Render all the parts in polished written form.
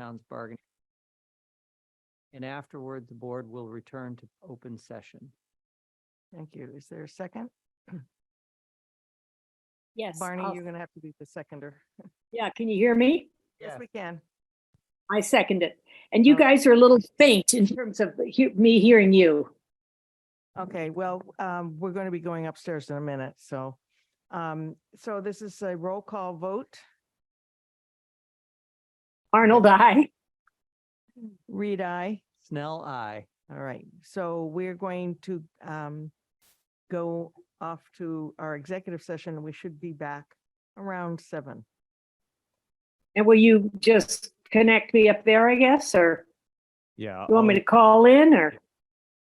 town's bargaining. And afterward, the board will return to open session. Thank you. Is there a second? Yes. Barney, you're going to have to be the seconder. Yeah, can you hear me? Yes, we can. I second it. And you Okay. guys are a little faint in terms of me hearing you. Okay, well, we're going to be going upstairs in a minute, so. So this is a roll call vote. Arnold, I. Reed, aye. Snell, aye. All right, so we're going to go off to our executive session. We should be back around 7. And will you just connect me up there, I guess, or Yeah, you want me to call in or?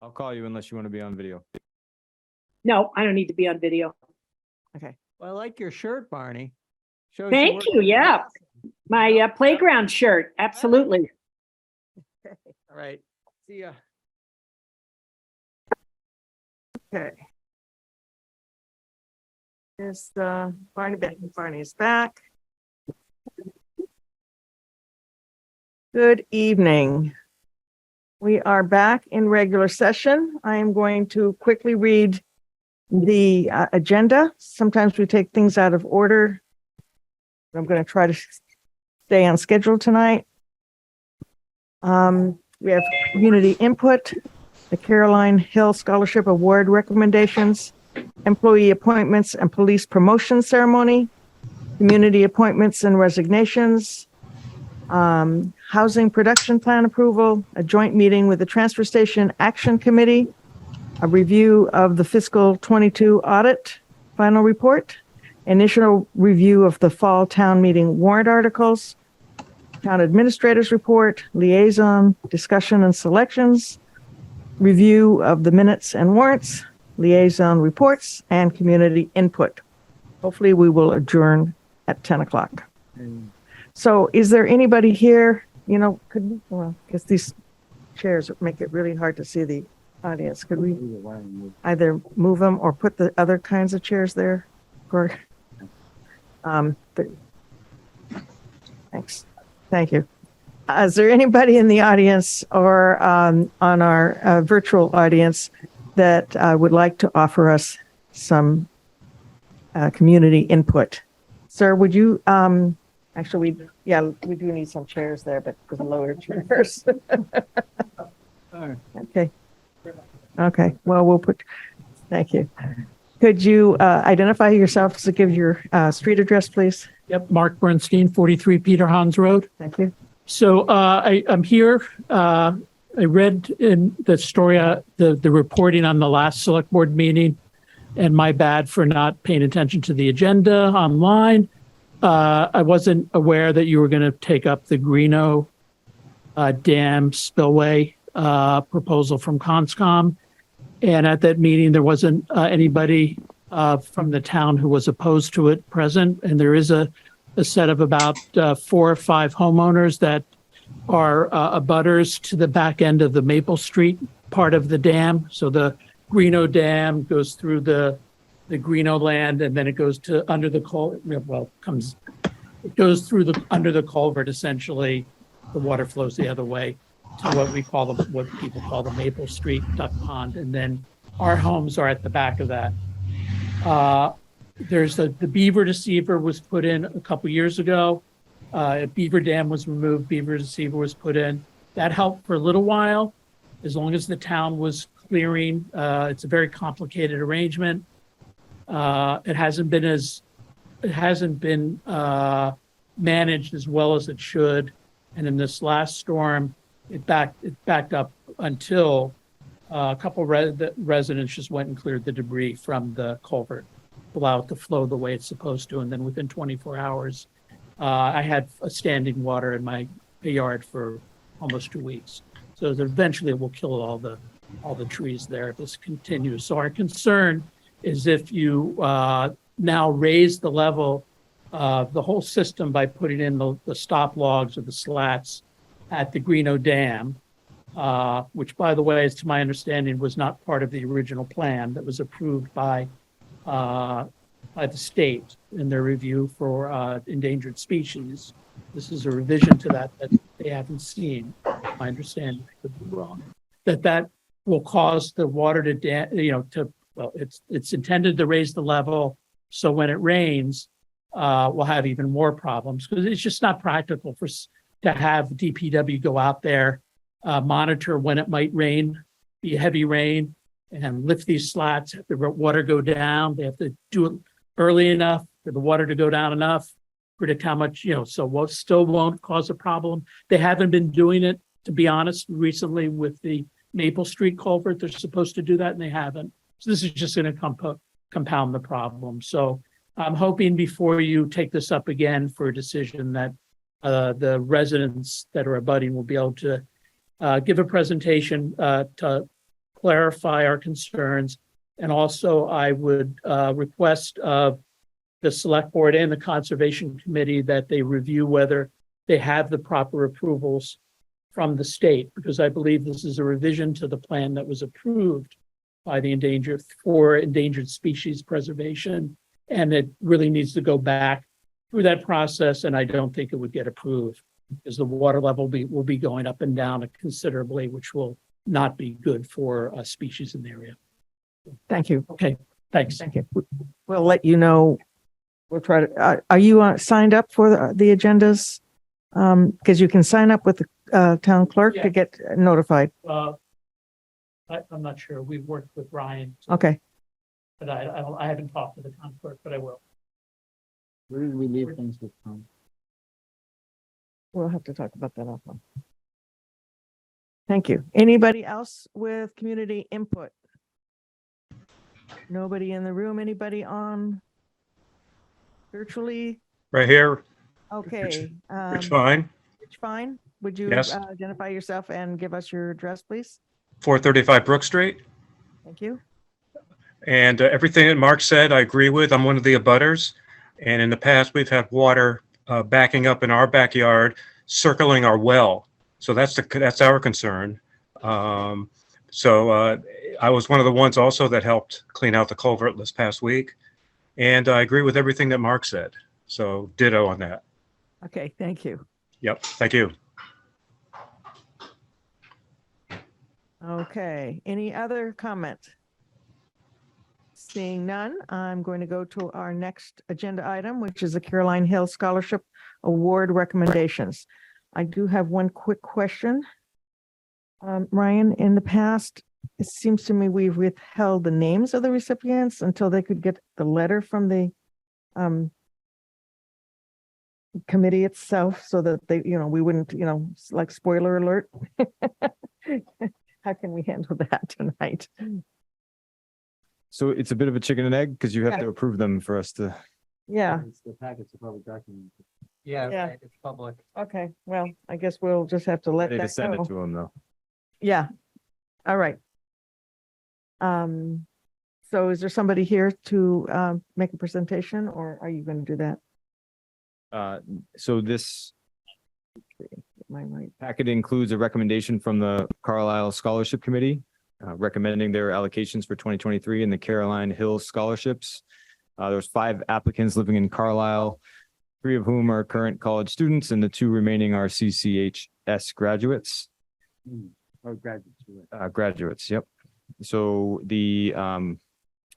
I'll call you unless you want to be on video. No, I don't need to be on video. Okay, Well, I like your shirt, Barney. Shows Thank work you, in yeah. Boston. My playground shirt, absolutely. All right. See ya. okay. Is Barney back? Barney is back. Good evening. We are back in regular session. I am going to quickly read the agenda. Sometimes we take things out of order. I'm going to try to stay on schedule tonight. We have community input, the Caroline Hill Scholarship Award recommendations, employee appointments and police promotion ceremony, community appointments and resignations, housing production plan approval, a joint meeting with the Transfer Station Action Committee, a review of the fiscal 22 audit final report, initial review of the fall town meeting warrant articles, town administrator's report, liaison discussion and selections, review of the minutes and warrants, liaison reports, and community input. Hopefully we will adjourn at 10 o'clock. So is there anybody here, you know, could we, well, because these chairs make it really hard to see the audience. Could we either move them or put the other kinds of chairs there? Or, thanks. Thank you. Is there anybody in the audience or on our virtual audience that would like to offer us some community input? Sir, would you, actually, we do need some chairs there, but the lower chairs. Okay. Okay, well, we'll put, thank you. Could you identify yourself to give your street address, please? Yep, Mark Bernstein, 43 Peter Hans Road. Thank you. So I'm here. I read in the story, the reporting on the last select board meeting, and my bad for not paying attention to the agenda online. I wasn't aware that you were going to take up the Greeno Dam spillway proposal from Conscom. And at that meeting, there wasn't anybody from the town who was opposed to it present. And there is a set of about 4 or 5 homeowners that are abutters to the back end of the Maple Street part of the dam. So the Greeno Dam goes through the Greeno land, and then it goes to under the it goes through under the culvert. Essentially, the water flows the other way to what people call the Maple Street Duck Pond, and then our homes are at the back of that. There's the beaver deceiver was put in a couple years ago. A beaver dam was removed, beaver deceiver was put in. That helped for a little while, as long as the town was clearing. It's a very complicated arrangement. It hasn't been managed as well as it should. And in this last storm, it backed up until a couple residents just went and cleared the debris from the culvert, allow it to flow the way it's supposed to. And then within 24 hours, I had a standing water in my yard for almost 2 weeks. So eventually it will kill all the trees there if this continues. So our concern is if you now raise the level of the whole system by putting in the stop logs or the slats at the Greeno Dam, which, by the way, is to my understanding, was not part of the original plan that was approved by the state in their review for endangered species. This is a revision to that they haven't seen, I understand, I could be wrong, that will cause the water well, it's intended to raise the level. So when it rains, we'll have even more problems because it's just not practical to have DPW go out there, monitor when it might rain, be heavy rain, and lift these slats, have the water go down. They have to do it early enough for the water to go down enough, predict how much, so what still won't cause a problem. They haven't been doing it, to be honest, recently with the Maple Street culvert. They're supposed to do that and they haven't. So this is just going to compound the problem. So I'm hoping before you take this up again for a decision that the residents that are abutting will be able to give a presentation to clarify our concerns. And also I would request of the select board and the conservation committee that they review whether they have the proper approvals from the state, because I believe this is a revision to the plan that was approved by the endangered species preservation. And it really needs to go back through that process. And I don't think it would get approved because the water level will be going up and down considerably, which will not be good for species in the area. Thank you. Okay, thanks. Thank you. We'll let you know. We'll try to, are you signed up for the agendas? Because you can sign up with the town clerk Yeah. to get notified. I'm not sure. We've worked with Ryan, Okay. but I haven't talked to the town clerk, but I will. Where did we leave things with Tom? We'll have to talk about that offline. Thank you. Anybody else with community input? Nobody in the room? Anybody on virtually? Right here, Okay. it's fine. It's fine. Would you Yes. identify yourself and give us your address, please? 435 Brook Street. Thank you. And everything that Mark said, I agree with. I'm one of the abutters. And in the past, we've had water backing up in our backyard, circling our well. So that's our concern. So I was one of the ones also that helped clean out the culvert this past week. And I agree with everything that Mark said. So ditto on that. Okay, thank you. Yep, thank you. Okay, any other comment? Seeing none, I'm going to go to our next agenda item, which is the Carlisle Hill Scholarship Award recommendations. I do have one quick question. Ryan, in the past, it seems to me we've withheld the names of the recipients until they could get the letter from the committee itself so that they, we wouldn't, like spoiler alert. How can we handle that tonight? So it's a bit of a chicken and egg because you have Yeah. to approve them for us to. Yeah, The packets are public documents. Yeah, Yeah. right, it's public. okay, well, I guess we'll just have to let Ready to that send it go. to them though. Yeah, all right. So is there somebody here to make a presentation, or are you going to do that? So this Am I right? packet includes a recommendation from the Carlisle Scholarship Committee, recommending their allocations for 2023 in the Carlisle Hill Scholarships. There's 5 applicants living in Carlisle, 3 of whom are current college students, and the 2 remaining are CCHS graduates. Or graduates. You're right. Graduates, yep. So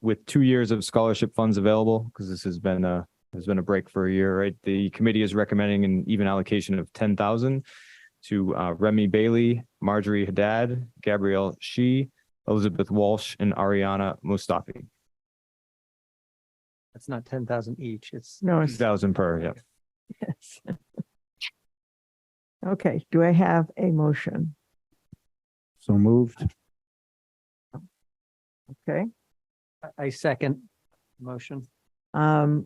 with 2 years of scholarship funds available, because this has been a break for a year, right? The committee is recommending an even allocation of 10,000 to Remy Bailey, Marjorie Haddad, Gabrielle Shee, Elizabeth Walsh, and Ariana Mustafi. That's not 10,000 each. It's No, it's, 2,000 per, yeah. yes. Okay, do I have a motion? So moved. Okay, I second motion.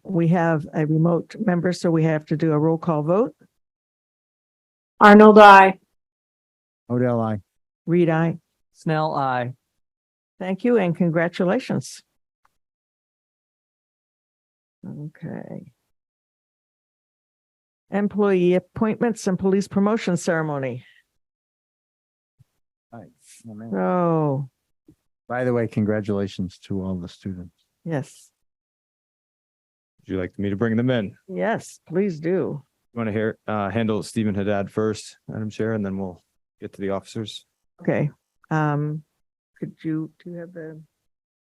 we have a remote member, so we have to do a roll call vote. Arnold, I. Odell, I. Reed, aye. Snell, aye. Thank you and congratulations. Okay. Employee appointments and police promotion ceremony. Oh, By the way, congratulations to all the students. yes, Would you like me to bring them in? yes, please do. Want to handle Stephen Haddad first, Madam Chair, and then we'll get to the officers. Okay, could you, do you have the?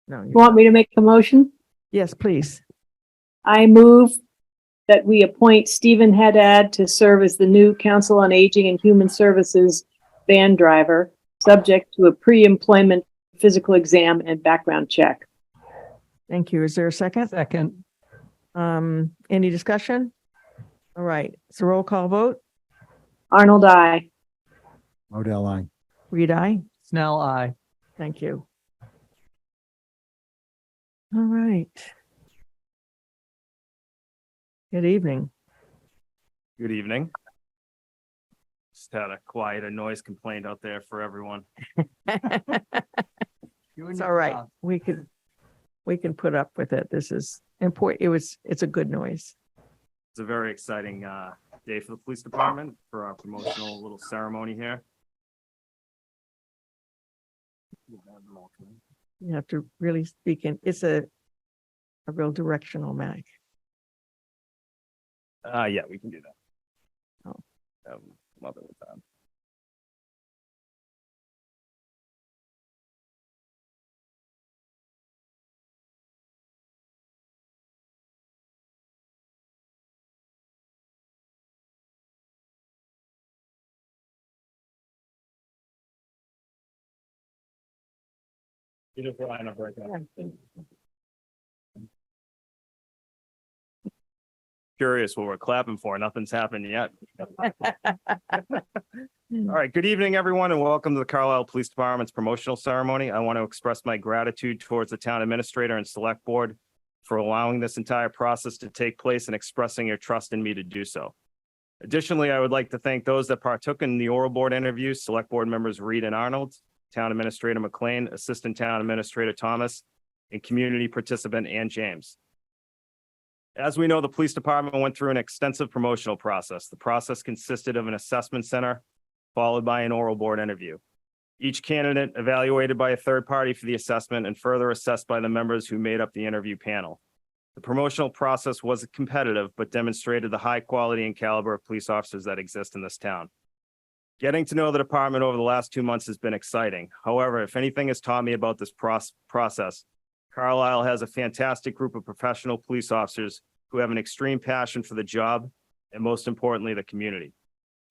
No. You want me to make a motion? Yes, please. I move that we appoint Stephen Haddad to serve as the new Council on Aging and Human Services van driver, subject to a pre-employment physical exam and background check. Thank you. Is there a second? Second, Any discussion? All right, it's a roll call vote. Arnold, I. Modell, I. Reed, aye. Snell, aye. Thank you. All right. Good evening. Good evening. Just had a quiet a noise complaint out there for everyone. It's all right. We can put up with it. This is important. It's a good noise. It's a very exciting day for the police department for our promotional little ceremony here. You have to really speak in, it's a real directional mic. Yeah, we can do that. Oh. Love it with that. Beautiful line up right there. Curious what we're clapping for. Nothing's happened yet. All right. Good evening, everyone, and welcome to the Carlisle Police Department's promotional ceremony. I want to express my gratitude towards the town administrator and select board for allowing this entire process to take place and expressing your trust in me to do so. Additionally, I would like to thank those that partook in the oral board interviews, select board members Reed and Arnold, Town Administrator McLean, Assistant Town Administrator Thomas, and community participant Ann James. As we know, the police department went through an extensive promotional process. The process consisted of an assessment center, followed by an oral board interview. Each candidate evaluated by a third party for the assessment and further assessed by the members who made up the interview panel. The promotional process was competitive, but demonstrated the high quality and caliber of police officers that exist in this town. Getting to know the department over the last 2 months has been exciting. However, if anything has taught me about this process, Carlisle has a fantastic group of professional police officers who have an extreme passion for the job and, most importantly, the community.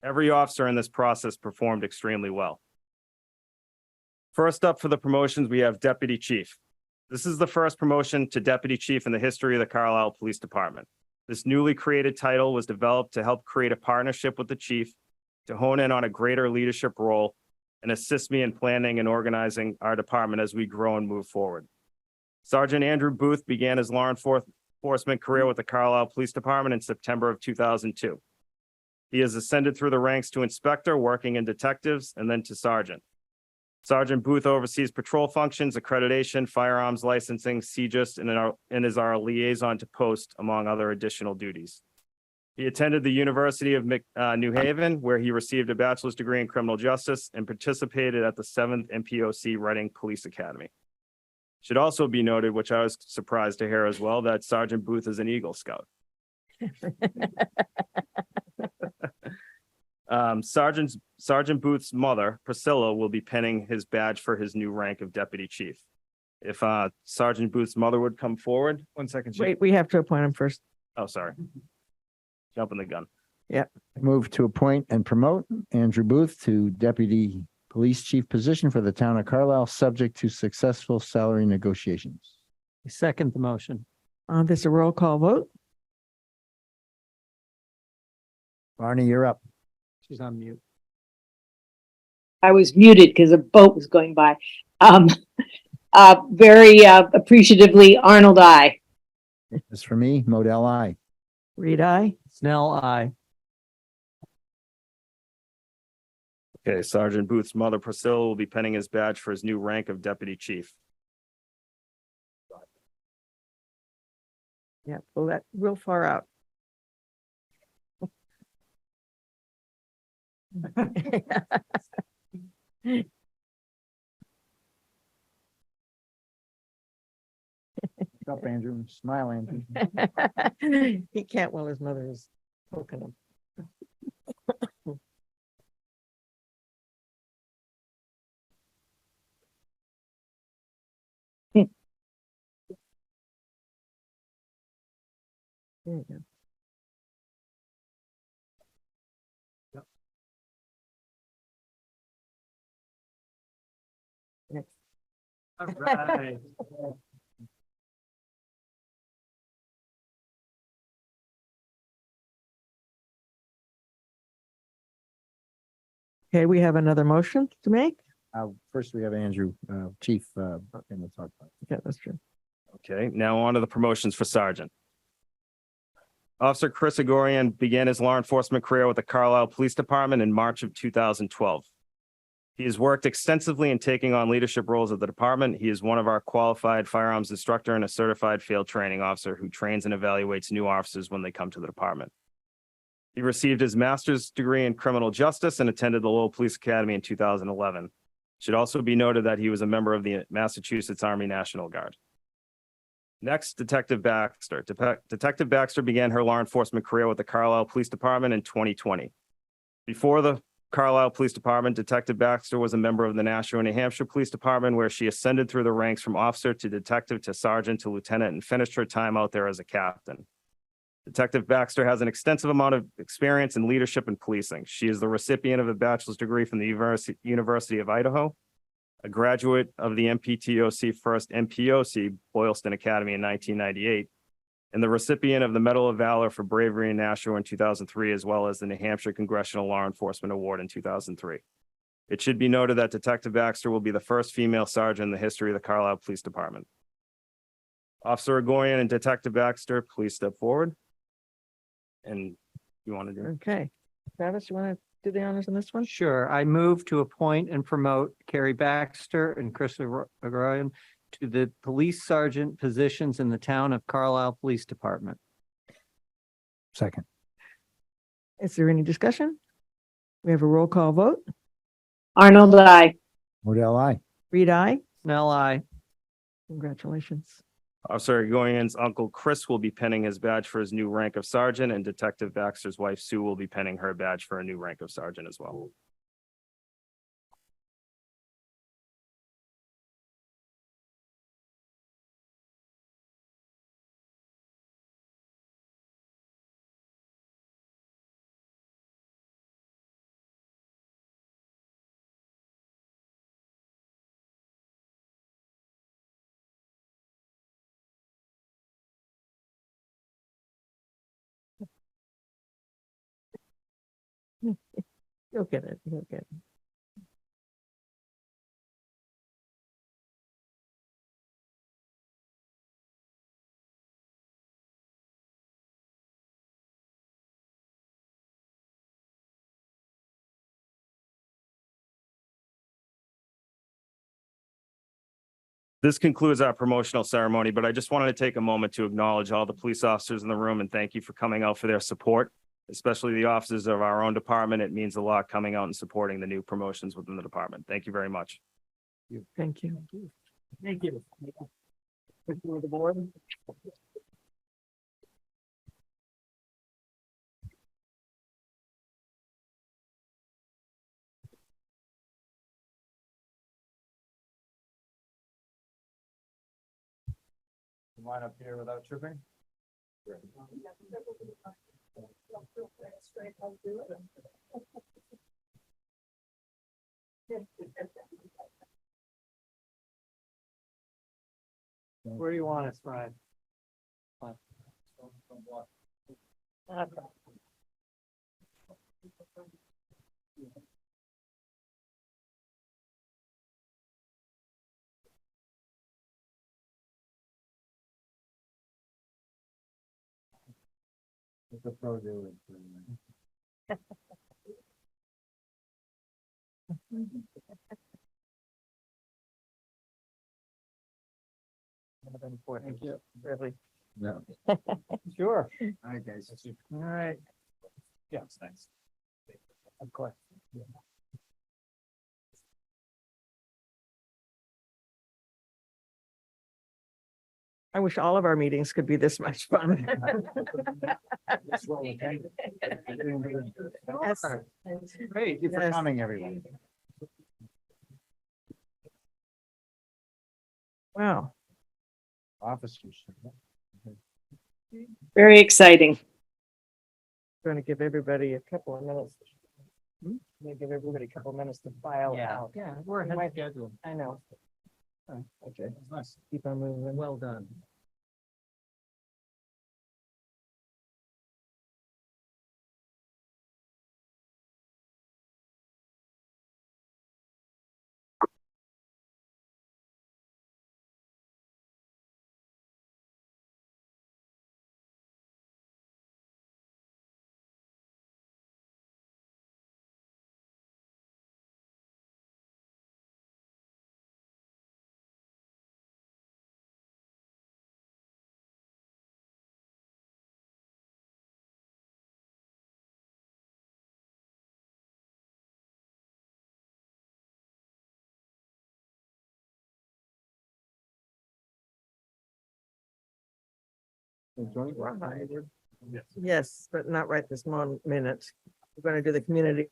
Every officer in this process performed extremely well. First up for the promotions, we have Deputy Chief. This is the first promotion to Deputy Chief in the history of the Carlisle Police Department. This newly created title was developed to help create a partnership with the chief to hone in on a greater leadership role and assist me in planning and organizing our department as we grow and move forward. Sergeant Andrew Booth began his law enforcement career with the Carlisle Police Department in September of 2002. He has ascended through the ranks to inspector, working in detectives, and then to sergeant. Sergeant Booth oversees patrol functions, accreditation, firearms licensing, CJIS, and is our liaison to post, among other additional duties. He attended the University of New Haven, where he received a bachelor's degree in criminal justice and participated at the 7th MPOC Reading Police Academy. Should also be noted, which I was surprised to hear as well, that Sergeant Booth is an Eagle Scout. Sergeant Booth's mother, Priscilla, will be pinning his badge for his new rank of deputy chief. If Sergeant Booth's mother would come forward. 1 second. Chief. Wait, we have to appoint him first. Oh, sorry. Jumping the gun. Move to appoint and promote Andrew Booth to Deputy Police Chief position for the town of Carlisle, subject to successful salary negotiations. I second the motion. This is a roll call vote. Barney, you're up. She's on mute. I was muted because a boat was going by. Very appreciatively, Arnold, I. As for me, Modell, I. Reed, aye. Snell, aye. Okay, Sergeant Booth's mother, Priscilla, will be pinning his badge for his new rank of deputy chief. Yeah, well, that real far out. Up, Andrew. Smile, Andrew. He can't while his mother is poking him. There you go. All right. Okay, we have another motion to make. First, we have Andrew, Chief, and we'll talk about Yeah, that's true. Okay, now on to the promotions for sergeant. Officer Chris Agorian began his law enforcement career with the Carlisle Police Department in March of 2012. He has worked extensively in taking on leadership roles at the department. He is one of our qualified firearms instructor and a certified field training officer who trains and evaluates new officers when they come to the department. He received his master's degree in criminal justice and attended the Lowell Police Academy in 2011. Should also be noted that he was a member of the Massachusetts Army National Guard. Next, Detective Baxter. Detective Baxter began her law enforcement career with the Carlisle Police Department in 2020. Before the Carlisle Police Department, Detective Baxter was a member of the Nashua, New Hampshire Police Department, where she ascended through the ranks from officer to detective to sergeant to lieutenant and finished her time out there as a captain. Detective Baxter has an extensive amount of experience in leadership and policing. She is the recipient of a bachelor's degree from the University of Idaho, a graduate of the MPTOC first MPOC Boylston Academy in 1998, and the recipient of the Medal of Valor for Bravery in Nashua in 2003, as well as the New Hampshire Congressional Law Enforcement Award in 2003. It should be noted that Detective Baxter will be the first female sergeant in the history of the Carlisle Police Department. Officer Agorian and Detective Baxter, please step forward. And you want to do it? Okay. Travis, you want to do the honors on this one? Sure. I move to appoint and promote Carrie Baxter and Chris Agorian to the police sergeant positions in the town of Carlisle Police Department. Second. Is there any discussion? We have a roll call vote. Arnold, I. Modell, I. Reed, aye. Snell, aye. Congratulations. Officer Agorian's uncle Chris will be penning his badge for his new rank of sergeant, and Detective Baxter's wife Sue will be penning her badge for a new rank of sergeant as well. You'll get it. You'll get it. This concludes our promotional ceremony, but I just wanted to take a moment to acknowledge all the police officers in the room and thank you for coming out for their support, especially the officers of our own department. It means a lot coming out and supporting the new promotions within the department. Thank you very much. Thank you. Thank you. The board. Line up here without tripping. Where do you want us, Ryan? What's the pro doing? Thank you. Really? No. Sure. All right, guys. All right. Yeah, it's nice. Of course. I wish all of our meetings could be this much fun. Yes. Great. Thank you for Yes. coming, everyone. Wow. Officers. Very exciting. Going to give everybody a couple of minutes. Maybe give everybody a couple of minutes to file out. Yeah, we're ahead of schedule. I know. Okay. Keep on moving. Well done. Yes, but not right this minute. We're going to do the community.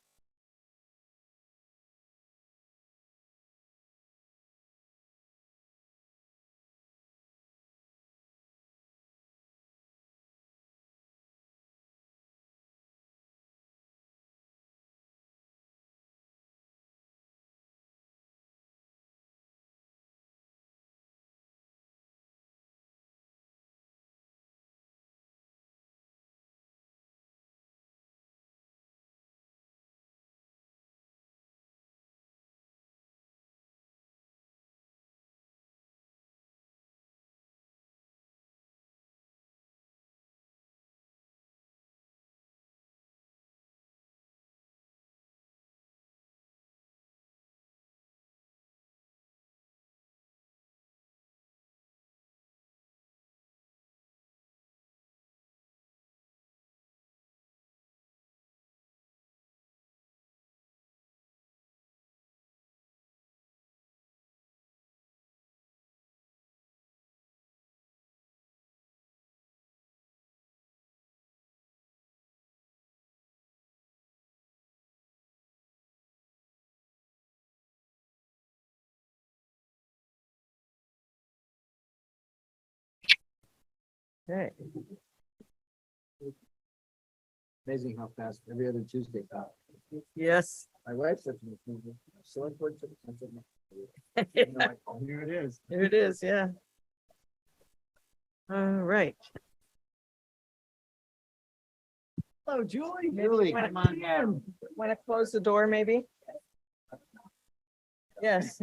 Okay. Amazing how fast every other Tuesday got. Yes. My wife said to me, select board took something. Here it is. Here it is, yeah. All right. Hello, Julie. Julie, come on down. Want to close the door, maybe? Yes.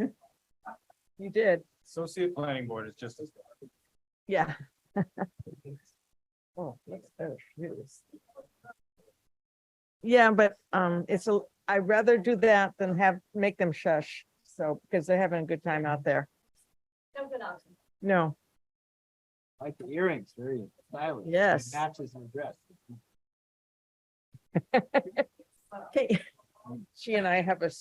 You did, Associate Planning Board is just as. yeah. Oh, that's better shoes. Yeah, but I'd rather do that than make them shush. So, because they're having a good time out there. No, Like the earrings, very stylish. Yes. It matches the dress. okay. She and I have a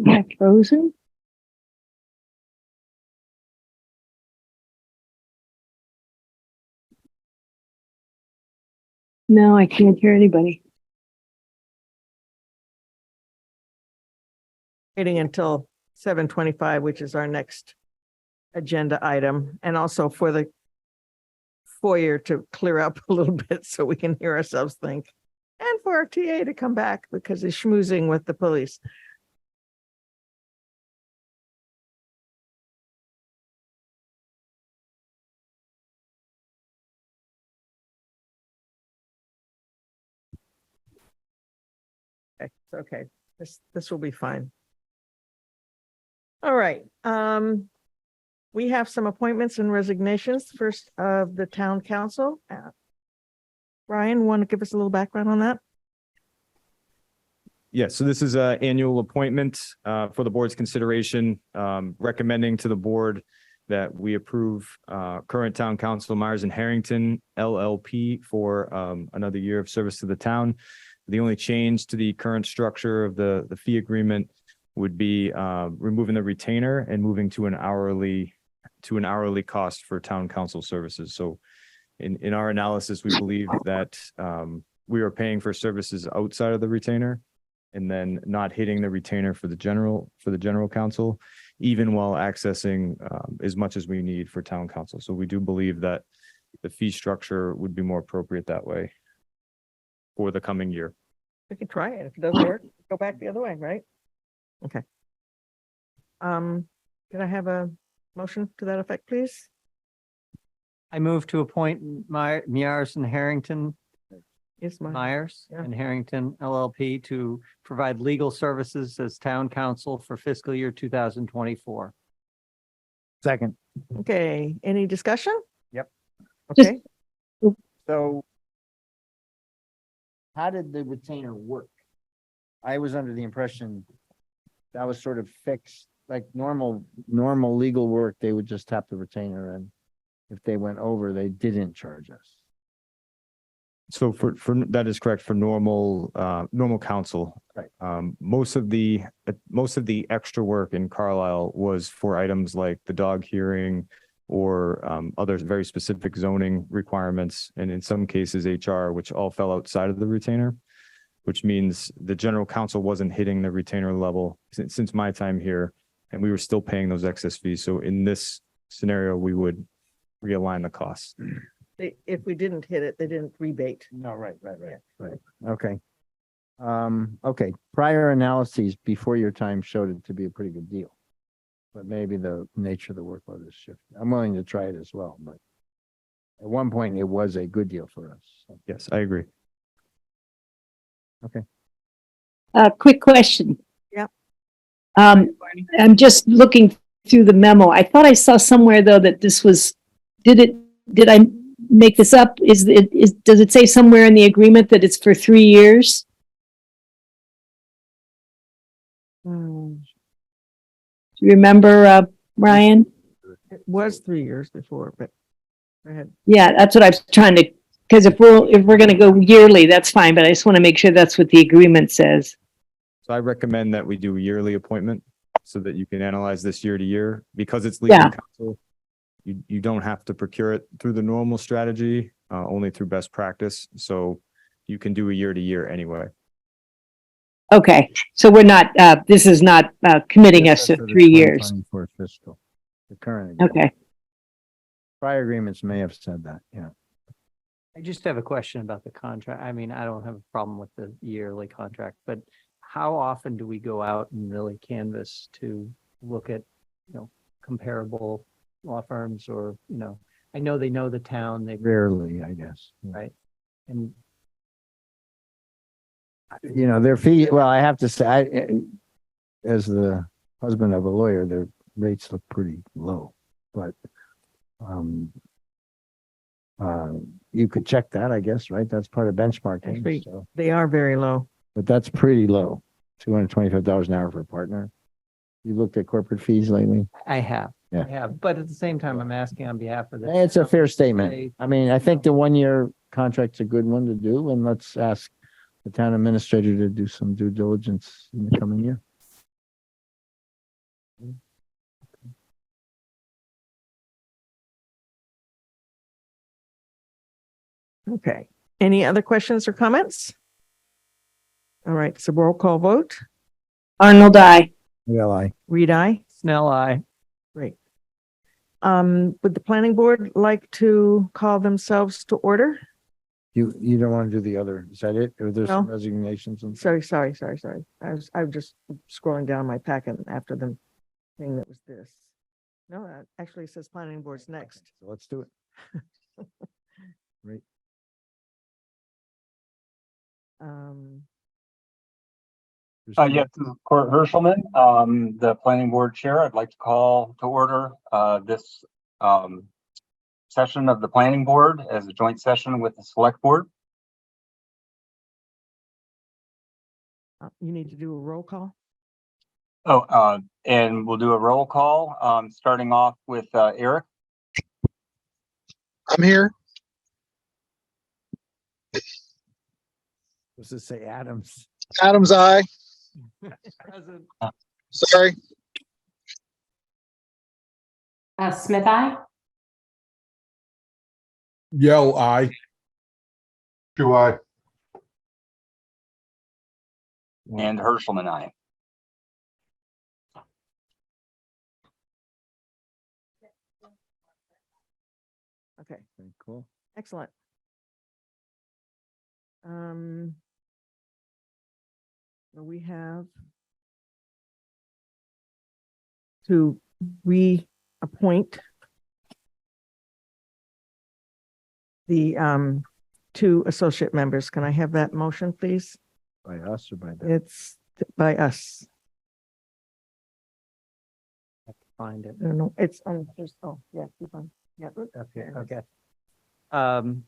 Got frozen? No, I can't hear anybody. waiting until 7:25, which is our next agenda item, and also for the foyer to clear up a little bit so we can hear ourselves think. And for our TA to come back because he's schmoozing with the police. Okay, it's okay. This will be fine. All right, we have some appointments and resignations. First of the town council. Ryan, want to give us a little background on that? Yeah, so this is a annual appointment for the board's consideration, recommending to the board that we approve current town council Myers and Harrington LLP for another year of service to the town. The only change to the current structure of the fee agreement would be removing the retainer and moving to an hourly cost for town council services. So in our analysis, we believe that we are paying for services outside of the retainer and then not hitting the retainer for the general counsel, even while accessing as much as we need for town council. So we do believe that the fee structure would be more appropriate that way for the coming year. We can try it. If it doesn't work, go back the other way, right? Okay. Can I have a motion to that effect, please? I move to appoint Myers and Harrington, Yes, mine. Myers Yeah. and Harrington LLP to provide legal services as town council for fiscal year 2024. Second. Okay, any discussion? Yep. Okay, So how did the retainer work? I was under the impression that was sort of fixed, like normal legal work, they would just tap the retainer, and if they went over, they didn't charge us. So for that is correct for normal counsel. Right. Most of the extra work in Carlisle was for items like the dog hearing or other very specific zoning requirements, and in some cases HR, which all fell outside of the retainer, which means the general counsel wasn't hitting the retainer level since my time here, and we were still paying those excess fees. So in this scenario, we would realign the costs. if we didn't hit it, they didn't rebate. No, right. Okay. Okay, prior analyses before your time showed it to be a pretty good deal. But maybe the nature of the workload has shifted. I'm willing to try it as well, but at one point it was a good deal for us. So, Yes, I agree. Quick question. Yep. I'm just looking through the memo. I thought I saw somewhere though that this was, did I make this up? Does it say somewhere in the agreement that it's for 3 years? Hmm, Do you remember, Ryan? it was 3 years before, but go ahead. Yeah, that's what I was trying to, because if we're gonna go yearly, that's fine, but I just want to make sure that's what the agreement says. So I recommend that we do a yearly appointment so that you can analyze this year to year. Because it's legal Yeah. counsel, you don't have to procure it through the normal strategy, only through best practice. So you can do a year to year anyway. Okay, so we're not, this is not committing us to for the 3 years. 2024 fiscal, the current. agreement. Okay. Prior agreements may have said that, yeah. I just have a question about the contract. I mean, I don't have a problem with the yearly contract, but how often do we go out and really canvass to look at, comparable law firms or, I know they know the town, they, Rarely, I guess. right? And Their fee, well, I have to say, as the husband of a lawyer, their rates look pretty low, but you could check that, I guess, right? That's part of benchmarking. Actually- So, They are very low. but that's pretty low. $225 an hour for a partner. You looked at corporate fees lately? I have, Yeah. but at the same time, I'm asking on behalf of the. It's a fair They- statement. I mean, I think the 1-year contract's a good one to do, and let's ask the town administrator to do some due diligence in the coming year. Okay, any other questions or comments? All right, it's a roll call vote. Arnold, I. Well, Reed, aye. Snell, I. Great. Would the planning board like to call themselves to order? you don't want to do the other, is that it? Or there's some No. resignations and? Sorry. I was just scrolling down my packet after the thing that was this. No, that actually says planning board's next. So let's do it. Great. Yes, this is Court Herschelman, the planning board chair. I'd like to call to order this session of the planning board as a joint session with the select board. You need to do a roll call. And we'll do a roll call, starting off with Eric, I'm here. Let's just say Adams. Adam's eye. Sorry. Smith, aye. Yell eye. Do I? and Herschelman, I. Okay, Okay, cool. excellent. Well, we have to reappoint the two associate members. Can I have that motion, please? By us or by them? It's by us. Find it. I don't know, it's on, oh, yeah, keep on. Yeah, Okay, okay.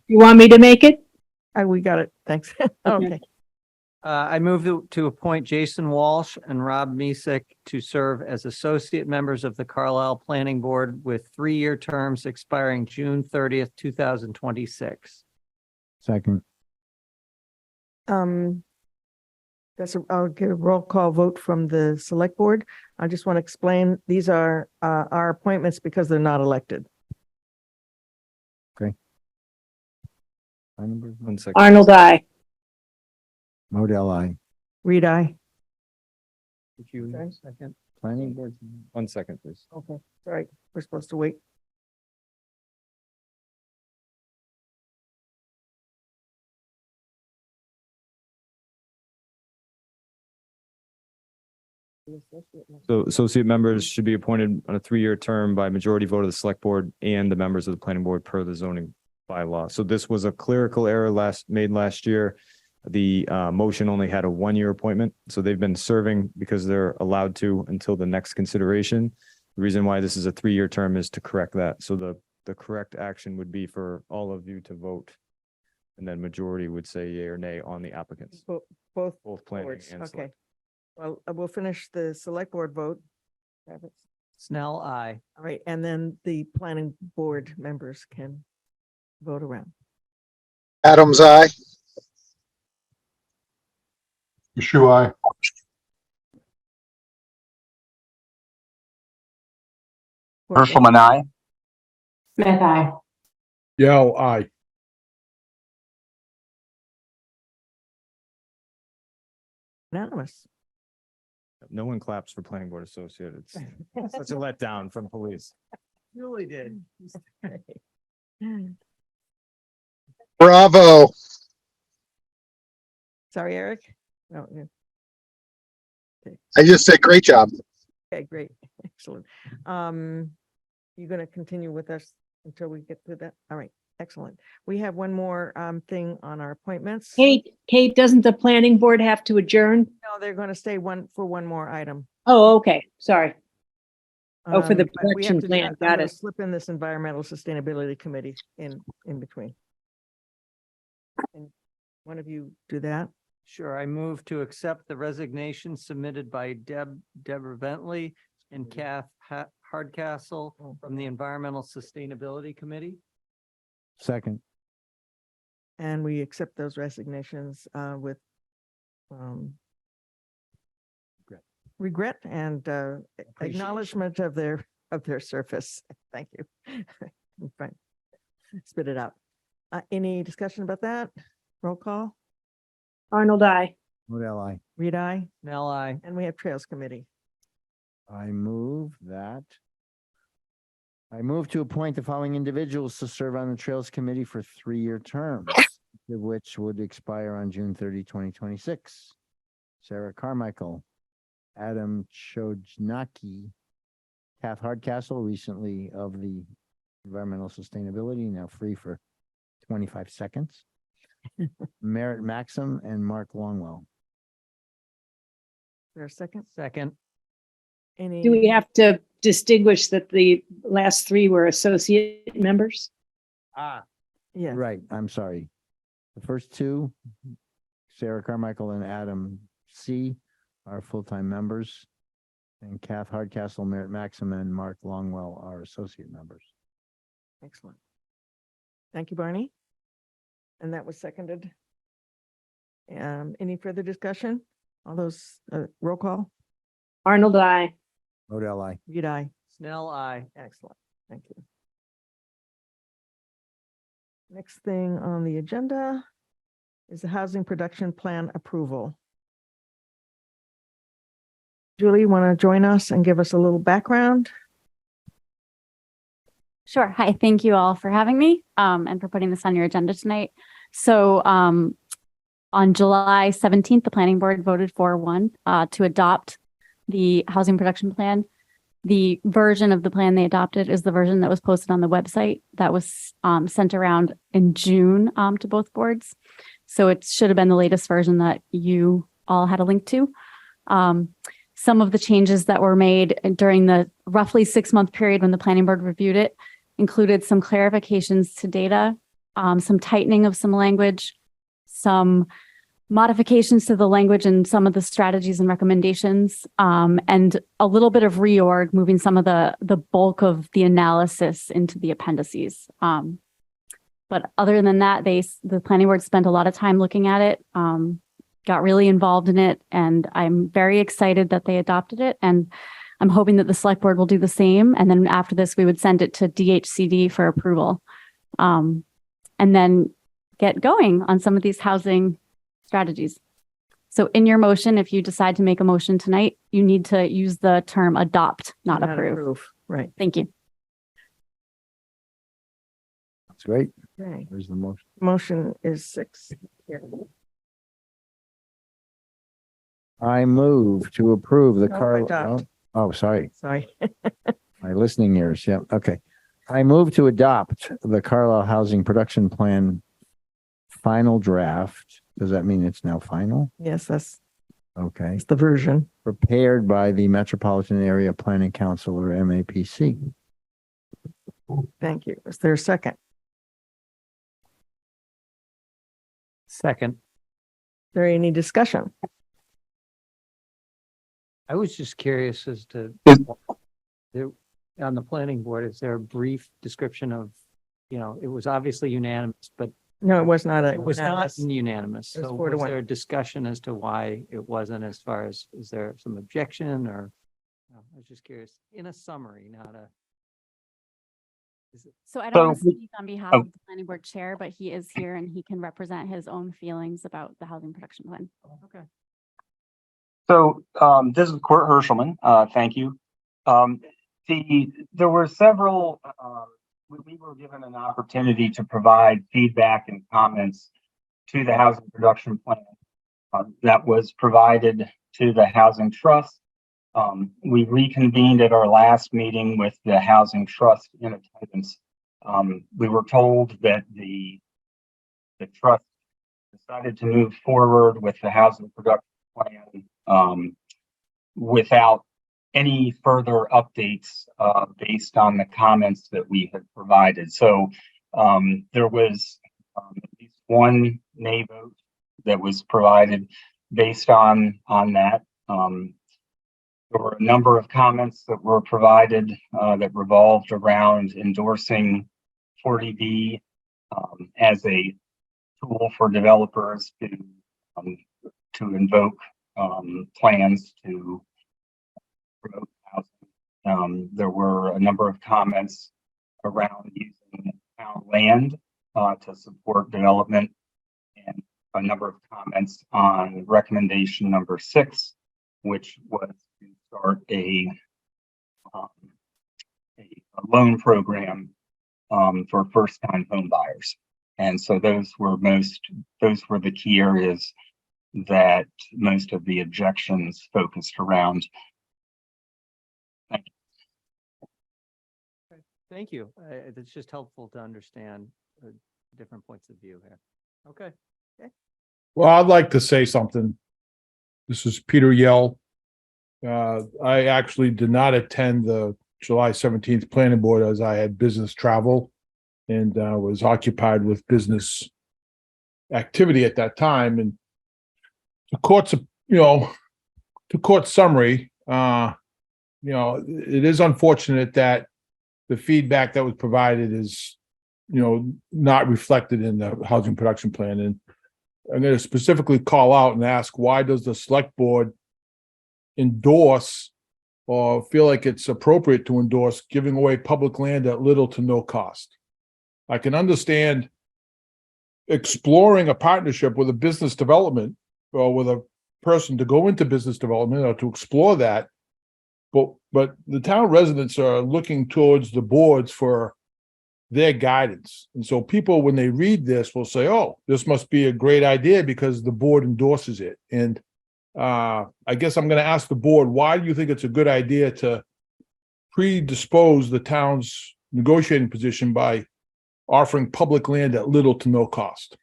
You want me to make it? we got it, thanks. Okay, I move to appoint Jason Walsh and Rob Misek to serve as associate members of the Carlisle Planning Board with 3-year terms expiring June 30th, 2026. Second. I'll get a roll call vote from the select board. I just want to explain, these are our appointments because they're not elected. Planning board, 1 second. Arnold, I. Model I. Reed, aye. Did you Okay. second? Planning board. 1 second, please. Okay, sorry, we're supposed to wait. So associate members should be appointed on a 3-year term by majority vote of the select board and the members of the planning board per the zoning bylaw. So this was a clerical error made last year. The motion only had a 1-year appointment. So they've been serving because they're allowed to until the next consideration. The reason why this is a 3-year term is to correct that. So the correct action would be for all of you to vote. And then majority would say yea or nay on the applicants, Both both planning boards, and okay. select. Well, we'll finish the select board vote. All Snell, aye. right, and then the planning board members can vote around. Adam's eye. Yeshua eye. Herschelman, I. Smith, aye. Yell eye. Unanimous. No one claps for planning board associate. It's such a letdown from police. Julie did. Bravo. Sorry, Eric? No, yeah. I just said great job. Okay, great, excellent. You're gonna continue with us until we get to that? All right, excellent. We have one more thing on our appointments. Kate, doesn't the planning board have to adjourn? No, they're gonna stay for one more item. Oh, okay, sorry. Oh, for the But we have production to do- plan, I'm got gonna it. Slip in this environmental sustainability committee in between. And one of you do that. Sure, I move to accept the resignation submitted by Deborah Bentley and Kath Hardcastle from the Environmental Sustainability Committee. Second. And we accept those resignations with um, regret and acknowledgement of their service. Thank you. Fine. Spit it out. Any discussion about that? Roll call, Arnold, I. Model I. Reed, aye, Snell, aye. and we have Trails Committee. I move to appoint the following individuals to serve on the Trails Committee for 3-year terms, which would expire on June 30, 2026. Sarah Carmichael, Adam Chodnacki, Kath Hardcastle, recently of the Environmental Sustainability, now free for 25 seconds. Merritt Maxim and Mark Longwell. there a second? Second, Any? Do we have to distinguish that the last three were associate members? Yes. Right, I'm sorry. The first two, Sarah Carmichael and Adam C. are full-time members. And Kath Hardcastle, Merritt Maxim, and Mark Longwell are associate members. Excellent. Thank you, Barney. And that was seconded. Any further discussion? All those, roll call? Arnold, I. Modell, I. Reed, aye. Snell, I. Excellent. Thank you. Next thing on the agenda is the housing production plan approval. Julie, you want to join us and give us a little background? Sure. Hi, thank you all for having me and for putting this on your agenda tonight. So on July 17th, the planning board voted 4-1 to adopt the housing production plan. The version of the plan they adopted is the version that was posted on the website that was sent around in June to both boards. So it should have been the latest version that you all had a link to. Some of the changes that were made during the roughly 6-month period when the planning board reviewed it included some clarifications to data, some tightening of some language, some modifications to the language and some of the strategies and recommendations, and a little bit of reorg, moving some of the bulk of the analysis into the appendices. But other than that, the planning board spent a lot of time looking at it, got really involved in it, and I'm very excited that they adopted it. And I'm hoping that the select board will do the same. And then after this, we would send it to DHCD for approval. And then get going on some of these housing strategies. So in your motion, if you decide to make a motion tonight, you need to use the term adopt, not approve. Right. Thank you. That's great. Okay. There's the motion. Motion is 6. Here. I move to approve the No, Carlisle. adopt. Oh, sorry. Sorry. My listening ears. Yeah. Okay. I move to adopt the Carlisle Housing Production Plan final draft. Does that mean it's now final? Yes, that's Okay. the version. Prepared by the Metropolitan Area Planning Council, or MAPC. Thank you. Is there a second? Second. Is there any discussion? I was just curious as to there, on the planning board, is there a brief description of, it was obviously unanimous, but No, it was not a. it was not unanimous. It was So 4 to was 1. there a discussion as to why it wasn't, as far as, is there some objection or? I was just curious, in a summary, not a. So I don't want to So- speak on behalf oh. of the planning board chair, but he is here and he can represent his own feelings about the housing production plan. Okay. So this is Kurt Hirschelman. Thank you. There were several, we were given an opportunity to provide feedback and comments to the housing production plan that was provided to the Housing Trust. We reconvened at our last meeting with the Housing Trust in attendance. We were told that the trust decided to move forward with the housing production plan without any further updates based on the comments that we had provided. So there was at least one nay vote that was provided based on that. There were a number of comments that were provided that revolved around endorsing 40B as a tool for developers to invoke plans to promote housing. There were a number of comments around using town land to support development, and a number of comments on recommendation number 6, which was to start a loan program for first-time home buyers. And so those were the key areas that most of the objections focused around. Thank you. It's just helpful to understand different points of view here. Okay. Well, I'd like to say something. This is Peter Yell, I actually did not attend the July 17th planning board as I had business travel and was occupied with business activity at that time. And the court's, to court summary, it is unfortunate that the feedback that was provided is, not reflected in the housing production plan. And I'm going to specifically call out and ask, why does the select board endorse or feel like it's appropriate to endorse giving away public land at little to no cost? I can understand exploring a partnership with a business development or with a person to go into business development or to explore that. But the town residents are looking towards the boards for their guidance. And so people, when they read this, will say, oh, this must be a great idea because the board endorses it. And I guess I'm going to ask the board, why do you think it's a good idea to predispose the town's negotiating position by offering public land at little to no cost?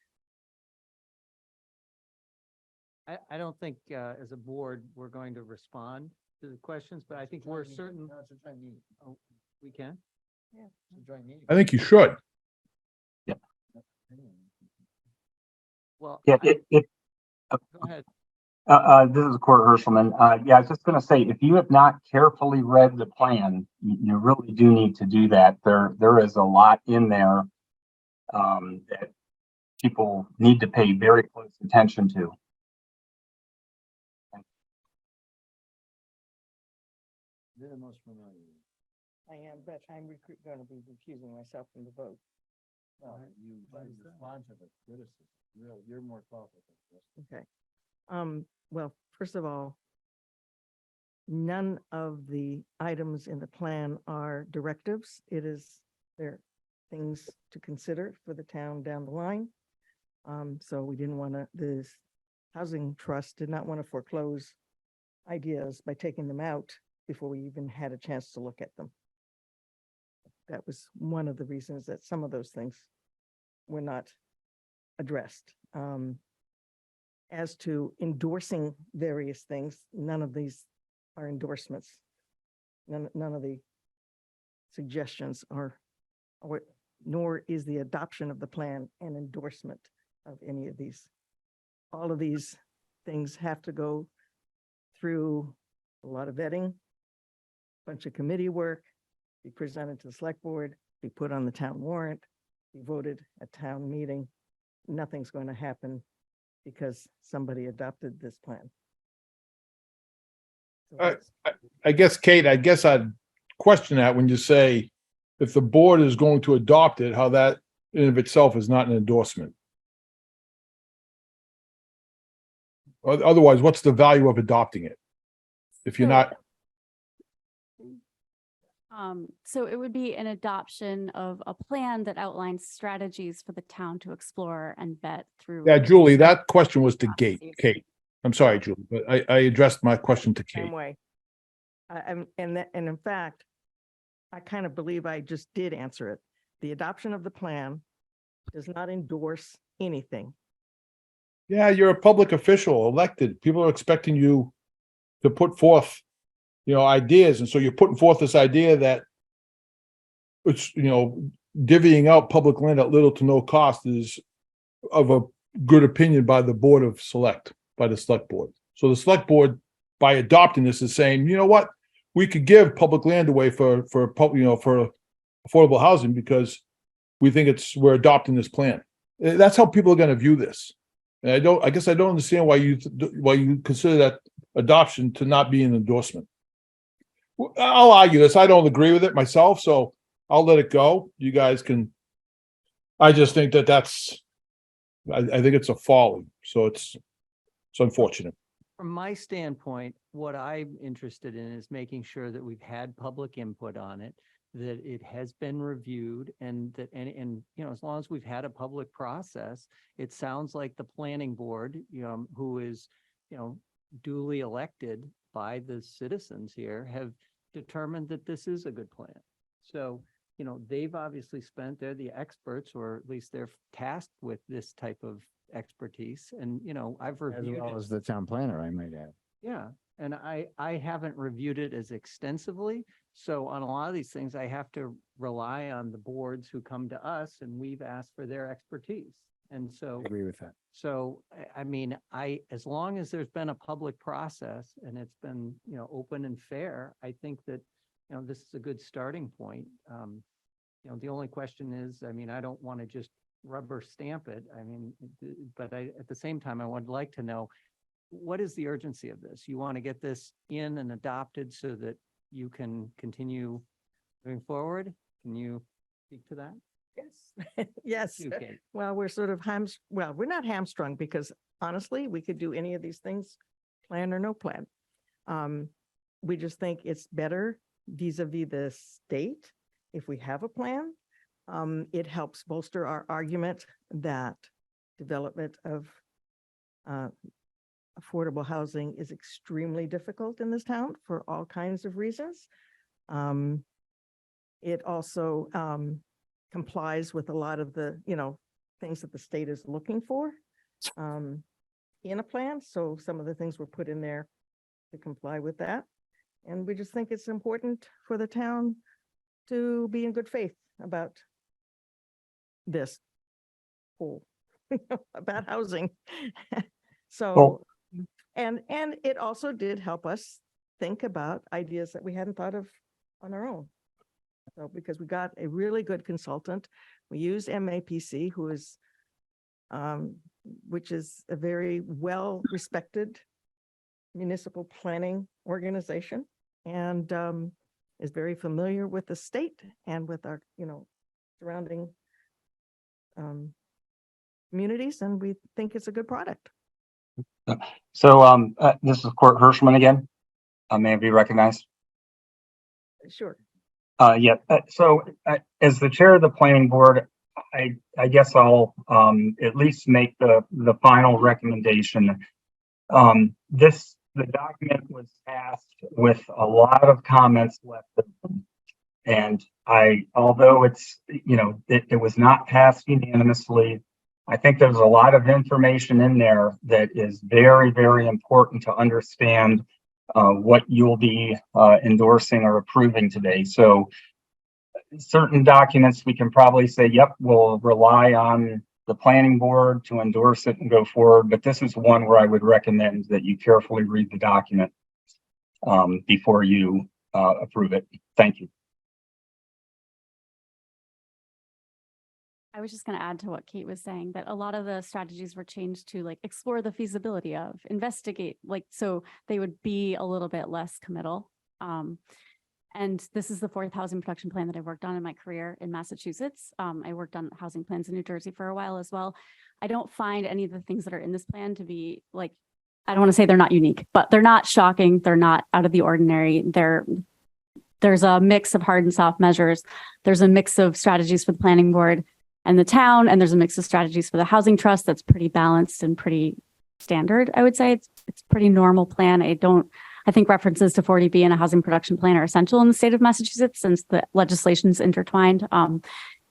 I don't think, as a board, we're going to respond to the questions, but I think we're certain. Oh, we can? I think you should. Well, Yeah, go ahead. this is Court Herschelman. Yeah, I was just gonna say, if you have not carefully read the plan, you really do need to do that. There is a lot in there that people need to pay very close attention to. I am, but I'm going to be recusing myself from the vote. You respond to the criticism. You're more qualified. Okay. Well, first of all, none of the items in the plan are directives. They're things to consider for the town down the line. So we didn't want to, the Housing Trust did not want to foreclose ideas by taking them out before we even had a chance to look at them. That was one of the reasons that some of those things were not addressed. As to endorsing various things, none of these are endorsements. None of the suggestions are, nor is the adoption of the plan an endorsement of any of these. All of these things have to go through a lot of vetting, bunch of committee work, be presented to the select board, be put on the town warrant, be voted at town meeting. Nothing's going to happen because somebody adopted this plan. So that's- I guess, Kate, I'd question that when you say if the board is going to adopt it, how that in of itself is not an endorsement. Otherwise, what's the value of adopting it? If you're not, So it would be an adoption of a plan that outlines strategies for the town to explore and vet through. yeah, Julie, that question was to Kate. I'm sorry, Julie, but I addressed my question to Same Kate. way. And in fact, I kind of believe I just did answer it. The adoption of the plan does not endorse anything. Yeah, you're a public official, elected. People are expecting you to put forth, ideas. And so you're putting forth this idea that it's, divvying out public land at little to no cost is of a good opinion by the Board of Select, by the Select Board. So the Select Board, by adopting this, is saying, you know what? We could give public land away for affordable housing because we think we're adopting this plan. That's how people are going to view this. And I guess I don't understand why you consider that adoption to not be an endorsement. I'll argue this. I don't agree with it myself, so I'll let it go. You guys can. I just think that's. I think it's a folly. So it's unfortunate. From my standpoint, what I'm interested in is making sure that we've had public input on it, that it has been reviewed, and that, and as long as we've had a public process, it sounds like the planning board, who is, duly elected by the citizens here, have determined that this is a good plan. So, they've obviously they're the experts, or at least they're tasked with this type of expertise. And, I've As reviewed well it. as the town planner, I might add. Yeah, And I haven't reviewed it as extensively. So on a lot of these things, I have to rely on the boards who come to us and we've asked for their expertise. And so, I agree with that. so, I mean, as long as there's been a public process and it's been, you know, open and fair, I think that, you know, this is a good starting point. You know, the only question is, I mean, I don't want to just rubber stamp it. I mean, but at the same time, I would like to know, what is the urgency of this? You want to get this in and adopted so that you can continue moving forward? Can you speak to that? Yes. Yes. You, Kate. Well, we're sort of well, we're not hamstrung because honestly, we could do any of these things, plan or no plan. We just think it's better vis-a-vis the state if we have a plan. It helps bolster our argument that development of affordable housing is extremely difficult in this town for all kinds of reasons. It also complies with a lot of the, you know, things that the state is looking for in a plan. So some of the things were put in there to comply with that. And we just think it's important for the town to be in good faith about this whole, about housing. So, Well- and it also did help us think about ideas that we hadn't thought of on our own. So, because we got a really good consultant, we used MAPC, who is, which is a very well-respected municipal planning organization, and is very familiar with the state and with our, you know, surrounding communities, and we think it's a good product. So this is Court Hirschman again. May I be recognized? Sure. Yeah. As the chair of the planning board, I guess I'll at least make the final recommendation. The document was passed with a lot of comments left of them. And although it's, you know, it was not passed unanimously, I think there's a lot of information in there that is very, very important to understand what you'll be endorsing or approving today. So certain documents, we can probably say, yep, we'll rely on the planning board to endorse it and go forward. But this is one where I would recommend that you carefully read the document before you approve it. Thank you. I was just going to add to what Kate was saying, that a lot of the strategies were changed to like explore the feasibility of, investigate, like, so they would be a little bit less committal. And this is the fourth housing production plan that I worked on in my career in Massachusetts. I worked on housing plans in New Jersey for a while as well. I don't find any of the things that are in this plan to be like, I don't want to say they're not unique, but they're not shocking. They're not out of the ordinary. There's a mix of hard and soft measures. There's a mix of strategies for the planning board and the town, and there's a mix of strategies for the housing trust that's pretty balanced and pretty standard. I would say it's pretty normal plan. I think references to 40B and a housing production plan are essential in the state of Massachusetts since the legislation's intertwined.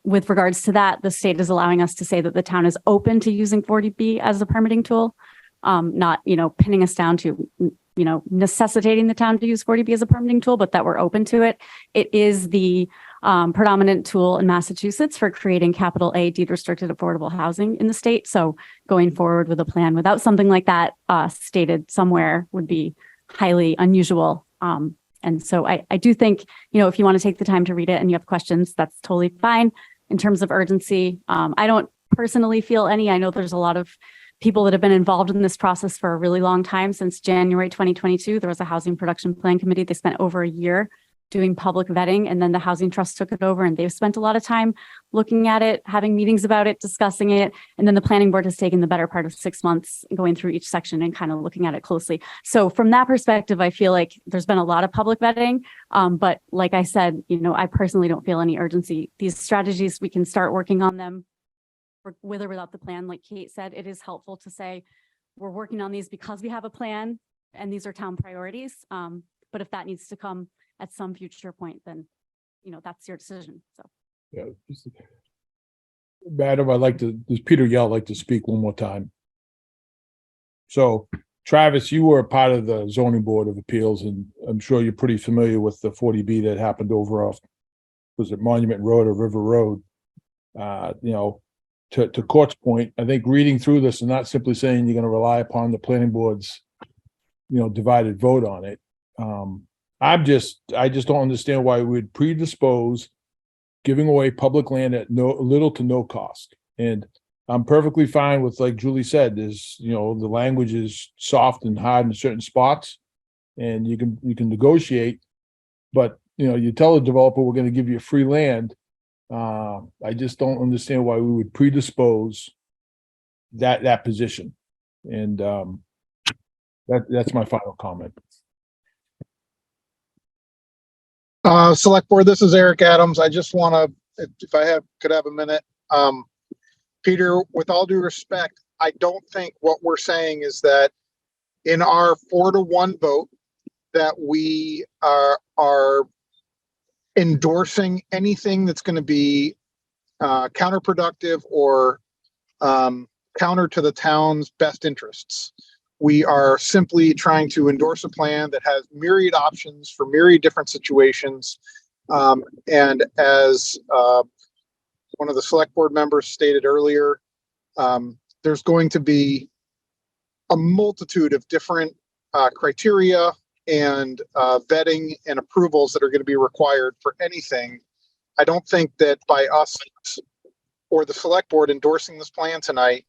With regards to that, the state is allowing us to say that the town is open to using 40B as a permitting tool, not, you know, pinning us down to, you know, necessitating the town to use 40B as a permitting tool, but that we're open to it. It is the predominant tool in Massachusetts for creating capital A deed restricted affordable housing in the state. So going forward with a plan without something like that stated somewhere would be highly unusual. And so I do think, you know, if you want to take the time to read it and you have questions, that's totally fine. In terms of urgency, I don't personally feel any. I know there's a lot of people that have been involved in this process for a really long time. Since January 2022, there was a housing production plan committee. They spent over a year doing public vetting, and then the housing trust took it over, and they've spent a lot of time looking at it, having meetings about it, discussing it. And then the planning board has taken the better part of 6 months going through each section and kind of looking at it closely. So from that perspective, I feel like there's been a lot of public vetting. But like I said, you know, I personally don't feel any urgency. These strategies, we can start working on them with or without the plan. Like Kate said, it is helpful to say we're working on these because we have a plan and these are town priorities. But if that needs to come at some future point, then, you know, that's your decision. So. Yeah. Madam, does Peter Yell like to speak one more time? So Travis, you were a part of the zoning board of appeals, and I'm sure you're pretty familiar with the 40B that happened over off, was it Monument Road or River Road? You know, to Court's point, I think reading through this and not simply saying you're going to rely upon the planning board's, you know, divided vote on it. I just don't understand why we would predispose giving away public land at little to no cost. And I'm perfectly fine with, like Julie said, is, you know, the language is soft and hard in certain spots and you can negotiate, but you know, you tell the developer, we're going to give you free land. I just don't understand why we would predispose that position. And, that's my final comment. Select Board, this is Eric Adams. I just want to, if I could have a minute. Peter, with all due respect, I don't think what we're saying is that in our 4-1 vote that we are endorsing anything that's going to be counterproductive or counter to the town's best interests. We are simply trying to endorse a plan that has myriad options for myriad different situations. And as one of the select board members stated earlier, there's going to be a multitude of different criteria and vetting and approvals that are going to be required for anything. I don't think that by us or the select board endorsing this plan tonight,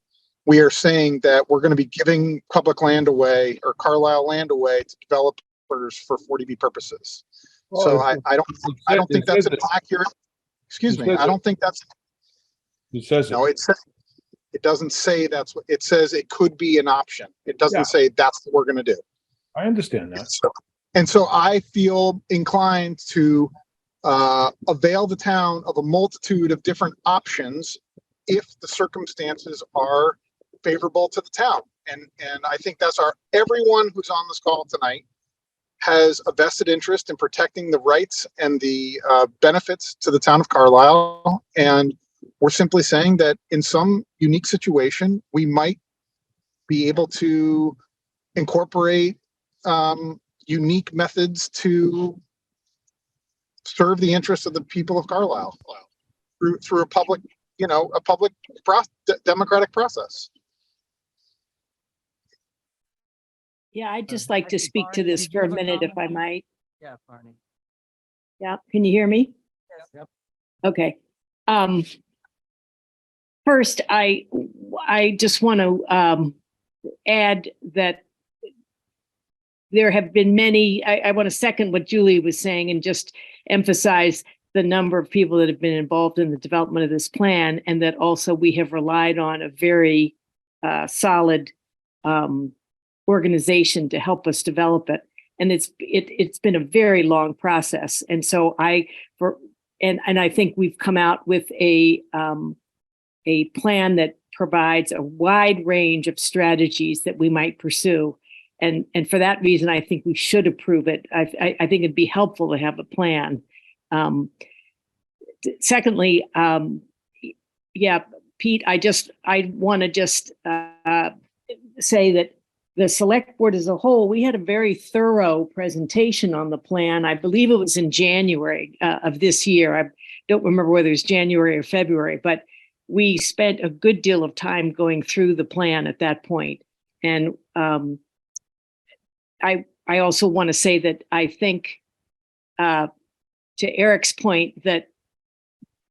we are saying that we're going to be giving public land away or Carlisle land away to developers for 40B purposes. So I don't think that's an accurate, excuse me, I don't think that's, It says no, it says, it doesn't say that's what, it says it could be an option. It doesn't say that's what we're going to do. I understand that. And so I feel inclined to avail the town of a multitude of different options if the circumstances are favorable to the town. And I think that's everyone who's on this call tonight has a vested interest in protecting the rights and the benefits to the town of Carlisle. And we're simply saying that in some unique situation, we might be able to incorporate unique methods to serve the interests of the people of Carlisle through a public, you know, a public democratic process. Yeah, I'd just like to speak to this for a minute, if I might. Yeah, Barney. Yeah, can you hear me? Yep. Okay. First, I just want to add that there have been many, I want to second what Julie was saying and just emphasize the number of people that have been involved in the development of this plan, and that also we have relied on a very solid organization to help us develop it. And it's been a very long process. And so I think we've come out with a plan that provides a wide range of strategies that we might pursue. And for that reason, I think we should approve it. I think it'd be helpful to have a plan. Secondly, yeah, Pete, I want to just say that the select board as a whole, we had a very thorough presentation on the plan. I believe it was in January of this year. I don't remember whether it was January or February, but we spent a good deal of time going through the plan at that point. And I also want to say that I think, to Eric's point, that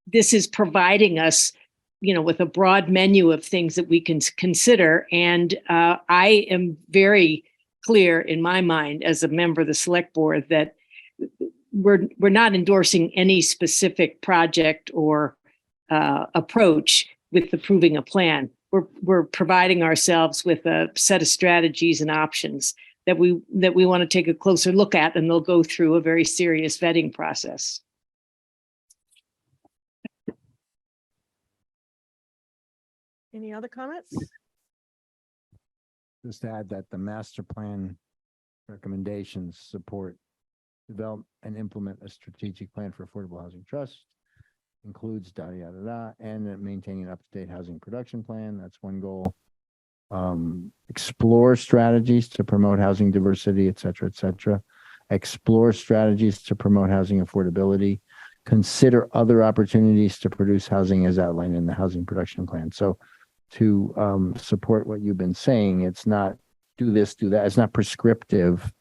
this is providing us, you know, with a broad menu of things that we can consider. And I am very clear in my mind as a member of the select board that we're not endorsing any specific project or approach with approving a plan. We're providing ourselves with a set of strategies and options that we want to take a closer look at, and they'll go through a very serious vetting process. Any other comments? Just to add that the master plan recommendations support, develop and implement a strategic plan for affordable housing trust, includes and maintaining an up-to-date housing production plan. That's one goal. explore strategies to promote housing diversity, et cetera, et cetera. Explore strategies to promote housing affordability. Consider other opportunities to produce housing as outlined in the housing production plan. So to support what you've been saying, it's not do this, do that. It's not prescriptive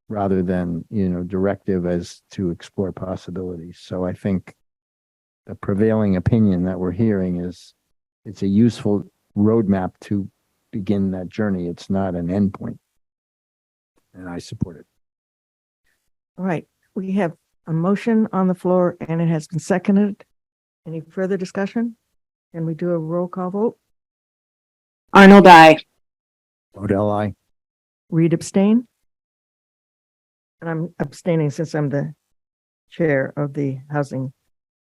rather than, directive as to explore possibilities. So I think the prevailing opinion that we're hearing is it's a useful roadmap to begin that journey. It's not an endpoint. And I support it. All right, we have a motion on the floor and it has been seconded. Any further discussion? Can we do a roll call vote? Arnold, I. Odell, I. Reed abstain? And I'm abstaining since I'm the chair of the Housing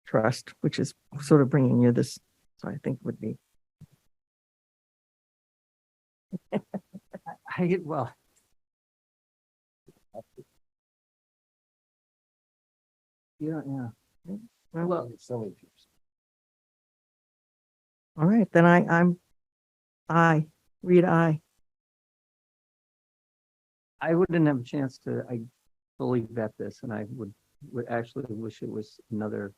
Trust, which is sort of bringing you this, so I think would be. Well, yeah. Well, Silly. all right, then I, Reed, I. I wouldn't have a chance to, fully vet this, and I would actually wish it was another,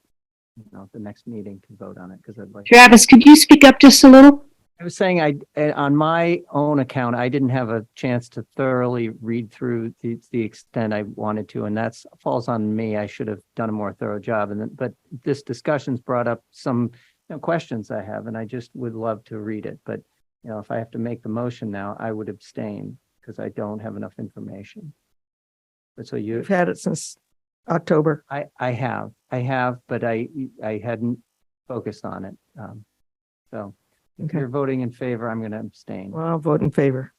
the next meeting to vote on it, because I'd like. Travis, could you speak up just a little? I was saying on my own account, I didn't have a chance to thoroughly read through the extent I wanted to, and that falls on me. I should have done a more thorough job. But this discussion's brought up some questions I have, and I just would love to read it. But if I have to make the motion now, I would abstain because I don't have enough information. But so You've had it since October. I have, but I hadn't focused on it. So. If Okay. you're voting in favor, I'm going to abstain. Well, I'll vote in favor.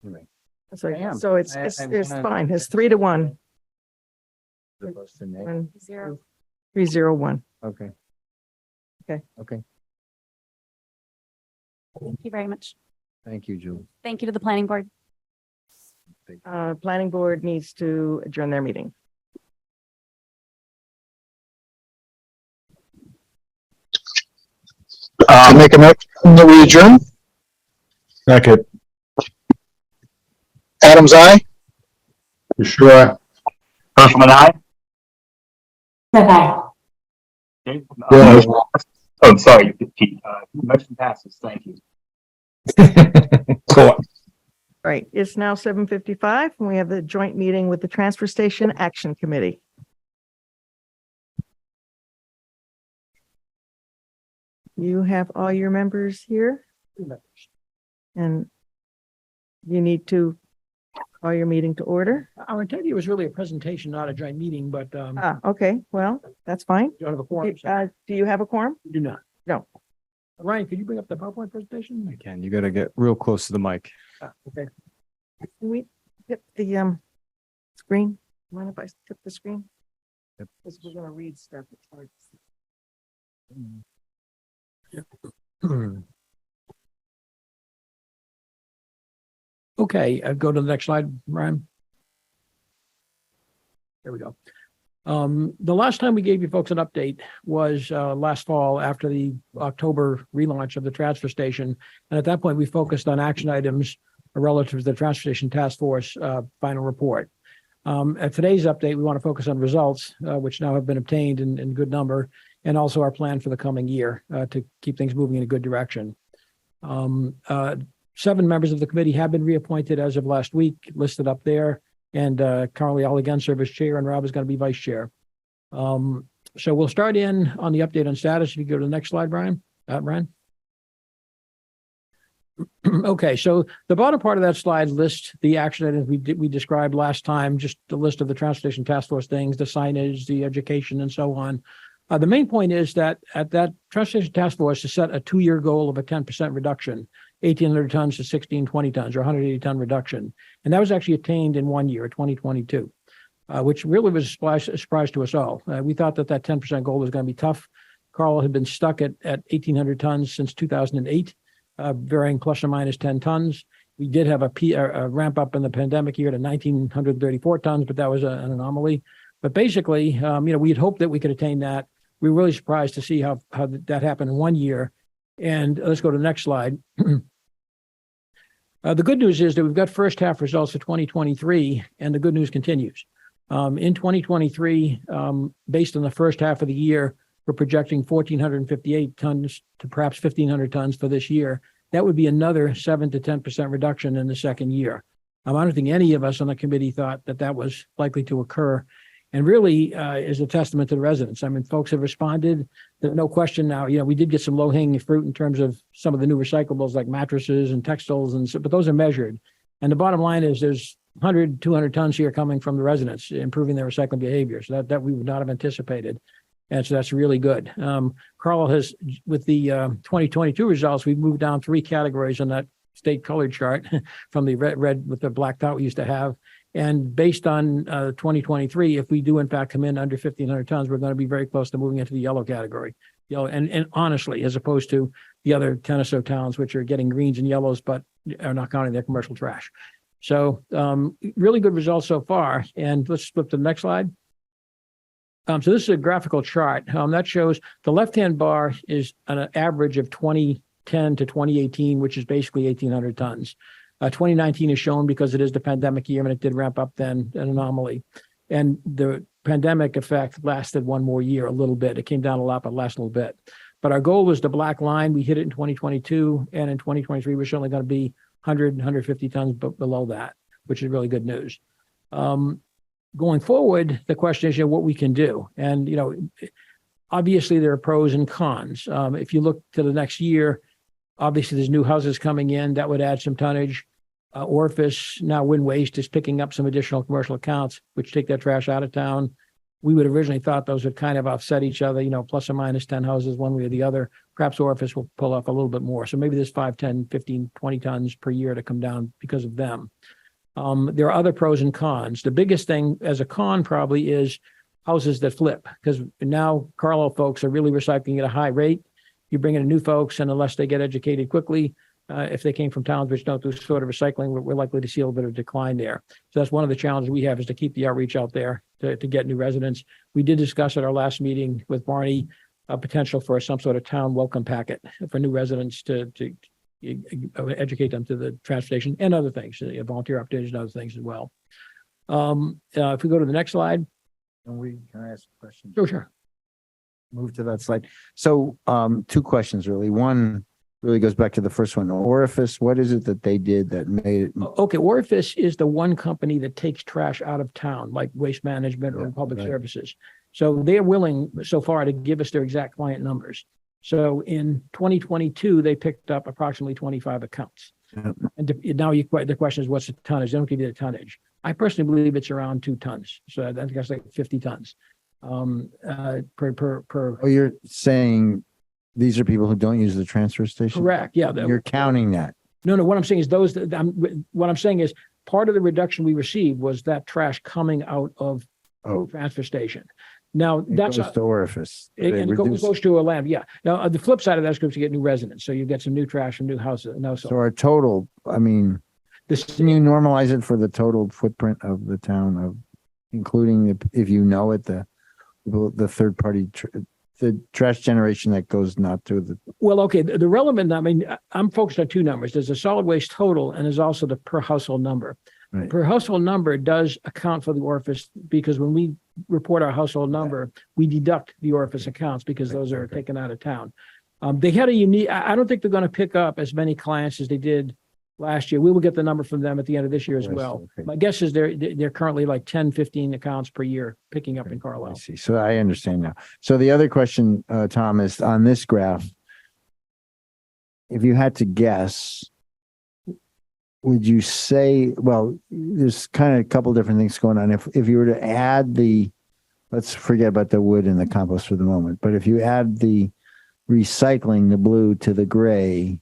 Anyway, So, I am. so it's I wanna- fine. It's 3-1. opposed to nay. 3-0-1. Okay. Okay. Okay. Thank you very much. Thank you, Julie. Thank you to the planning board. Planning board needs to adjourn their meeting. Make a motion that we adjourn. Second. Adams, I. Sure. Hirschman, aye. Smith, aye. Okay. Yeah. Oh, sorry, Pete. Motion passes. Thank you. Cool. Right, it's now 7:55 and we have the joint meeting with the Transfer Station Action Committee. You have all your members here? And you need to call your meeting to order? Our intent here was really a presentation, not a joint meeting, but Okay, well, that's fine. you don't have a quorum. Do you have a quorum? You do not. No. Ryan, could you bring up the PowerPoint presentation? Again, you got to get real close to the mic. Okay. Can we get the screen? Mind if I tip the screen? Yep. Because we're gonna read stuff. It's hard to see. Okay, go to the next slide, Ryan. There we go. The last time we gave you folks an update was last fall after the October relaunch of the transfer station. And at that point, we focused on action items relative to the transfer station task force final report. At today's update, we want to focus on results, which now have been obtained in good number, and also our plan for the coming year to keep things moving in a good direction. 7 members of the committee have been reappointed as of last week, listed up there. And Carlisle again serve as chair, and Rob is going to be vice chair. So we'll start in on the update on status. If you go to the next slide, Brian. Brian. Okay, so the bottom part of that slide lists the action items we described last time, just the list of the transportation task force things, the signage, the education, and so on. The main point is that at that transportation task force to set a 2-year goal of a 10% reduction, 1,800 tons to 1,620 tons, or 180 ton reduction. And that was actually attained in 1 year, 2022, which really was a surprise to us all. We thought that 10% goal was going to be tough. Carlisle had been stuck at 1,800 tons since 2008, varying plus or minus 10 tons. We did have a ramp up in the pandemic year to 1,934 tons, but that was an anomaly. But basically, we had hoped that we could attain that. We were really surprised to see how that happened in 1 year. And let's go to the next slide. The good news is that we've got first half results for 2023, and the good news continues. In 2023, based on the first half of the year, we're projecting 1,458 tons to perhaps 1,500 tons for this year. That would be another 7 to 10% reduction in the second year. I don't think any of us on the committee thought that that was likely to occur, and really is a testament to the residents. I mean, folks have responded. There's no question now. We did get some low hanging fruit in terms of some of the new recyclables like mattresses and textiles, but those are measured. And the bottom line is there's 100, 200 tons here coming from the residents, improving their recycling behavior. So that we would not have anticipated. And so that's really good. Carl has, with the 2022 results, we've moved down 3 categories on that state colored chart from the red with the black dot we used to have. And based on 2023, if we do in fact come in under 1,500 tons, we're going to be very close to moving into the yellow category. Yellow, and honestly, as opposed to the other 10 or so towns, which are getting greens and yellows, but are not counting their commercial trash. So really good results so far. And let's flip to the next slide. So this is a graphical chart that shows the left-hand bar is an average of 2010 to 2018, which is basically 1,800 tons. 2019 is shown because it is the pandemic year and it did ramp up then, an anomaly. And the pandemic effect lasted 1 more year, a little bit. It came down a lot, but lasted a little bit. But our goal was the black line. We hit it in 2022. And in 2023, we're certainly going to be 100, 150 tons below that, which is really good news. Going forward, the question is, what we can do. And, obviously there are pros and cons. If you look to the next year, obviously there's new houses coming in that would add some tonnage. Orifice, now Wind Waste, is picking up some additional commercial accounts, which take their trash out of town. We would originally thought those would kind of offset each other, plus or minus 10 houses one way or the other. Perhaps Orifice will pull off a little bit more. So maybe there's 5, 10, 15, 20 tons per year to come down because of them. There are other pros and cons. The biggest thing as a con probably is houses that flip, because now Carlisle folks are really recycling at a high rate. You bring in new folks, and unless they get educated quickly, if they came from towns which don't do sort of recycling, we're likely to see a little bit of decline there. So that's one of the challenges we have, is to keep the outreach out there to get new residents. We did discuss at our last meeting with Barney a potential for some sort of town welcome packet for new residents to educate them to the transportation and other things, volunteer opportunities and other things as well. If we go to the next slide. Can I ask a question? Sure. Move to that slide. So 2 questions really. One really goes back to the first one. Orifice, what is it that they did that made it? Okay, Orifice is the one company that takes trash out of town, like Waste Management or Public Services. So they're willing so far to give us their exact client numbers. So in 2022, they picked up approximately 25 accounts. Yep. And now the question is, what's the tonnage? They don't give you the tonnage. I personally believe it's around 2 tons. So I think that's like 50 tons per. Oh, you're saying these are people who don't use the transfer station? Correct. Yeah. You're counting that. No. What I'm saying is what I'm saying is part of the reduction we received was that trash coming out of the transfer station. Now that's goes to Orifice. It goes to a land. Yeah. Now the flip side of that is to get new residents. So you get some new trash and new houses. So our total, can you normalize it for the total footprint of the town including if you know it, the third party, the trash generation that goes not to the. Well, okay. The relevant, I'm focused on 2 numbers. There's a solid waste total, and there's also the per household number. Right. Per household number does account for the Orifice, because when we report our household number, we deduct the Orifice accounts because those are taken out of town. They had a unique, I don't think they're going to pick up as many clients as they did last year. We will get the number from them at the end of this year as well. Okay. My guess is they're currently like 10, 15 accounts per year picking up in I Carlisle. see. So I understand now. So the other question, Tom, is on this graph, if you had to guess, would you say, well, there's kind of a couple different things going on. If you were to add let's forget about the wood and the compost for the moment, but if you add the recycling, the blue to the gray,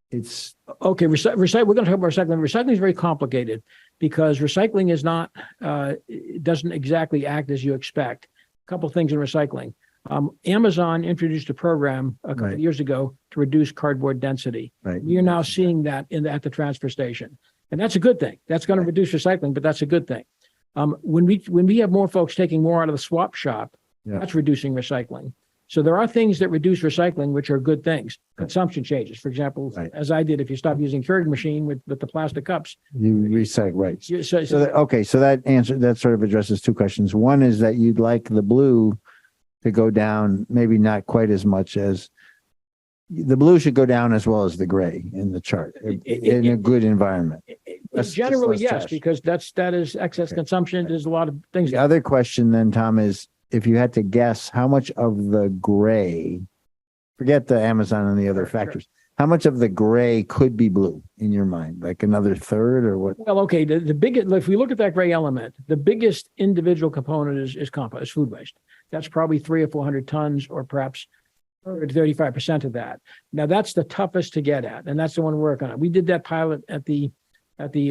it's okay. We're going to talk about recycling. Recycling is very complicated because recycling is not, it doesn't exactly act as you expect. A couple of things in recycling. Amazon introduced a program a couple of years ago to reduce cardboard density. Right. We are now seeing that at the transfer station. And that's a good thing. That's going to reduce recycling, but that's a good thing. When we have more folks taking more out of the swap shop, Yeah. that's reducing recycling. So there are things that reduce recycling, which are good things. Consumption changes. For example, Right. as I did, if you stop using Keurig machine with the plastic cups, You recycle, right. so So that sort of addresses two questions. One is that you'd like the blue to go down, maybe not quite as much as the blue should go down as well as the gray in the chart in a good environment. Just generally, less yes, trash. because that is excess Okay. consumption. There's a lot of things. The other question then, Tom, is if you had to guess how much of the gray, forget the Amazon and the other factors, how much of the gray could be blue in your mind? Like another third or what? Well, okay, the biggest, if we look at that gray element, the biggest individual component is compost, is food waste. That's probably 300 or 400 tons, or perhaps 35% of that. Now that's the toughest to get at, and that's the one we're working on. We did that pilot at the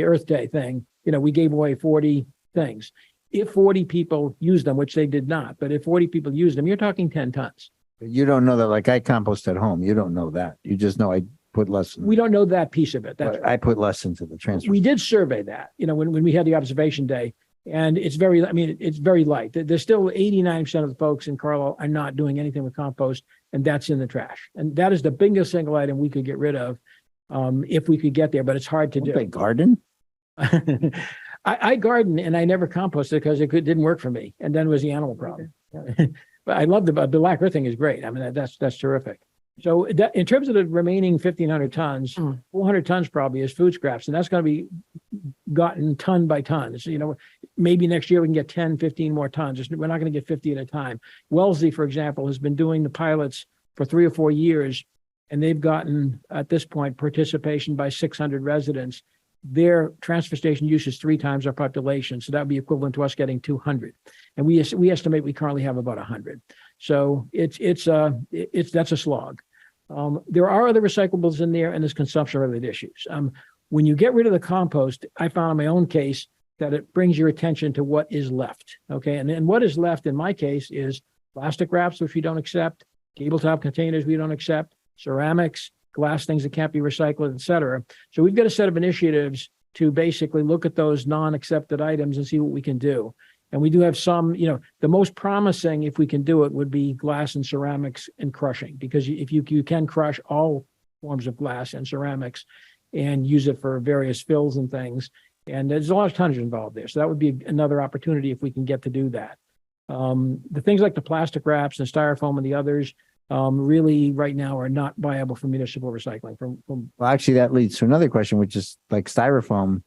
Earth Day thing. We gave away 40 things. If 40 people use them, which they did not, but if 40 people use them, you're talking 10 tons. You don't know that, like I compost at home. You don't know that. You just know I put less. We don't know that piece of it. That's I put less into the transfer. We did survey that, when we had the observation day, and it's very light. There's still 89% of the folks in Carlisle are not doing anything with compost, and that's in the trash. And that is the biggest single item we could get rid of if we could get there, but it's hard to do. They garden? I garden and I never composted because it didn't work for me. And then it was the animal problem. But I love the black earth thing is great. I mean, that's terrific. So in terms of the remaining 1,500 tons, 400 tons probably is food scraps, and that's going to be gotten ton by ton. So, maybe next year we can get 10, 15 more tons. We're not going to get 50 at a time. Wellesley, for example, has been doing the pilots for 3 or 4 years, and they've gotten, at this point, participation by 600 residents. Their transfer station use is 3 times our population, so that would be equivalent to us getting 200. And we estimate we currently have about 100. So that's a slog. There are other recyclables in there, and there's consumption-related issues. When you get rid of the compost, I found in my own case that it brings your attention to what is left. Okay, and then what is left in my case is plastic wraps, which we don't accept, tabletop containers we don't accept, ceramics, glass things that can't be recycled, et cetera. So we've got a set of initiatives to basically look at those non-accepted items and see what we can do. And we do have some, the most promising, if we can do it, would be glass and ceramics and crushing, because if you can crush all forms of glass and ceramics and use it for various fills and things. And there's a lot of tonnage involved there. So that would be another opportunity if we can get to do that. The things like the plastic wraps and styrofoam and the others, really right now are not viable for municipal recycling. Well, actually, that leads to another question, which is like styrofoam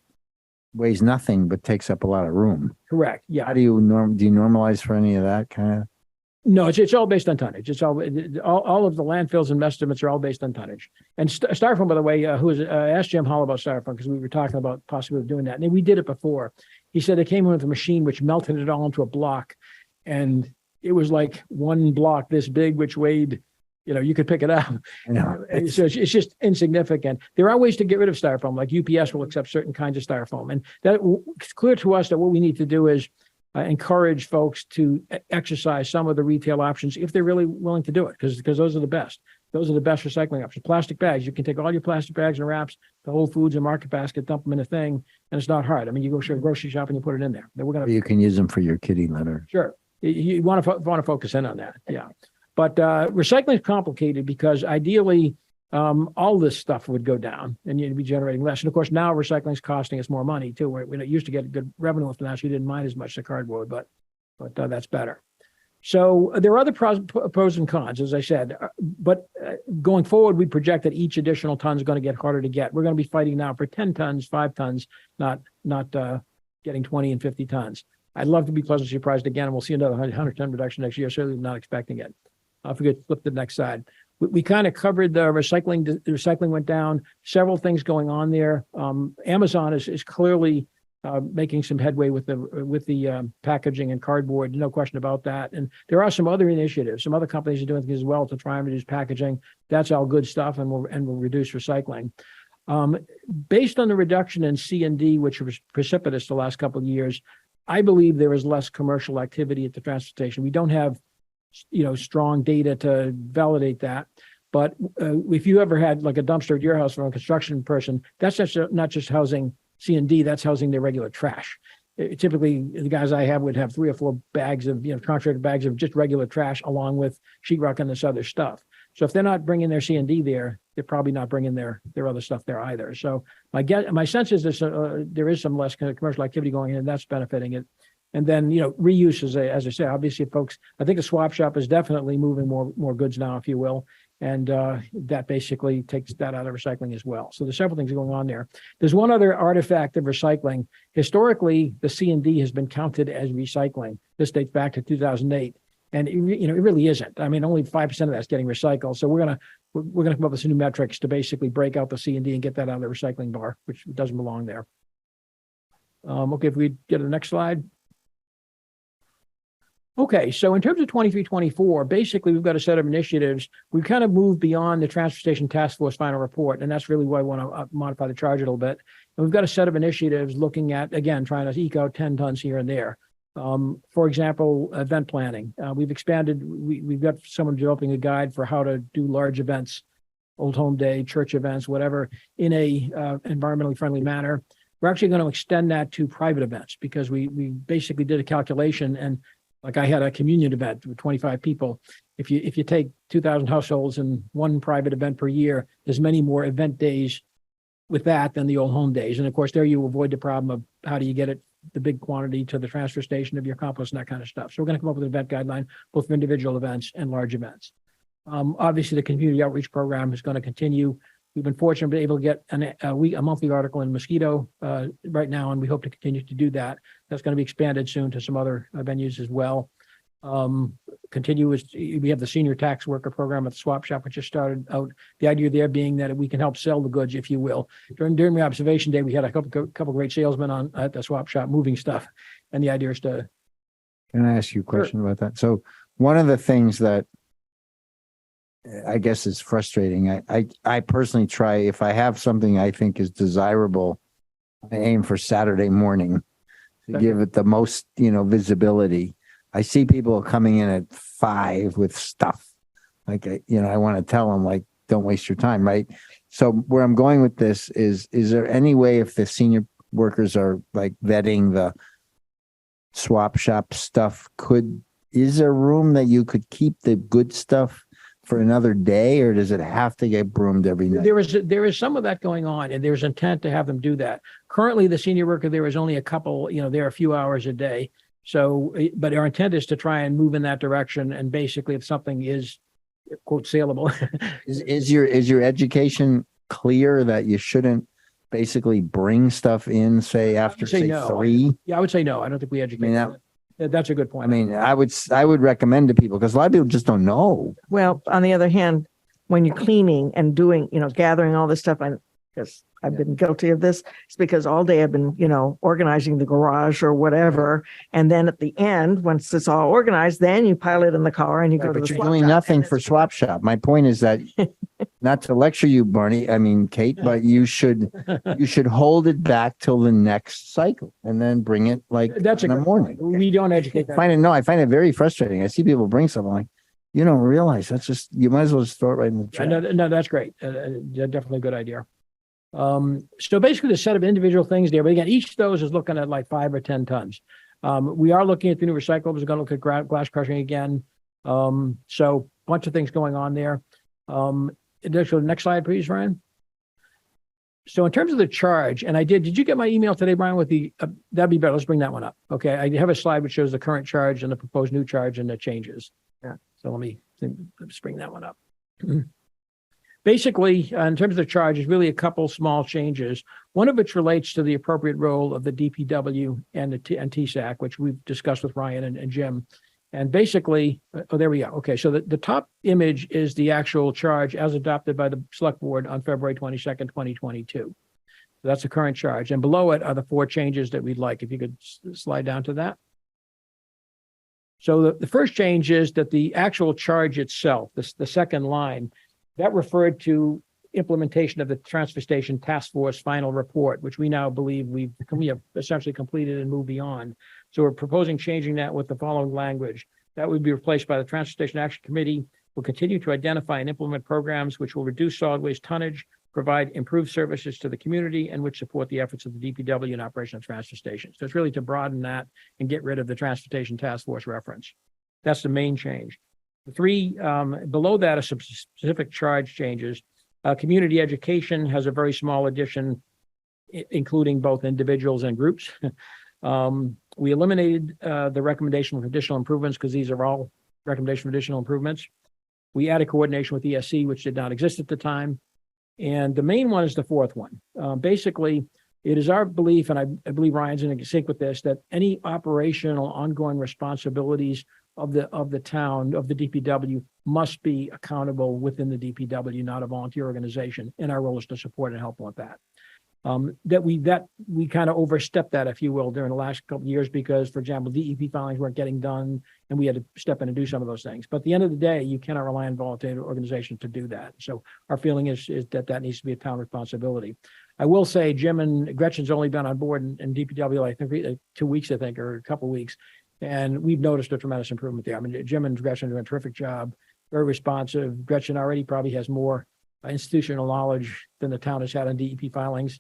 weighs nothing but takes up a lot of room. Correct. Yeah. How do you normalize for any of that kind of? No, it's all based on tonnage. It's all of the landfills and estimates are all based on tonnage. And styrofoam, by the way, I asked Jim Hall about styrofoam because we were talking about possibly doing that, and we did it before. He said they came in with a machine which melted it all into a block, and it was like one block this big, which weighed, you could pick it up. So it's just insignificant. There are ways to get rid of styrofoam, like UPS will accept certain kinds of styrofoam. And it's clear to us that what we need to do is encourage folks to exercise some of the retail options if they're really willing to do it, because those are the best. Those are the best recycling options. Plastic bags, you can take all your plastic bags and wraps, the Whole Foods and Market Basket, dump them in a thing, and it's not hard. I mean, you go to a grocery shop and you put it in there. Then we're gonna. You can use them for your kitty litter. Sure. You want to focus in on that. Yeah. But recycling is complicated because ideally all this stuff would go down and you'd be generating less. And of course, now recycling is costing us more money too. We used to get good revenue from that, so you didn't mind as much the cardboard, but that's better. So there are other pros and cons, as I said. But going forward, we project that each additional ton is going to get harder to get. We're going to be fighting now for 10 tons, 5 tons, not getting 20 and 50 tons. I'd love to be pleasantly surprised again, and we'll see another 100-ton reduction next year. Certainly not expecting it. If we could flip to the next slide. We kind of covered the recycling. The recycling went down. Several things going on there. Amazon is clearly making some headway with the packaging and cardboard. No question about that. And there are some other initiatives. Some other companies are doing things as well to try and reduce packaging. That's all good stuff, and will reduce recycling. Based on the reduction in C&D, which was precipitous the last couple of years, I believe there is less commercial activity at the transfer station. We don't have, strong data to validate that. But if you ever had like a dumpster at your house from a construction person, that's not just housing C&D, that's housing their regular trash. typically the guys I have would have 3 or 4 bags of, contracted bags of just regular trash along with sheetrock and this other stuff. So if they're not bringing their C and D there, they're probably not bringing their other stuff there either. So my sense is there is some less kind of commercial activity going in, and that's benefiting it. And then, reuse as I say, obviously folks, I think a swap shop is definitely moving more goods now, if you will. And that basically takes that out of recycling as well. So there's several things going on there. There's one other artifact of recycling. Historically, the C and D has been counted as recycling. This dates back to 2008. And it really isn't. I mean, only 5% of that's getting recycled. So we're gonna come up with some new metrics to basically break out the C and D and get that out of the recycling bar, which doesn't belong there. Okay, if we get to the next slide. Okay, so in terms of 23-24, basically we've got a set of initiatives. We've kind of moved beyond the Transfer Station Task Force final report, and that's really why I want to modify the charge a little bit. And we've got a set of initiatives looking at, again, trying to eke out 10 tons here and there. For example, event planning. We've expanded, we've got someone developing a guide for how to do large events, Old Home Day, church events, whatever, in a environmentally friendly manner. We're actually going to extend that to private events because we basically did a calculation, and like I had a communion event with 25 people. If you take 2,000 households and one private event per year, there's many more event days with that than the Old Home Days. And of course, there you avoid the problem of how do you get the big quantity to the transfer station of your compost and that kind of stuff. So we're going to come up with an event guideline, both for individual events and large events. Obviously, the community outreach program is going to continue. We've been fortunate to be able to get a monthly article in Mosquito right now, and we hope to continue to do that. That's going to be expanded soon to some other venues as well. We have the senior tax worker program at the swap shop, which just started out. The idea there being that we can help sell the goods, if you will. During the observation day, we had a couple great salesmen at the swap shop moving stuff, and the idea is to. Can I ask you a question about that? So one of the things that I guess is frustrating. I personally try, if I have something I think is desirable, I aim for Saturday morning to give it the most, visibility. I see people coming in at 5 with stuff. Like, I want to tell them, like, don't waste your time, right? So where I'm going with this is there any way, if the senior workers are like vetting the swap shop stuff, is there room that you could keep the good stuff for another day, or does it have to get broomed every night? There is some of that going on, and there's intent to have them do that. Currently, the senior worker there is only a couple, there are a few hours a day. So, but our intent is to try and move in that direction. And basically, if something is, quote, saleable. Is your education clear that you shouldn't basically bring stuff in, say after say no. 3? Yeah, I would say no. I don't think we educate. That's a good point. I mean, I would recommend to people, because a lot of people just don't know. Well, on the other hand, when you're cleaning and doing, gathering all this stuff, because I've been guilty of this, it's because all day I've been, organizing the garage or whatever. And then at the end, once it's all organized, then you pile it in the car and you go to the But you're swap doing shop, nothing and for it's- swap shop. My point is that, not to lecture you, Kate, but you should hold it back till the next cycle and then bring it like That's in the morning. We don't educate I that. find it very frustrating. I see people bring something like, you don't realize you might as well just throw it right in the trash. No, that's great. Definitely a good idea. So basically the set of individual things there, but again, each of those is looking at like 5 or 10 tons. We are looking at the new recyclables. We're going to look at glass crushing again. So bunch of things going on there. Next slide, please, Ryan. So in terms of the charge, and did you get my email today, Brian, with that'd be better. Let's bring that one up. Okay. I have a slide which shows the current charge and the proposed new charge and the changes. Yeah. So let's bring that one up. Basically, in terms of the charge, is really a couple small changes. One of which relates to the appropriate role of the DPW and TSAC, which we've discussed with Ryan and Jim. And basically, there we go. Okay, so the top image is the actual charge as adopted by the select board on February 22nd, 2022. So that's the current charge. And below it are the 4 changes that we'd like. If you could slide down to that. So the first change is that the actual charge itself, the second line, that referred to implementation of the Transfer Station Task Force final report, which we now believe we have essentially completed and moved beyond. So we're proposing changing that with the following language. That would be replaced by the Transfer Station Action Committee will continue to identify and implement programs which will reduce solid waste tonnage, provide improved services to the community and which support the efforts of the DPW and operation of transfer stations. So it's really to broaden that and get rid of the transportation task force reference. That's the main change. The three below that are some specific charge changes. Community education has a very small addition, including both individuals and groups. We eliminated the recommendation for additional improvements because these are all recommendation for additional improvements. We added coordination with ESC, which did not exist at the time. And the main one is the fourth one. Basically, it is our belief, and I believe Ryan's in sync with this, that any operational ongoing responsibilities of the town, of the DPW, must be accountable within the DPW, not a volunteer organization. And our role is to support and help with that. That we kind of overstepped that, if you will, during the last couple of years because, for example, DEP filings weren't getting done and we had to step in and do some of those things. But at the end of the day, you cannot rely on volunteer organizations to do that. So our feeling is that needs to be a town responsibility. I will say Jim and Gretchen's only been on board in DPW, I think 2 weeks, I think, or a couple of weeks. And we've noticed a tremendous improvement there. I mean, Jim and Gretchen are doing a terrific job, very responsive. Gretchen already probably has more institutional knowledge than the town has had on DEP filings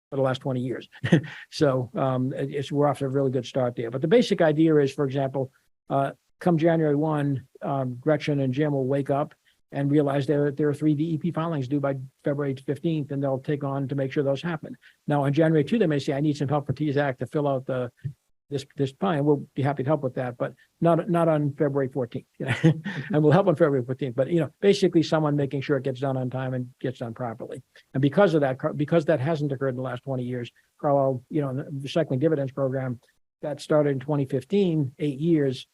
for the last 20 years. So we're off to a really good start there. But the basic idea is, for example, come January 1, Gretchen and Jim will wake up and realize there are 3 DEP filings due by February 15th, and they'll take on to make sure those happen. Now, on January 2, they may say, I need some help for TSAC to fill out this plan. We'll be happy to help with that, but not on February 14th. And we'll help on February 14th. But basically someone making sure it gets done on time and gets done properly. And because of that, because that hasn't occurred in the last 20 years, Carlisle, the recycling dividends program that started in 2015, 8 years,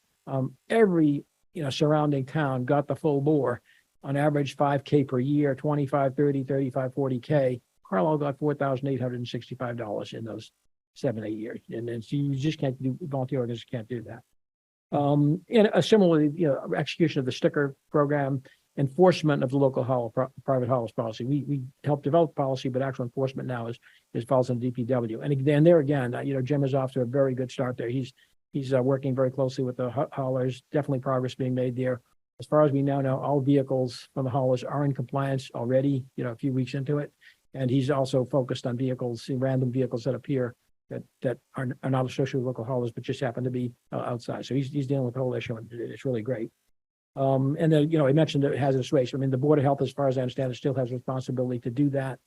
every surrounding town got the full bore. On average, 5K per year, 25, 30, 35, 40K. Carlisle got $4,865 in those 7-8 years. And so you just can't do, volunteer organizations can't do that. And similarly, execution of the sticker program, enforcement of the local private haulage policy. We helped develop policy, but actual enforcement now is falls on DPW. And then there again, Jim is off to a very good start there. He's working very closely with the haulers. Definitely progress being made there. As far as we now know, all vehicles from the haulers are in compliance already, a few weeks into it. And he's also focused on vehicles, random vehicles that appear that are not associated with local haulers, but just happen to be outside. So he's dealing with the whole issue, and it's really great. And then, I mentioned the hazardous waste. I mean, the Board of Health, as far as I understand it, still has responsibility to do that.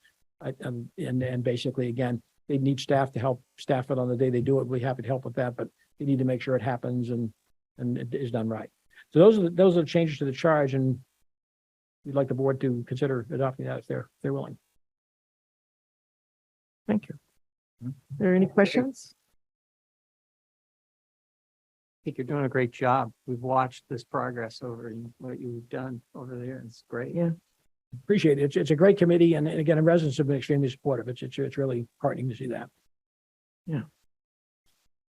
And basically, again, they need staff to help staff it on the day they do it. We're happy to help with that, but they need to make sure it happens and it is done right. So those are the changes to the charge, and we'd like the board to consider adopting that if they're willing. Thank you. Are there any questions? I think you're doing a great job. We've watched this progress over what you've done over there. It's great. Yeah. Appreciate it. It's a great committee, and again, the residents have been extremely supportive. It's really heartening to see that. Yeah.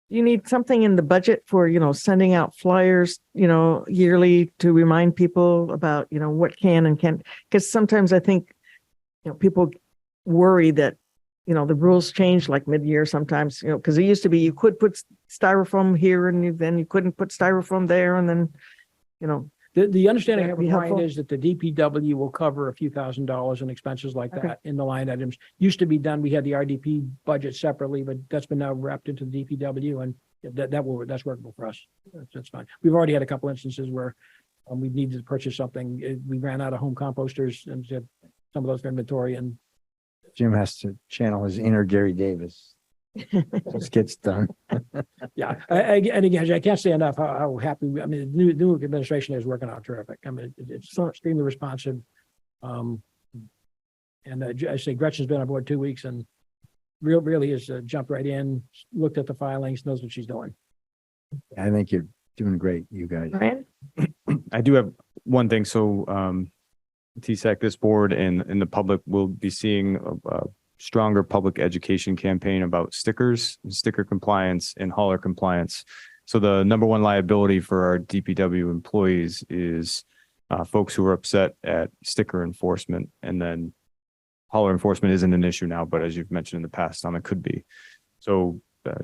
You need something in the budget for, sending out flyers, yearly to remind people about, what can and can't, because sometimes I think, people worry that, the rules change like mid-year sometimes, because it used to be you could put styrofoam here and then you couldn't put styrofoam there, and then, The understanding I have That'd be with Ryan helpful. is that the DPW will cover a few $1,000s in expenses like Okay. that in the line items. Used to be done, we had the RDP budget separately, but that's been now wrapped into the DPW, and that's workable for us. That's fine. We've already had a couple instances where we needed to purchase something. We ran out of home composters and said some of those for inventory, and Jim has to channel his inner Gary Davis. Just gets done. yeah. And again, I can't say enough how happy, I mean, the new administration is working out terrific. I mean, it's so extremely responsive. And I say Gretchen's been on board 2 weeks and really has jumped right in, looked at the filings, knows what she's doing. I think you're doing great, you guys. Ryan? I do have one thing. So, TSAC, this board and the public will be seeing a stronger public education campaign about stickers, sticker compliance, and hauler compliance. So the number one liability for our DPW employees is folks who are upset at sticker enforcement, and then hauler enforcement isn't an issue now, but as you've mentioned in the past, it could be. So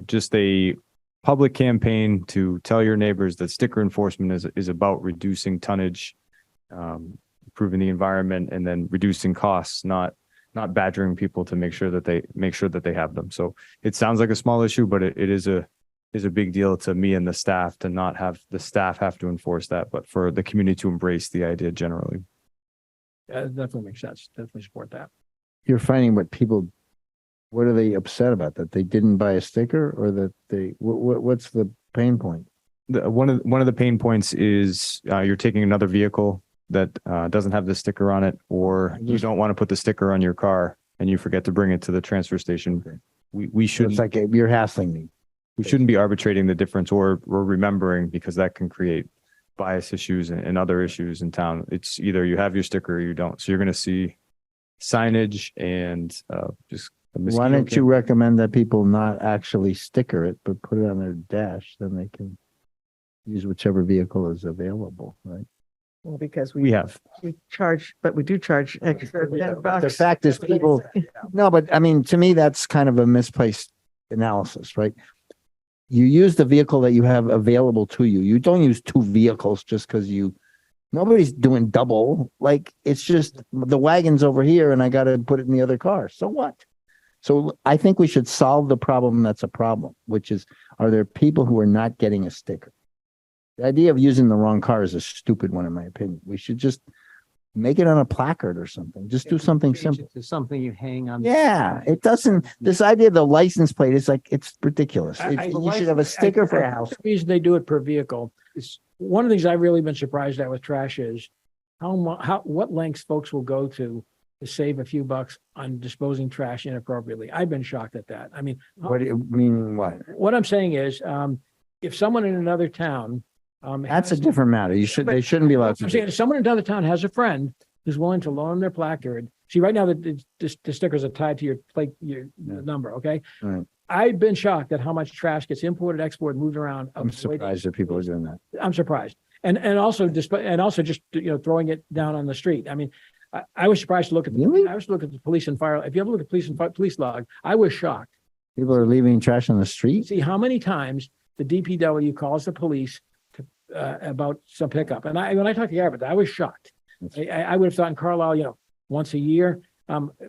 just a public campaign to tell your neighbors that sticker enforcement is about reducing tonnage, improving the environment and then reducing costs, not badgering people to make sure that they have them. So it sounds like a small issue, but it is a big deal to me and the staff to not have the staff have to enforce that, but for the community to embrace the idea generally. Yeah, it definitely makes sense. Definitely support that. You're finding what are they upset about? That they didn't buy a sticker, or that what's the pain point? One of the pain points is you're taking another vehicle that doesn't have the sticker on it, or you don't want to put the sticker on your car and you forget to bring it to the transfer station. We So shouldn't. it's like you're hassling me. We shouldn't be arbitrating the difference or remembering, because that can create bias issues and other issues in town. It's either you have your sticker or you don't. So you're going to see signage and just. Why don't you recommend that people not actually sticker it, but put it on their dash? Then they can use whichever vehicle is available, right? Well, because We have. we charge, but we do charge extra The $10. fact is no, but I mean, to me, that's kind of a misplaced analysis, right? You use the vehicle that you have available to you. You don't use two vehicles just because nobody's doing double. Like, it's just the wagon's over here and I got to put it in the other car. So what? So I think we should solve the problem that's a problem, which is, are there people who are not getting a sticker? The idea of using the wrong car is a stupid one, in my opinion. We should just make it on a placard or something. Just do something Change simple. it to something you hang on. Yeah, it doesn't, this idea of the license plate is like, it's ridiculous. You should have a sticker for a house. The reason they do it per vehicle is, one of the things I've really been surprised at with trash is what lengths folks will go to save a few bucks on disposing trash inappropriately. I've been shocked at that. I mean, What do you mean, what? what I'm saying is, if someone in another town, That's a different matter. They shouldn't be allowed to. I'm saying if someone in another town has a friend who's willing to loan their placard. See, right now the stickers are tied to your plate, your number. Okay. Right. I've been shocked at how much trash gets imported, exported, moved around. I'm surprised that people are doing that. I'm surprised. And also just, throwing it down on the street. I mean, I was surprised to look at, Really? I was looking at the police and fire. If you ever look at police log, I was shocked. People are leaving trash on the street. See how many times the DPW calls the police to, about some pickup. And when I talked to Garrett, I was shocked. I would have thought in Carlisle, once a year,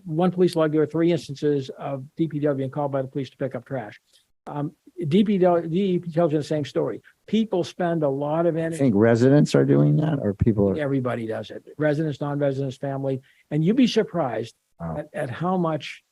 one police log, there were 3 instances of DPW being called by the police to pick up trash. DEP tells you the same story. People spend a lot of I energy. think residents are doing that, or people are. Everybody does it. Residents, non-residents, family. And you'd be surprised Wow. at how much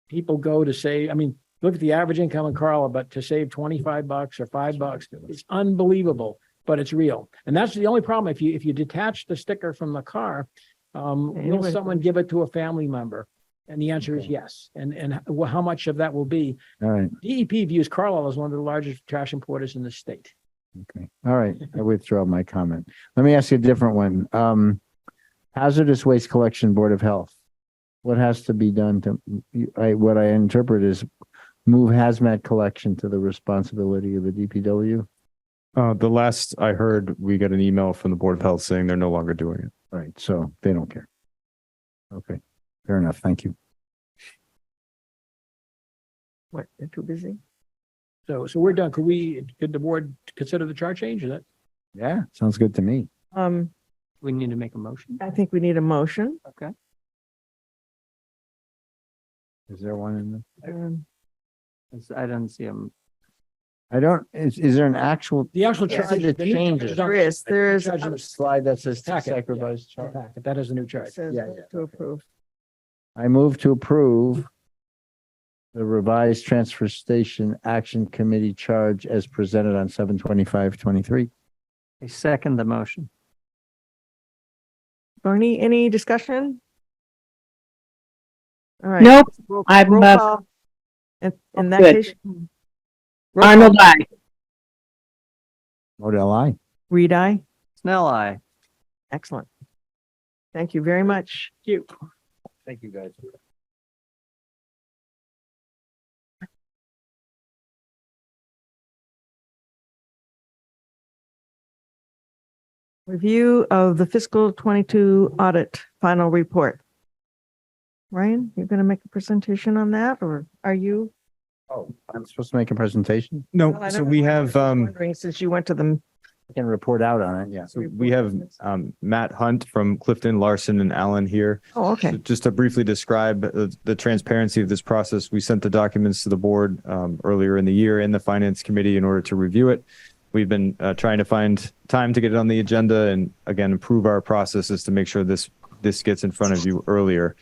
people go to save. I mean, look at the average income in Carlisle, but to save $25 or $5, it's unbelievable, but it's real. And that's the only problem. If you detach the sticker from the car, will Anyway. someone give it to a family member? And the answer is yes. And how much of that will be? All right. DEP views Carlisle as one of the largest trash importers in the state. Okay. All right. I withdraw my comment. Let me ask you a different one. Hazardous Waste Collection Board of Health. What has to be done what I interpret is move hazmat collection to the responsibility of the DPW? The last I heard, we got an email from the Board of Health saying they're no longer doing it. Right. So they don't care. Okay. Fair enough. Thank you. What, they're too busy? So we're done. Could the board consider the chart change? Is that? Yeah. Sounds good to me. We need to make a motion. I think we need a motion. Okay. Is there one in there? I don't see them. I don't, is there an actual The actual Yeah, charge. see the the new changes. charge There is slide that says Packet, yeah. sacrifice chart? packet. That is the new charge. says Yeah, to approve. I move to approve the revised transfer station action committee charge as presented on 7/25/23. I second the motion. Barney, any discussion? All right. Nope. Roll I'm, call. In that good. case. roll Arnold, call. aye. Model I. Reed, aye. Snell, aye. Excellent. Thank you very much. Thank you, guys. Review of the fiscal 22 audit final report. Ryan, you're going to make a presentation on that, or are you? Oh, I'm supposed to make a presentation? No, Well, I so don't we know. have, I'm wondering, since you went to the can report out on it, yeah. So we have Matt Hunt from Clifton, Larson, and Allen here. Oh, okay. So just to briefly describe the transparency of this process, we sent the documents to the board earlier in the year in the Finance Committee in order to review it. We've been trying to find time to get it on the agenda and again, improve our processes to make sure this gets in front of you earlier.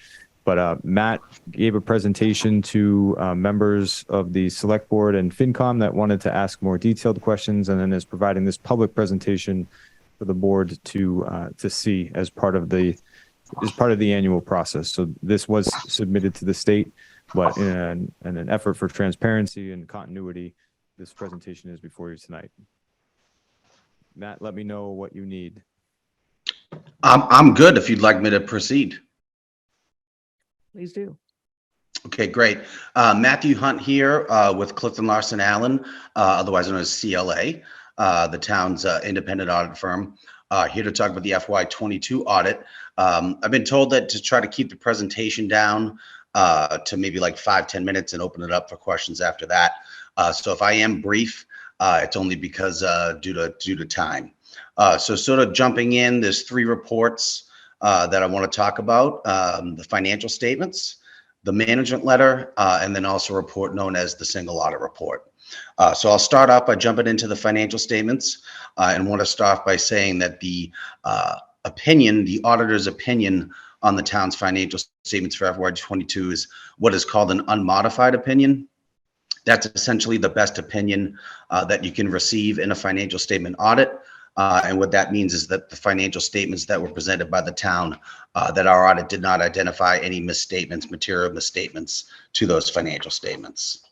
But Matt gave a presentation to members of the Select Board and FinCom that wanted to ask more detailed questions, and then is providing this public presentation for the board to see as part of the annual process. So this was submitted to the state, but in an effort for transparency and continuity, this presentation is before you tonight. Matt, let me know what you need. I'm good if you'd like me to proceed. Please do. Okay, great. Matthew Hunt here with Clifton Larson Allen, otherwise known as CLA, the town's independent audit firm. Here to talk about the FY22 audit. I've been told that to try to keep the presentation down to maybe like 5-10 minutes and open it up for questions after that. So if I am brief, it's only because due to time. So sort of jumping in, there's 3 reports that I want to talk about, the financial statements, the management letter, and then also a report known as the single audit report. So I'll start off by jumping into the financial statements and want to start off by saying that the auditor's opinion on the town's financial statements for FY22 is what is called an unmodified opinion. That's essentially the best opinion that you can receive in a financial statement audit. And what that means is that the financial statements that were presented by the town, that our audit did not identify any misstatements, material misstatements to those financial statements.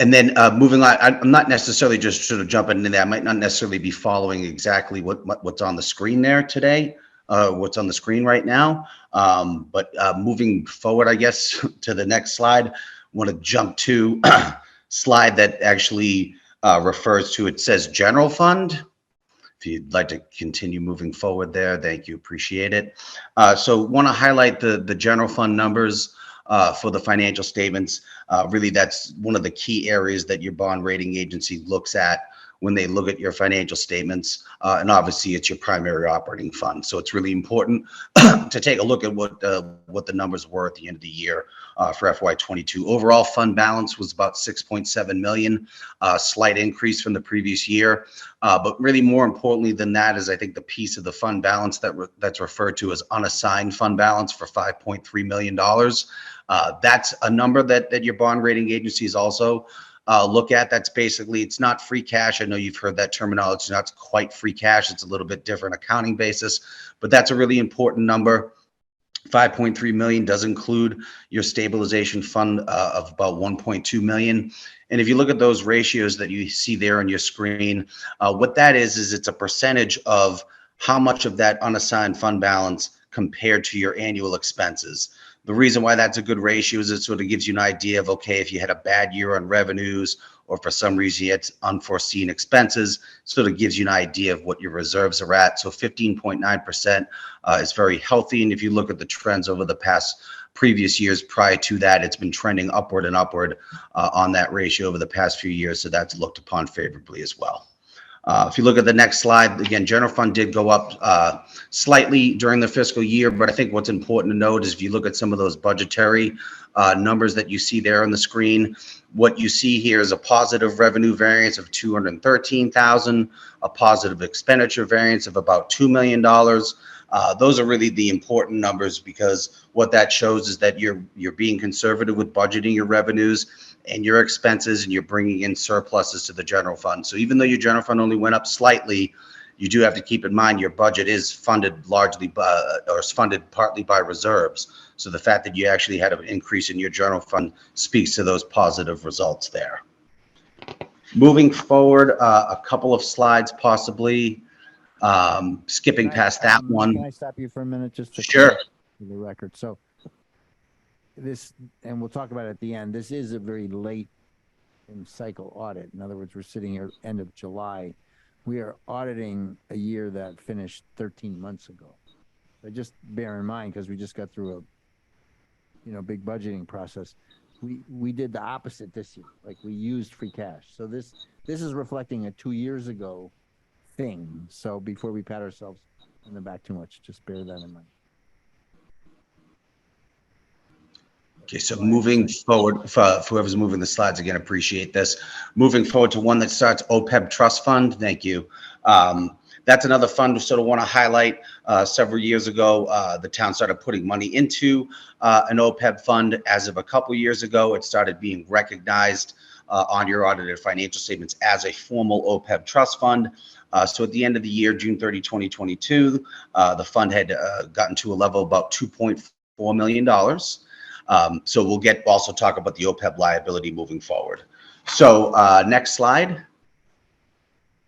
And then moving on, I'm not necessarily just sort of jumping into that. I might not necessarily be following exactly what's on the screen there today, what's on the screen right now. But moving forward, I guess, to the next slide, I want to jump to slide that actually refers to, it says general fund. If you'd like to continue moving forward there, thank you, appreciate it. So want to highlight the general fund numbers for the financial statements. Really, that's one of the key areas that your bond rating agency looks at when they look at your financial statements. And obviously it's your primary operating fund. So it's really important to take a look at what the numbers were at the end of the year for FY22. Overall fund balance was about 6.7 million, slight increase from the previous year. But really more importantly than that is I think the piece of the fund balance that's referred to as unassigned fund balance for $5.3 million. That's a number that your bond rating agencies also look at. That's basically, it's not free cash. I know you've heard that terminology. It's not quite free cash. It's a little bit different accounting basis, but that's a really important number. 5.3 million does include your stabilization fund of about 1.2 million. And if you look at those ratios that you see there on your screen, what that is it's a percentage of how much of that unassigned fund balance compared to your annual expenses. The reason why that's a good ratio is it sort of gives you an idea of, okay, if you had a bad year on revenues or for some reason you had unforeseen expenses, sort of gives you an idea of what your reserves are at. So 15.9% is very healthy. And if you look at the trends over the past previous years prior to that, it's been trending upward and upward on that ratio over the past few years. So that's looked upon favorably as well. If you look at the next slide, again, general fund did go up slightly during the fiscal year, but I think what's important to note is if you look at some of those budgetary numbers that you see there on the screen, what you see here is a positive revenue variance of 213,000, a positive expenditure variance of about $2 million. Those are really the important numbers because what that shows is that you're being conservative with budgeting your revenues and your expenses, and you're bringing in surpluses to the general fund. So even though your general fund only went up slightly, you do have to keep in mind your budget is funded largely by, or is funded partly by reserves. So the fact that you actually had an increase in your general fund speaks to those positive results there. Moving forward, a couple of slides possibly, skipping past that one. Can I stop you for a minute just to Sure. for the record? So this, and we'll talk about it at the end, this is a very late in cycle audit. In other words, we're sitting here end of July. We are auditing a year that finished 13 months ago. So just bear in mind, because we just got through a big budgeting process. We did the opposite this year. Like we used free cash. So this is reflecting a 2 years ago thing. So before we pat ourselves on the back too much, just bear that in mind. Okay, so moving forward, for whoever's moving the slides again, appreciate this. Moving forward to one that starts OPEB Trust Fund. Thank you. That's another fund we sort of want to highlight. Several years ago, the town started putting money into an OPEB fund. As of a couple years ago, it started being recognized on your audited financial statements as a formal OPEB trust fund. So at the end of the year, June 30, 2022, the fund had gotten to a level of about $2.4 million. So we'll also talk about the OPEB liability moving forward. So next slide.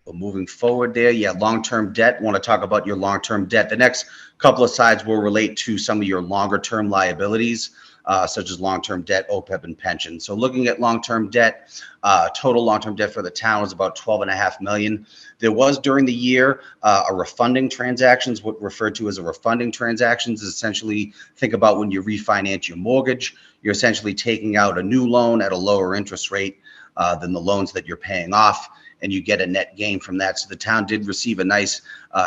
Well, moving forward there, yeah, long-term debt. Want to talk about your long-term debt. The next couple of slides will relate to some of your longer-term liabilities, such as long-term debt, OPEB, and pension. So looking at long-term debt, total long-term debt for the town was about $12.5 million. There was during the year a refunding transactions. What referred to as a refunding transactions is essentially, think about when you refinance your mortgage, you're essentially taking out a new loan at a lower interest rate than the loans that you're paying off, and you get a net gain from that. So the town did receive a nice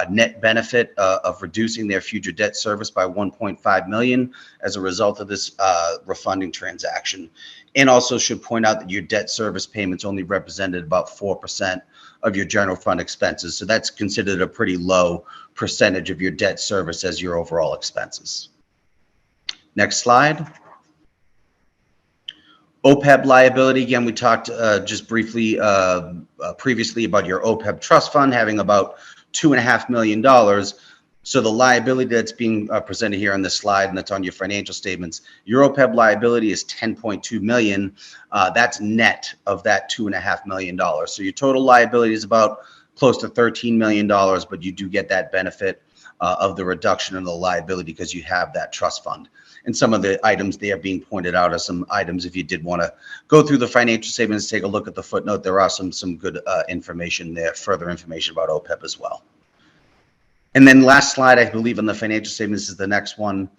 net benefit of reducing their future debt service by $1.5 million as a result of this refunding transaction. And also should point out that your debt service payments only represented about 4% of your general fund expenses. So that's considered a pretty low percentage of your debt service as your overall expenses. Next slide. OPEB liability. Again, we talked just briefly previously about your OPEB trust fund having about $2.5 million. So the liability that's being presented here on this slide, and that's on your financial statements, your OPEB liability is $10.2 million. That's net of that $2.5 million. So your total liability is about close to $13 million, but you do get that benefit of the reduction in the liability because you have that trust fund. And some of the items there being pointed out are some items, if you did want to go through the financial statements, take a look at the footnote, there are some good information there, further information about OPEB as well. And then last slide, I believe on the financial statements is the next one,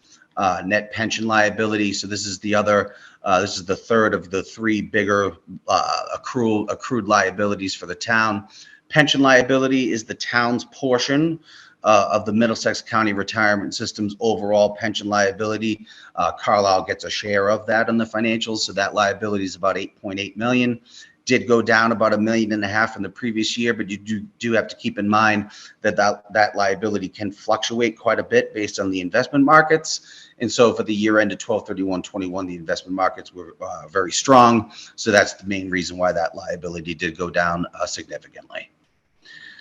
net pension liability. So this is the other, this is the third of the three bigger accrued liabilities for the town. Pension liability is the town's portion of the Middlesex County Retirement System's overall pension liability. Carlisle gets a share of that in the financials, so that liability is about $8.8 million. Did go down about $1.5 million from the previous year, but you do have to keep in mind that that liability can fluctuate quite a bit based on the investment markets. And so for the year ended 12/31/21, the investment markets were very strong. So that's the main reason why that liability did go down significantly.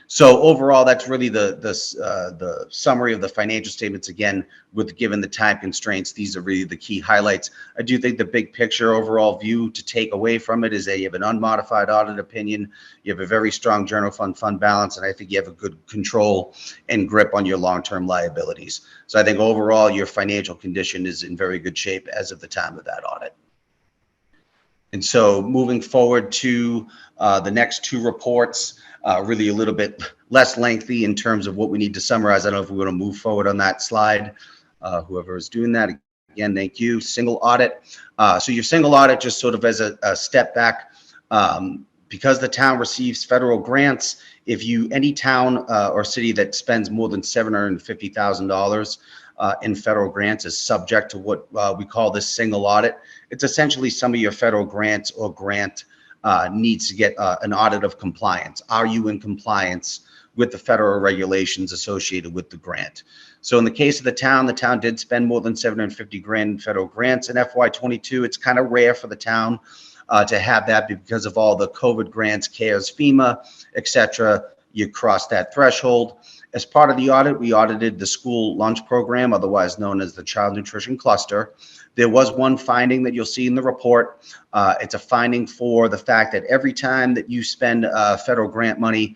So overall, that's really the summary of the financial statements. Again, given the time constraints, these are really the key highlights. I do think the big picture overall view to take away from it is that you have an unmodified audit opinion, you have a very strong general fund balance, and I think you have a good control and grip on your long-term liabilities. So I think overall, your financial condition is in very good shape as of the time of that audit. And so moving forward to the next two reports, really a little bit less lengthy in terms of what we need to summarize. I don't know if we're going to move forward on that slide. Whoever is doing that, again, thank you. Single audit. So your single audit, just sort of as a step back, because the town receives federal grants, if any town or city that spends more than $750,000 in federal grants is subject to what we call this single audit. It's essentially some of your federal grants or grant needs to get an audit of compliance. Are you in compliance with the federal regulations associated with the grant? So in the case of the town did spend more than $750,000 in federal grants in FY22. It's kind of rare for the town to have that because of all the COVID grants, CARES, FEMA, etc. You cross that threshold. As part of the audit, we audited the school lunch program, otherwise known as the Child Nutrition Cluster. There was one finding that you'll see in the report. It's a finding for the fact that every time that you spend federal grant money,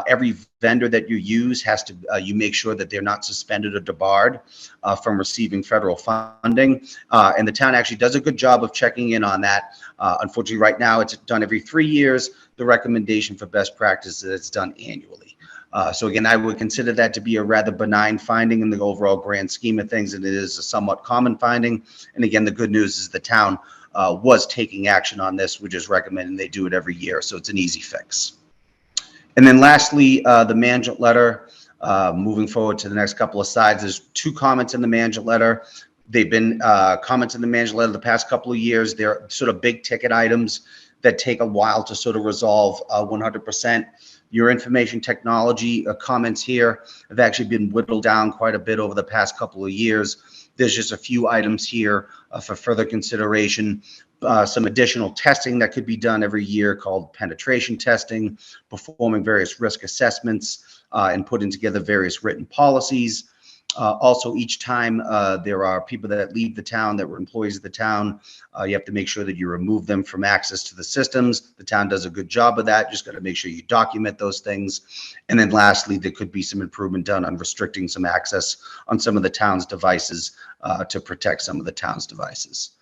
every vendor that you use has to, you make sure that they're not suspended or debarred from receiving federal funding. And the town actually does a good job of checking in on that. Unfortunately, right now it's done every 3 years. The recommendation for best practice is it's done annually. So again, I would consider that to be a rather benign finding in the overall grand scheme of things, and it is a somewhat common finding. And again, the good news is the town was taking action on this, which is recommending they do it every year, so it's an easy fix. And then lastly, the management letter, moving forward to the next couple of slides, there's 2 comments in the management letter. They've been comments in the management letter the past couple of years. They're sort of big ticket items that take a while to sort of resolve 100%. Your information technology comments here have actually been whittled down quite a bit over the past couple of years. There's just a few items here for further consideration. Some additional testing that could be done every year called penetration testing, performing various risk assessments, and putting together various written policies. Also, each time there are people that leave the town that were employees of the town, you have to make sure that you remove them from access to the systems. The town does a good job of that. Just got to make sure you document those things. And then lastly, there could be some improvement done on restricting some access on some of the town's devices to protect some of the town's devices.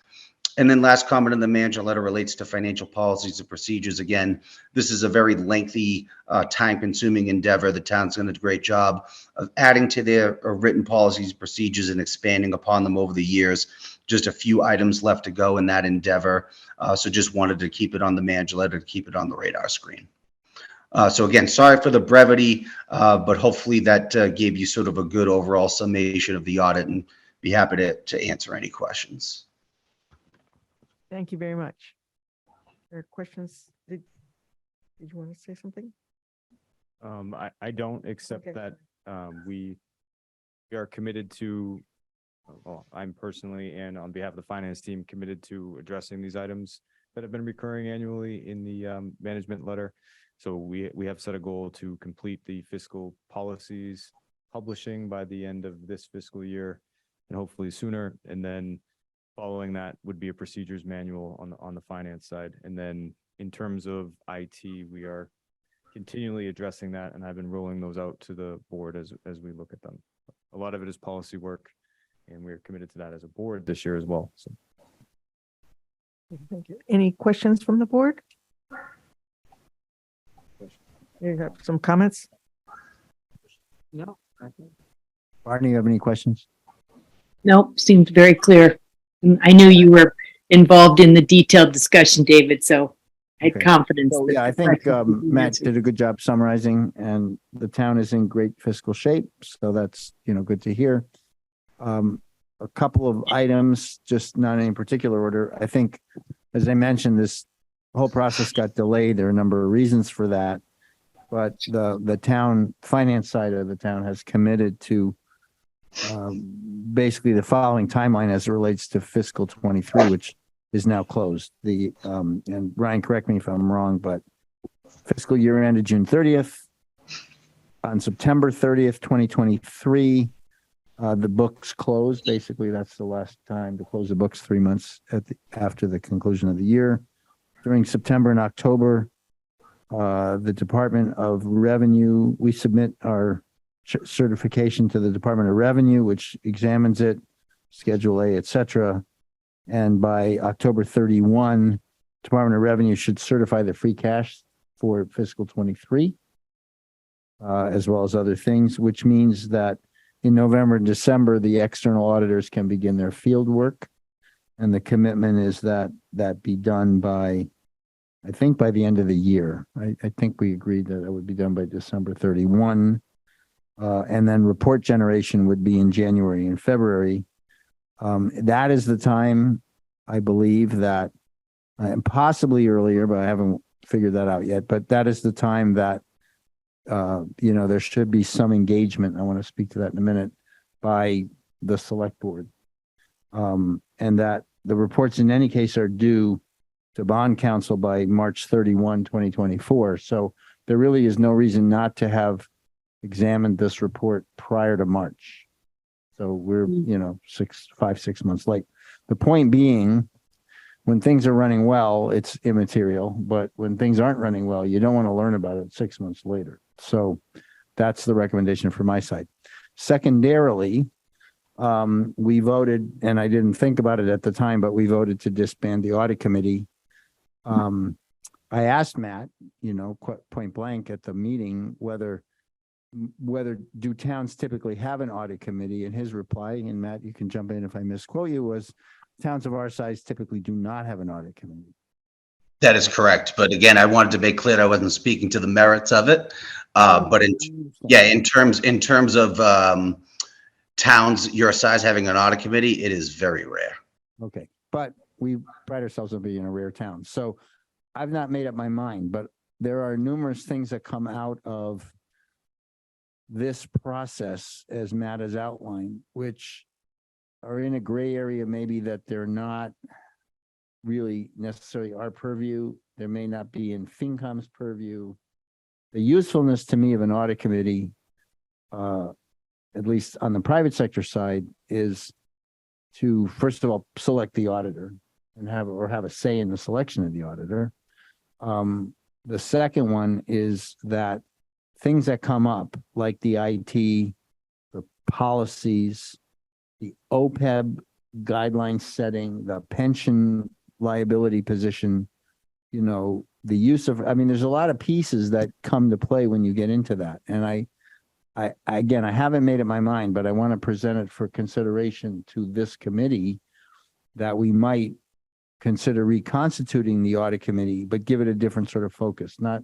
And then last comment in the manager letter relates to financial policies and procedures. Again, this is a very lengthy, time-consuming endeavor. The town's done a great job of adding to their written policies and procedures and expanding upon them over the years. Just a few items left to go in that endeavor. So just wanted to keep it on the manager letter, to keep it on the radar screen. So again, sorry for the brevity, but hopefully that gave you sort of a good overall summation of the audit, and be happy to answer any questions. Thank you very much. There are questions? Did you want to say something? I don't, except Okay. that we are committed to, well, I'm personally and on behalf of the finance team committed to addressing these items that have been recurring annually in the management letter. So we have set a goal to complete the fiscal policies publishing by the end of this fiscal year, and hopefully sooner. And then following that would be a procedures manual on the finance side. And then in terms of IT, we are continually addressing that, and I've been rolling those out to the board as we look at them. A lot of it is policy work, and we're committed to that as a board this year as well. So Thank you. Any questions from the board? You have some comments? No. Barney, you have any questions? Nope, seemed very clear. I knew you were involved in the detailed discussion, David, so I had Okay. confidence. So, that yeah, I the think questions would be Matt answered. did a good job summarizing, and the town is in great fiscal shape. So that's, good to hear. A couple of items, just not in any particular order. I think, as I mentioned, this whole process got delayed. There are a number of reasons for that. But the town finance side of the town has committed to basically the following timeline as it relates to fiscal 23, which is now closed. And Ryan, correct me if I'm wrong, but fiscal year ended June 30th. On September 30th, 2023, the books closed. Basically, that's the last time to close the books, 3 months after the conclusion of the year. During September and October, the Department of Revenue, we submit our certification to the Department of Revenue, which examines it, Schedule A, et cetera. And by October 31, Department of Revenue should certify the free cash for fiscal 23, as well as other things, which means that in November and December, the external auditors can begin their field work. And the commitment is that be done by, I think, by the end of the year. I think we agreed that it would be done by December 31. And then report generation would be in January and February. That is the time, I believe, that, and possibly earlier, but I haven't figured that out yet. But that is the time that, there should be some engagement. I want to speak to that in a minute, by the select board. And that the reports in any case are due to bond council by March 31, 2024. So there really is no reason not to have examined this report prior to March. So we're, 6 months late. The point being, when things are running well, it's immaterial, but when things aren't running well, you don't want to learn about it 6 months later. So that's the recommendation from my side. Secondarily, we voted, and I didn't think about it at the time, but we voted to disband the audit committee. I asked Matt, point blank at the meeting, whether do towns typically have an audit committee, and his reply, and Matt, you can jump in if I misquote you, was towns of our size typically do not have an audit committee. That is correct. But again, I wanted to make clear I wasn't speaking to the merits of it. But in terms of towns your size having an audit committee, it is very rare. Okay, but we pride ourselves on being a rare town. So I've not made up my mind, but there are numerous things that come out of this process, as Matt has outlined, which are in a gray area, maybe that they're not really necessarily our purview. There may not be in FinCom's purview. The usefulness to me of an audit committee, at least on the private sector side, is to, first of all, select the auditor and have a say in the selection of the auditor. The second one is that things that come up, like the IT, the policies, the OPEB guideline setting, the pension liability position, you know, the use of, I mean, there's a lot of pieces that come to play when you get into that. And I again, I haven't made up my mind, but I want to present it for consideration to this committee, that we might consider reconstituting the audit committee, but give it a different sort of focus, not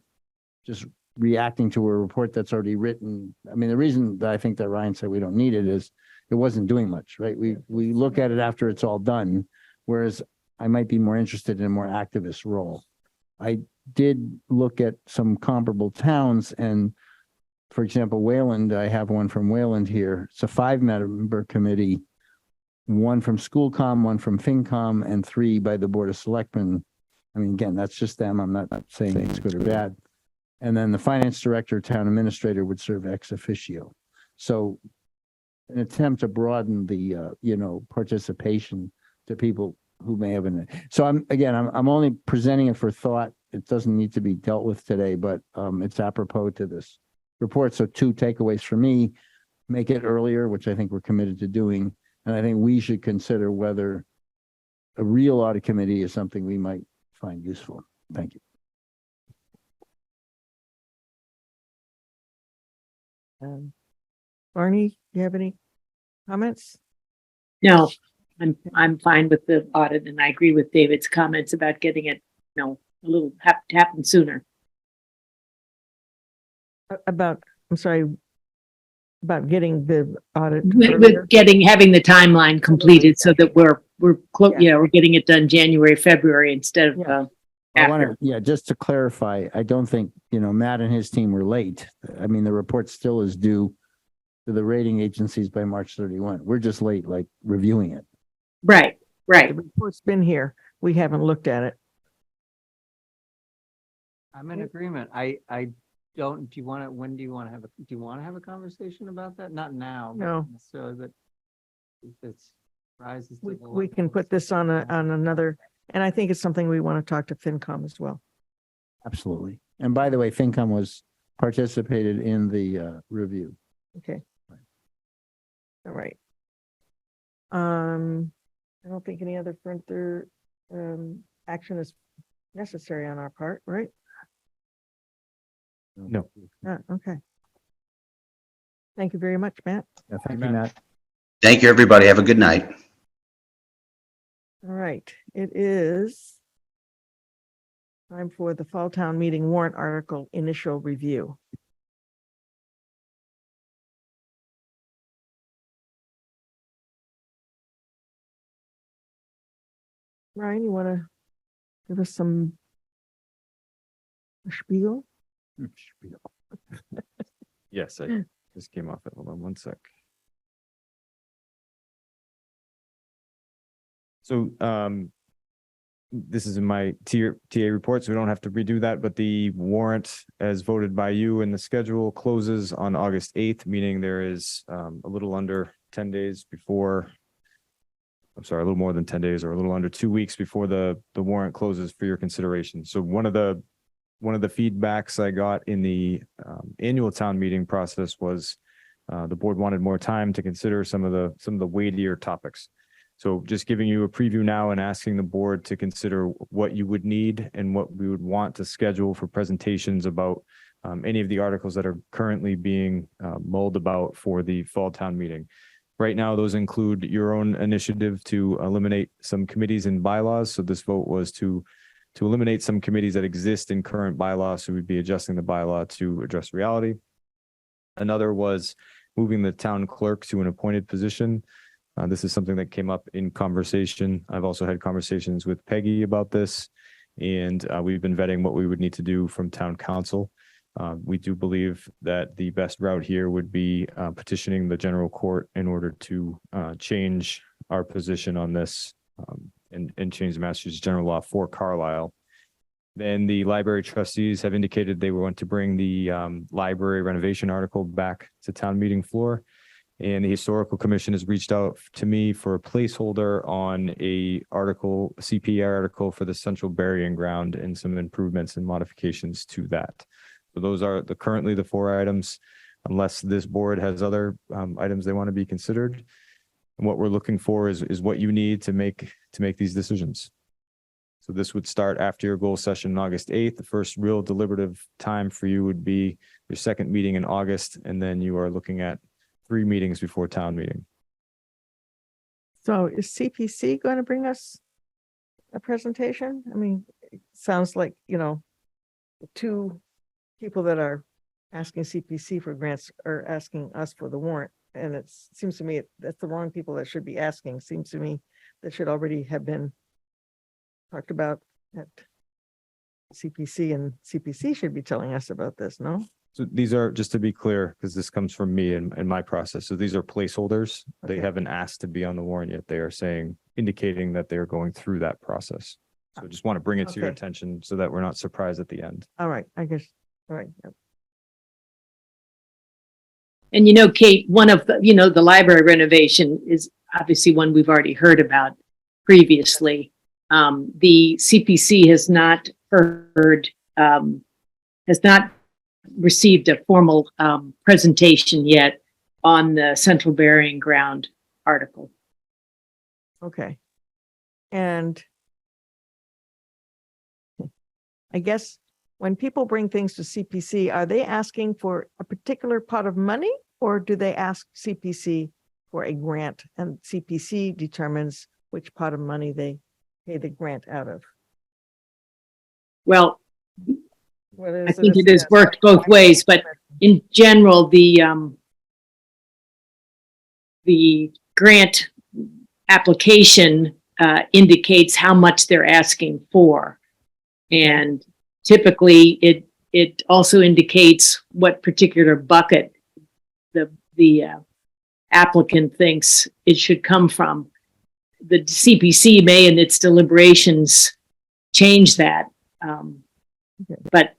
just reacting to a report that's already written. I mean, the reason that I think that Ryan said we don't need it is it wasn't doing much, right? We look at it after it's all done, whereas I might be more interested in a more activist role. I did look at some comparable towns, and for example, Wayland, I have one from Wayland here. It's a 5-member committee, one from Schoolcom, one from FinCom, and 3 by the Board of Selectmen. I mean, again, that's just them. I'm not saying it's good or bad. And then the finance director, town administrator would serve ex officio. So an attempt to broaden the, participation to people who may have been. So I'm only presenting it for thought. It doesn't need to be dealt with today, but it's apropos to this report. So 2 takeaways for me: make it earlier, which I think we're committed to doing. And I think we should consider whether a real audit committee is something we might find useful. Thank you. Barney, do you have any comments? No, I'm fine with the audit, and I agree with David's comments about getting it, a little happen sooner. About getting the audit. With earlier? having the timeline completed so that we're Yeah. we're getting it done January, February instead of Yeah. I want after. to, just to clarify, I don't think, Matt and his team were late. I mean, the report still is due to the rating agencies by March 31. We're just late, like reviewing it. Right. The report's been here. We haven't looked at it. I'm in agreement. I don't, do you want to have a conversation about that? Not now. but No. So that if it's rises. to We, the we can level. put this on another, and I think it's something we want to talk to FinCom as well. Absolutely. And by the way, FinCom was participated in the review. Okay. All right. I don't think any other further action is necessary on our part, right? No. Okay. Thank you very much, Matt. Yeah, thank you, Matt. Thank you, everybody. Have a good night. All right, it is time for the Fall Town Meeting warrant article initial review. Ryan, you want to give us some spiel? Yes, I just came off it. Hold on one sec. So this is in my TA report, so we don't have to redo that, but the warrant as voted by you in the schedule closes on August 8th, meaning there is a little under 10 days before, I'm sorry, a little more than 10 days or a little under 2 weeks before the warrant closes for your consideration. So one of the feedbacks I got in the annual town meeting process was the board wanted more time to consider some of the weightier topics. So just giving you a preview now and asking the board to consider what you would need and what we would want to schedule for presentations about any of the articles that are currently being mulled about for the fall town meeting. Right now, those include your own initiative to eliminate some committees and bylaws. So this vote was to to eliminate some committees that exist in current bylaws. So we'd be adjusting the bylaw to address reality. Another was moving the town clerk to an appointed position. This is something that came up in conversation. I've also had conversations with Peggy about this, and we've been vetting what we would need to do from town council. We do believe that the best route here would be petitioning the general court in order to change our position on this and change the Massachusetts general law for Carlisle. Then the library trustees have indicated they want to bring the library renovation article back to town meeting floor. And the historical commission has reached out to me for a placeholder on a CPR article for the central burying ground and some improvements and modifications to that. So those are currently the 4 items, unless this board has other items they want to be considered. And what we're looking for is what you need to make these decisions. So this would start after your goal session on August 8th. The first real deliberative time for you would be your second meeting in August, and then you are looking at 3 meetings before town meeting. So is CPC going to bring us a presentation? I mean, it sounds like, the 2 people that are asking CPC for grants are asking us for the warrant. And it seems to me that's the wrong people that should be asking. Seems to me that should already have been talked about at CPC, and CPC should be telling us about this, no? So these are, just to be clear, because this comes from me and my process. So these are placeholders. They Okay. haven't asked to be on the warrant yet. They are indicating that they're going through that process. So I just want to bring it to your Okay. attention so that we're not surprised at the end. All right, I guess, all right. Yep. And Kate, one of the, the library renovation is obviously one we've already heard about previously. The CPC has not has not received a formal presentation yet on the central burying ground article. Okay. And I guess when people bring things to CPC, are they asking for a particular pot of money, or do they ask CPC for a grant and CPC determines which pot of money they pay the grant out of? Well, Whether I it's think a- it has worked both ways, but in general, the grant application indicates how much they're asking for. And typically it also indicates what particular bucket the applicant thinks it should come from. The CPC may in its deliberations change that. But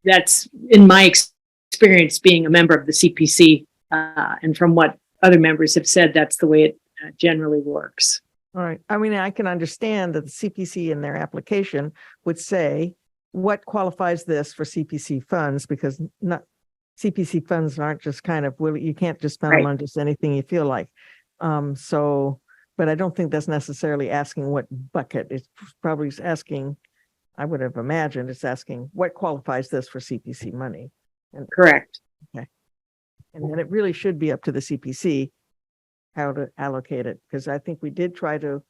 that's in my experience being a member of the CPC, and from what other members have said, that's the way it generally works. All right. I mean, I can understand that the CPC in their application would say what qualifies this for CPC funds, because not CPC funds aren't just kind of, well, you can't just spend them Right. on just anything you feel like. But I don't think that's necessarily asking what bucket. It's probably asking, I would have imagined it's asking what qualifies this for CPC money. Correct. And then it really should be up to the CPC how to allocate it, because I think we did try to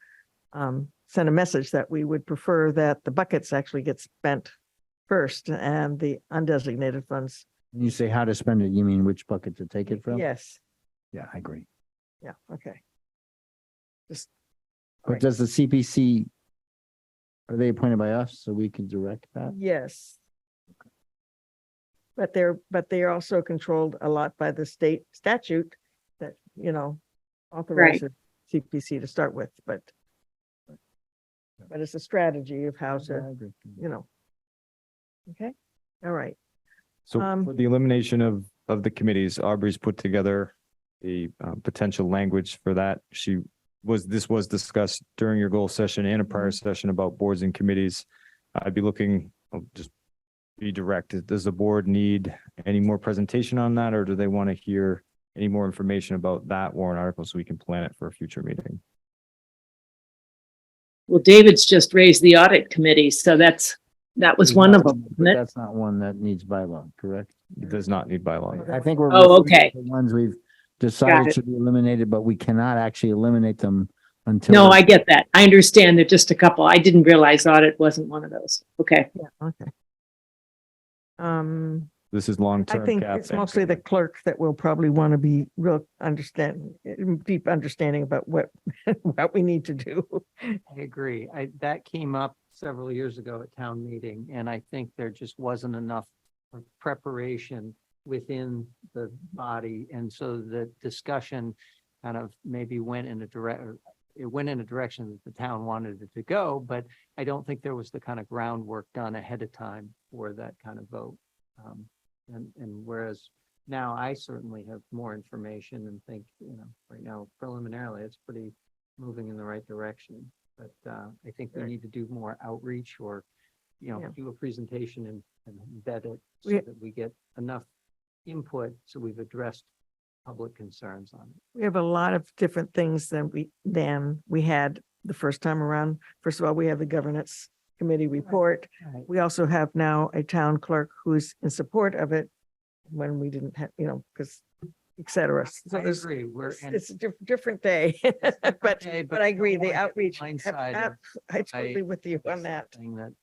send a message that we would prefer that the buckets actually get spent first and the undesignated funds. When you say how to spend it, you mean which bucket to take it from? Yes, Yeah, I agree. yeah, okay. Just, But Right. does the CPC, are they appointed by us so we can direct that? yes. But they're also controlled a lot by the state statute that, authorizes CPC to start with, but it's a strategy of how Yeah, I to, agree. okay, all right. So for the elimination of the committees, Aubrey's put together a potential language for that. This was discussed during your goal session and a prior session about boards and committees. I'd be looking, I'll just be direct. Does the board need any more presentation on that, or do they want to hear any more information about that warrant article so we can plan it for a future meeting? Well, David's just raised the audit committee, so that was one of them, But isn't it? that's not one that needs bylaw, correct? It does not need bylaw. I think we're. Oh, referring to okay. The ones we've Got decided it. should be eliminated, but we cannot actually eliminate them until. No, I get that. I understand that just a couple. I didn't realize audit wasn't one of those. Okay. Yeah, okay. This is I long-term think cap. it's mostly the clerk that will probably want to be real deep understanding about what, what we need to do. I agree. That came up several years ago at town meeting, and I think there just wasn't enough preparation within the body. And so the discussion kind of maybe went in a direction that the town wanted it to go, but I don't think there was the kind of groundwork done ahead of time for that kind of vote. And whereas now I certainly have more information and think, right now preliminarily, it's pretty moving in the right direction. But I think we need to do more outreach or, Yeah. do a presentation and vet it so We- that we get enough input so we've addressed public concerns on it. We have a lot of different things than we had the first time around. First of all, we have the governance committee report. Right. We also have now a town clerk who's in support of it when we didn't have, because et cetera. So I there's, agree. it's a different day. But I agree, the outreach, Blindsided I totally with you on that. thing that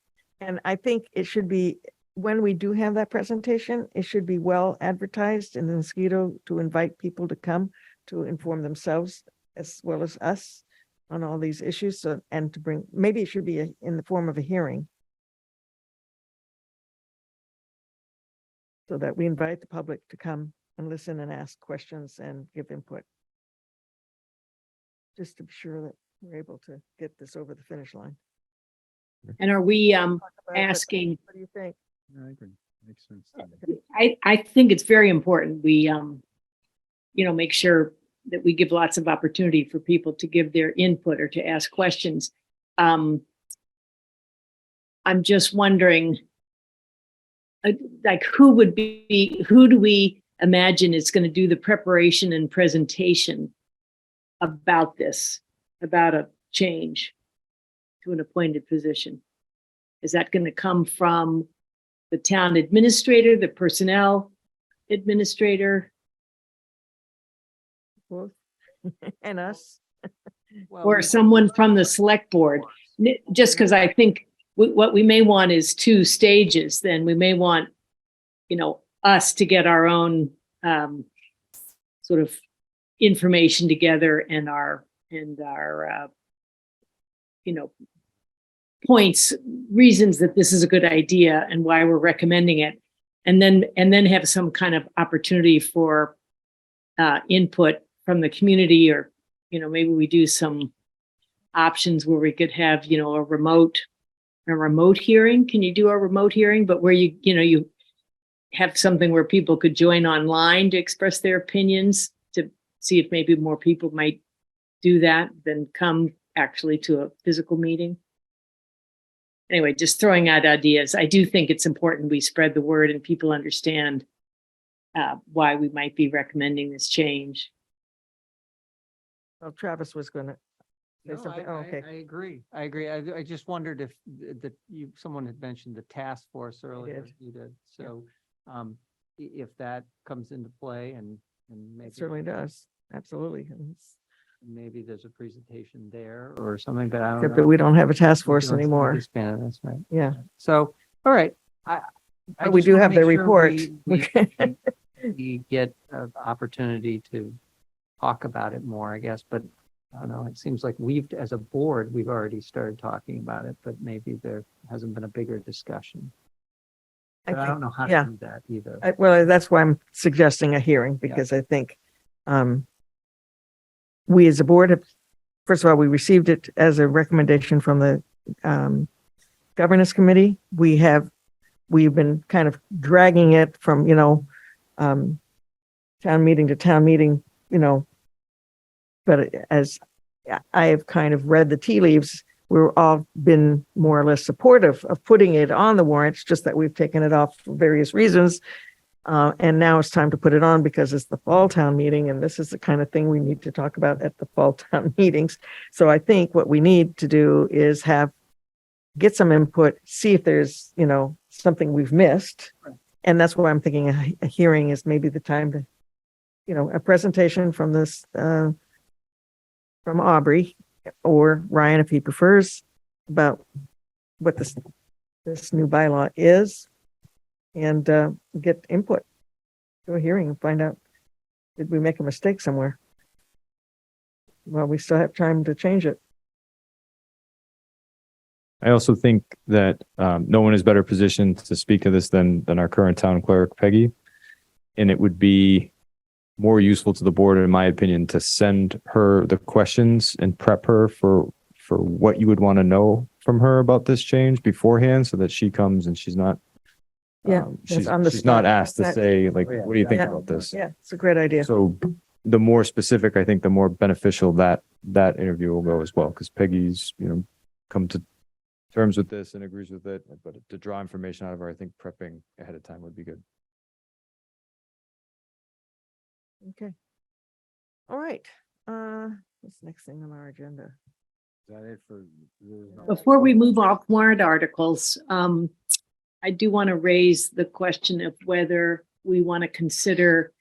And I think it should be, when we do have that presentation, it should be well advertised in the Mosquito to invite people to come to inform themselves as well as us on all these issues. So, and to bring, maybe it should be in the form of a hearing. So that we invite the public to come and listen and ask questions and give input. Just to be sure that we're able to get this over the finish line. And are we Talk about it, but asking, What do you think? I agree. Makes sense. I think it's very important we, make sure that we give lots of opportunity for people to give their input or to ask questions. I'm just wondering, who do we imagine is going to do the preparation and presentation about this, about a change to an appointed position? Is that going to come from the town administrator, the personnel administrator, Both? And us? or someone from the select board? Just because I think what we may want is 2 stages, then we may want, us to get our own sort of information together and our points, reasons that this is a good idea and why we're recommending it. And then have some kind of opportunity for input from the community, or, maybe we do some options where we could have, a remote hearing. Can you do a remote hearing, but where you have something where people could join online to express their opinions, to see if maybe more people might do that than come actually to a physical meeting? Anyway, just throwing out ideas. I do think it's important we spread the word and people understand why we might be recommending this change. Well, Travis was gonna say No, something. Oh, okay. I agree. I just wondered if someone had mentioned the task force earlier. did. You did. So, if that comes into play and maybe. It certainly does. Absolutely. And Maybe there's a presentation there or something, but I don't except know. that we don't have a task We force don't anymore. expand it, that's right. Yeah. So, all right. I But we just do wanna have the make sure report. we get an opportunity to talk about it more, I guess, but I don't know, it seems like as a board, we've already started talking about it, but maybe there hasn't been a bigger discussion. But I don't know how yeah. to do that either. Well, that's why I'm suggesting a hearing, because I think we as a board have, first of all, we received it as a recommendation from the governance committee. We've been kind of dragging it from, town meeting to town meeting, but as I have kind of read the tea leaves, we've all been more or less supportive of putting it on the warrant. It's just that we've taken it off for various reasons. And now it's time to put it on because it's the fall town meeting, and this is the kind of thing we need to talk about at the fall town meetings. So I think what we need to do is get some input, see if there's, something we've missed. Right. And that's why I'm thinking a hearing is maybe the time to, a presentation from this, from Aubrey, or Ryan, if he prefers, about what this new bylaw is, and get input. Do a hearing and find out, did we make a mistake somewhere? Well, we still have time to change it. I also think that no one is better positioned to speak to this than our current town clerk, Peggy. And it would be more useful to the board, in my opinion, to send her the questions and prep her for what you would want to know from her about this change beforehand, so that she comes and she's not Yeah, she's on the she's not spot. asked to That- say like, Oh, yeah. what do you think Yeah. about this? Yeah, it's a great idea. So the more specific, I think, the more beneficial that interview will go as well, because Peggy's, come to terms with this and agrees with it, but to draw information out of her, I think prepping ahead of time would be good. Okay. All right. What's the next thing on our agenda? Is that it for? Before we move off warrant articles, I do want to raise the question of whether we want to consider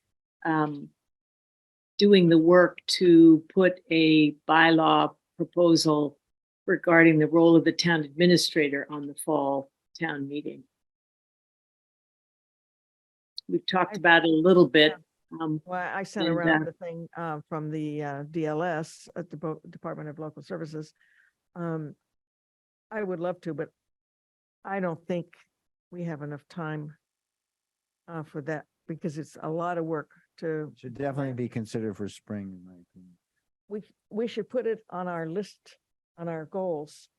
doing the work to put a bylaw proposal regarding the role of the town administrator on the fall town meeting. We've talked about it a little bit. Well, I sent And, around the thing from the DLS at the Department of Local Services. I would love to, but I don't think we have enough time for that, because it's a lot of work to, Should definitely be considered for spring, in my opinion. we should put it on our list, on our goals,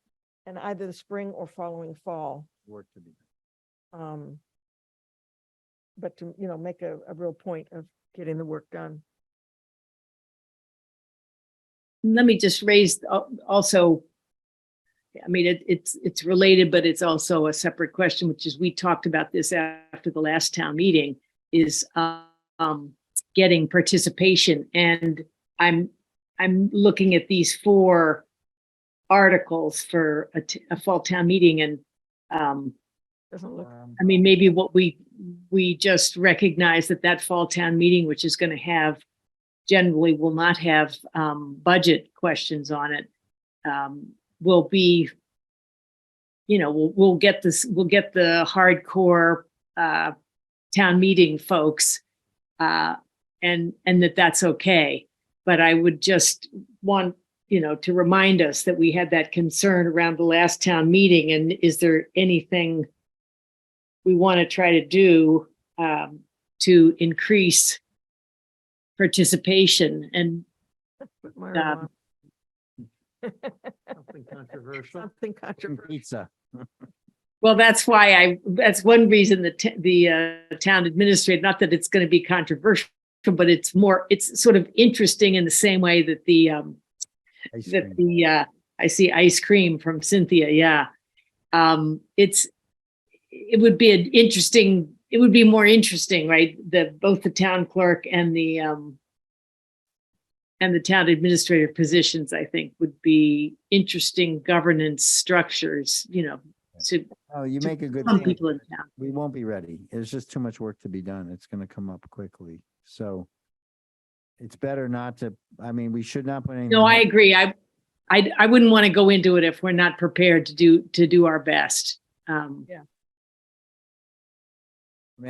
and either the spring or following fall. Work to be done. But to, make a real point of getting the work done. Let me just raise also, I mean, it's related, but it's also a separate question, which is, we talked about this after the last town meeting, is getting participation. And I'm looking at these 4 articles for a fall town meeting, and Doesn't look, I mean, maybe what we just recognize that fall town meeting, which is going to have, generally will not have budget questions on it, will be, we'll get the hardcore town meeting folks, and that's okay. But I would just want, to remind us that we had that concern around the last town meeting, and is there anything we want to try to do to increase participation? And marijuana. Something controversial. Something controversial. Pizza. well, that's that's one reason the town administrator, not that it's going to be controversial, but it's sort of interesting in the same way that Ice cream. I see ice cream from Cynthia. Yeah. It would be more interesting, right? Both the town clerk and the town administrator positions, I think, would be interesting governance structures, to Oh, you make a good some point. people in town. We won't be ready. There's just too much work to be done. It's gonna come up quickly. So it's better not to, we should not put anything. No, I agree. I wouldn't want to go into it if we're not prepared to do our best. I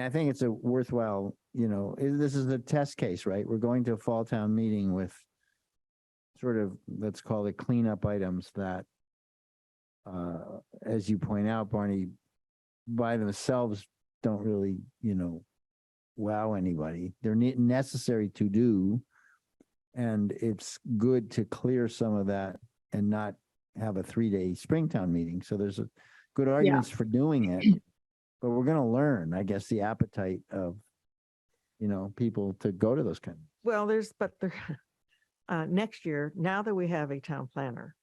think it's a worthwhile, this is a test case, right? We're going to a fall town meeting with sort of, let's call it cleanup items that, as you point out, Barney, by themselves don't really, wow anybody. They're necessary to do. And it's good to clear some of that and not have a 3-day Springtown meeting. So there's a good arguments for doing it. But we're going to learn, I guess, the appetite of, people to go to those kind of. Well, next year, now that we have a town planner,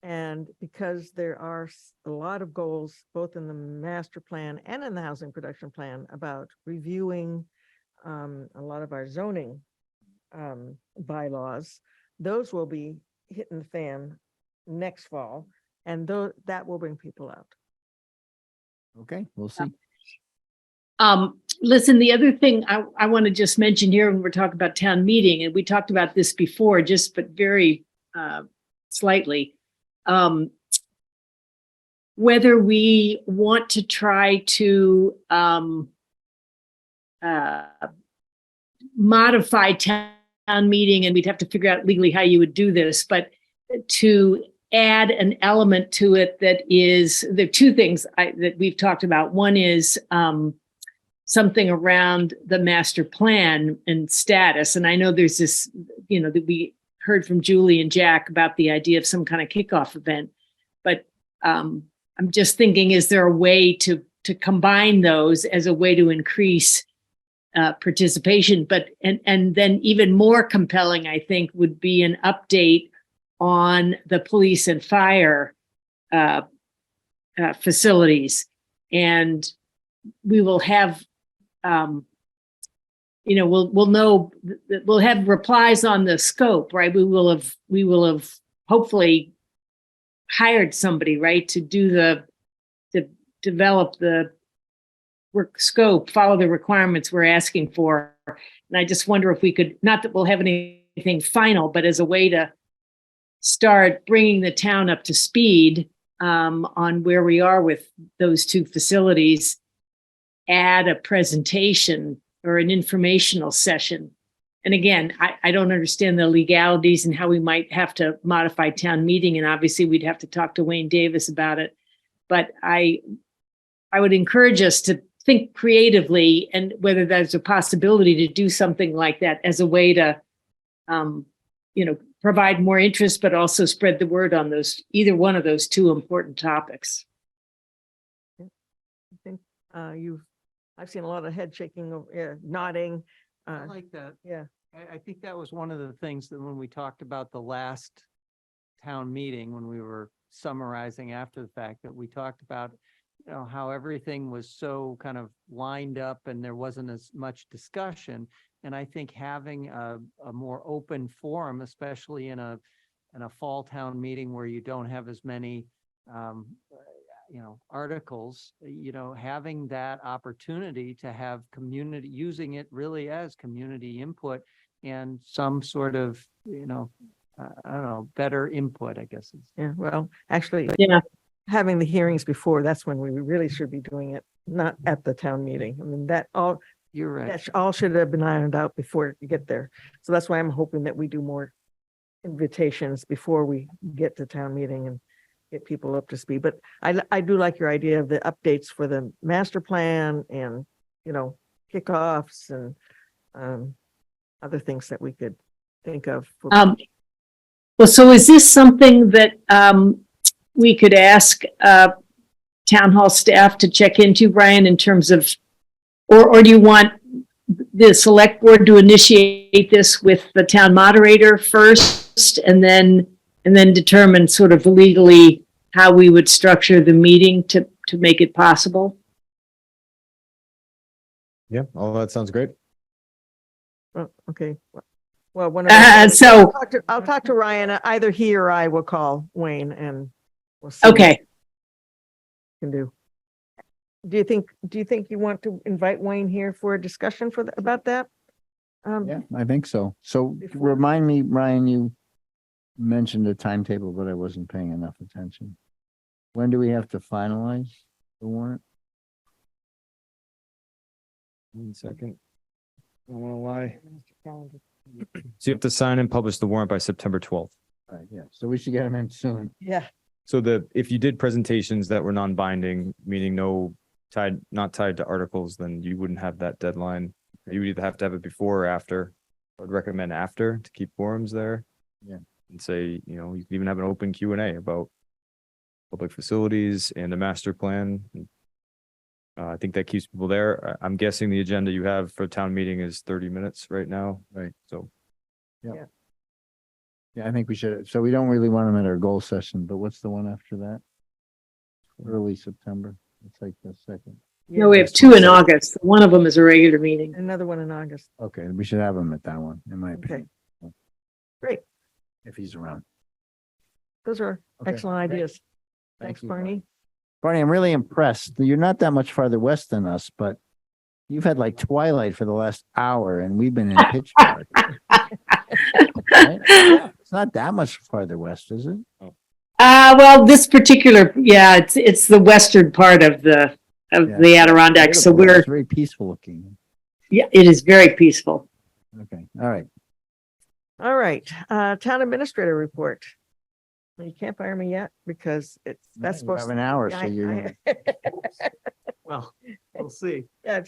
and because there are a lot of goals, both in the master plan and in the housing production plan, about reviewing a lot of our zoning bylaws, those will be hitting the fan next fall, and that will bring people out. Okay, we'll see. Listen, the other thing I want to just mention here when we're talking about town meeting, and we talked about this before, but very slightly. Whether we want to try to modify town meeting, and we'd have to figure out legally how you would do this, but to add an element to it that is, there are two things that we've talked about. One is something around the master plan and status. And I know there's this, that we heard from Julie and Jack about the idea of some kind of kickoff event. But I'm just thinking, is there a way to combine those as a way to increase participation? But and then even more compelling, I think, would be an update on the police and fire facilities. And we will have, we'll know, we'll have replies on the scope, right? We will have hopefully hired somebody, right, to develop the work scope, follow the requirements we're asking for. And I just wonder if we could, not that we'll have anything final, but as a way to start bringing the town up to speed on where we are with those two facilities, add a presentation or an informational session. And again, I don't understand the legalities and how we might have to modify town meeting. And obviously we'd have to talk to Wayne Davis about it. But I would encourage us to think creatively, and whether there's a possibility to do something like that as a way to, provide more interest, but also spread the word on either one of those two important topics. I think I've seen a lot of head shaking, nodding. I like that. Yeah. I think that was one of the things that when we talked about the last town meeting, when we were summarizing after the fact, that we talked about, how everything was so kind of lined up and there wasn't as much discussion. And I think having a more open forum, especially in a fall town meeting where you don't have as many, articles, having that opportunity to have community, using it really as community input and some sort of, I don't know, better input, I guess. Yeah. Well, actually, Yeah. having the hearings before, that's when we really should be doing it, not at the town meeting. I mean, You're right. that all should have been ironed out before you get there. So that's why I'm hoping that we do more invitations before we get to town meeting and get people up to speed. But I do like your idea of the updates for the master plan and, kickoffs and other things that we could think of. Well, so is this something that we could ask town hall staff to check into, Brian, in terms of, or do you want the select board to initiate this with the town moderator first and then determine sort of legally how we would structure the meeting to make it possible? Yeah, all that sounds great. Oh, okay. Well, one of those- So, I'll talk to Ryan. Either he or I will call Wayne and we'll see. okay. Can do. Do you think you want to invite Wayne here for a discussion about that? Yeah, I think so. So Before- remind me, Ryan, you mentioned a timetable, but I wasn't paying enough attention. When do we have to finalize the warrant? 1 second. I don't want to lie. So you have to sign and publish the warrant by September 12th. All right, yeah, so we should get them in soon. Yeah. So if you did presentations that were non-binding, meaning not tied to articles, then you wouldn't have that deadline. You would either have to have it before or after. I would recommend after to keep forums there. Yeah. And say, you can even have an open Q&A about public facilities and the master plan. I think that keeps people there. I'm guessing the agenda you have for town meeting is 30 minutes right now. Right. So Yeah, I think we should. So we don't really want them at our goal session, but what's the one after that? Early September. It's like the second. No, we have two in August. One of them is a regular meeting. Another one in August. Okay, we should have him at that one, in my opinion. Okay. Great. If he's around. Those are Okay, excellent great. ideas. Thank Thanks, you, Barney. Barney, I'm really impressed. You're not that much farther west than us, but you've had like twilight for the last hour and we've been in pitch dark. Right? not that much farther west, is it? Well, this particular, yeah, it's the western part of the Yeah, the Adirondacks. So Beautiful. we're, It's very peaceful looking. yeah, it is very peaceful. Okay, all right. All right, town administrator report. You can't fire me yet because that's You have supposed an hour, to. so you're gonna. Well, we'll see. Yeah.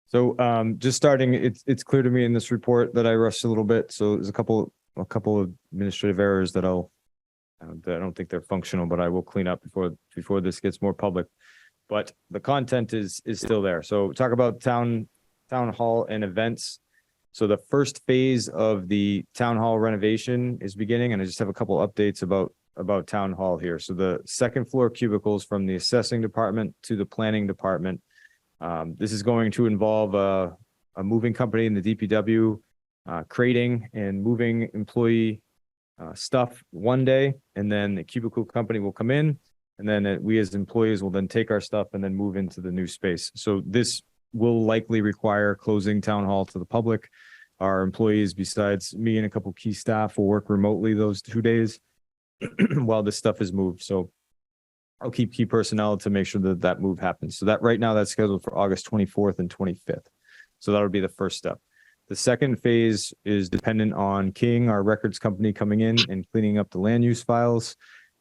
So just starting, it's clear to me in this report that I rushed a little bit. So there's a couple of administrative errors that that I don't think they're functional, but I will clean up before this gets more public. But the content is still there. So talk about town hall and events. So the first phase of the town hall renovation is beginning, and I just have a couple updates about town hall here. So the second floor cubicles from the assessing department to the planning department. This is going to involve a moving company in the DPW, crating and moving employee stuff one day, and then the cubicle company will come in, and then we as employees will then take our stuff and then move into the new space. So this will likely require closing town hall to the public. Our employees, besides me and a couple key staff, will work remotely those 2 days while this stuff is moved. So I'll keep key personnel to make sure that move happens. So that right now that's scheduled for August 24th and 25th. So that'll be the first step. The second phase is dependent on King, our records company, coming in and cleaning up the land use files.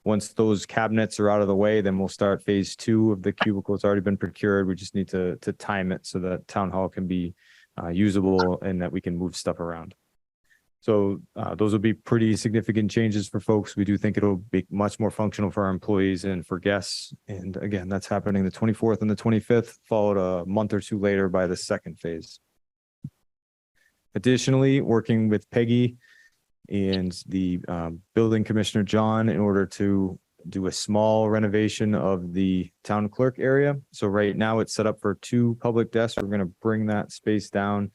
Once those cabinets are out of the way, then we'll start phase 2 of the cubicle. It's already been procured. We just need to time it so that town hall can be usable and that we can move stuff around. So those will be pretty significant changes for folks. We do think it'll be much more functional for our employees and for guests. And again, that's happening the 24th and the 25th, followed a month or two later by the second phase. Additionally, working with Peggy and the building commissioner, John, in order to do a small renovation of the town clerk area. So right now it's set up for 2 public desks. We're going to bring that space down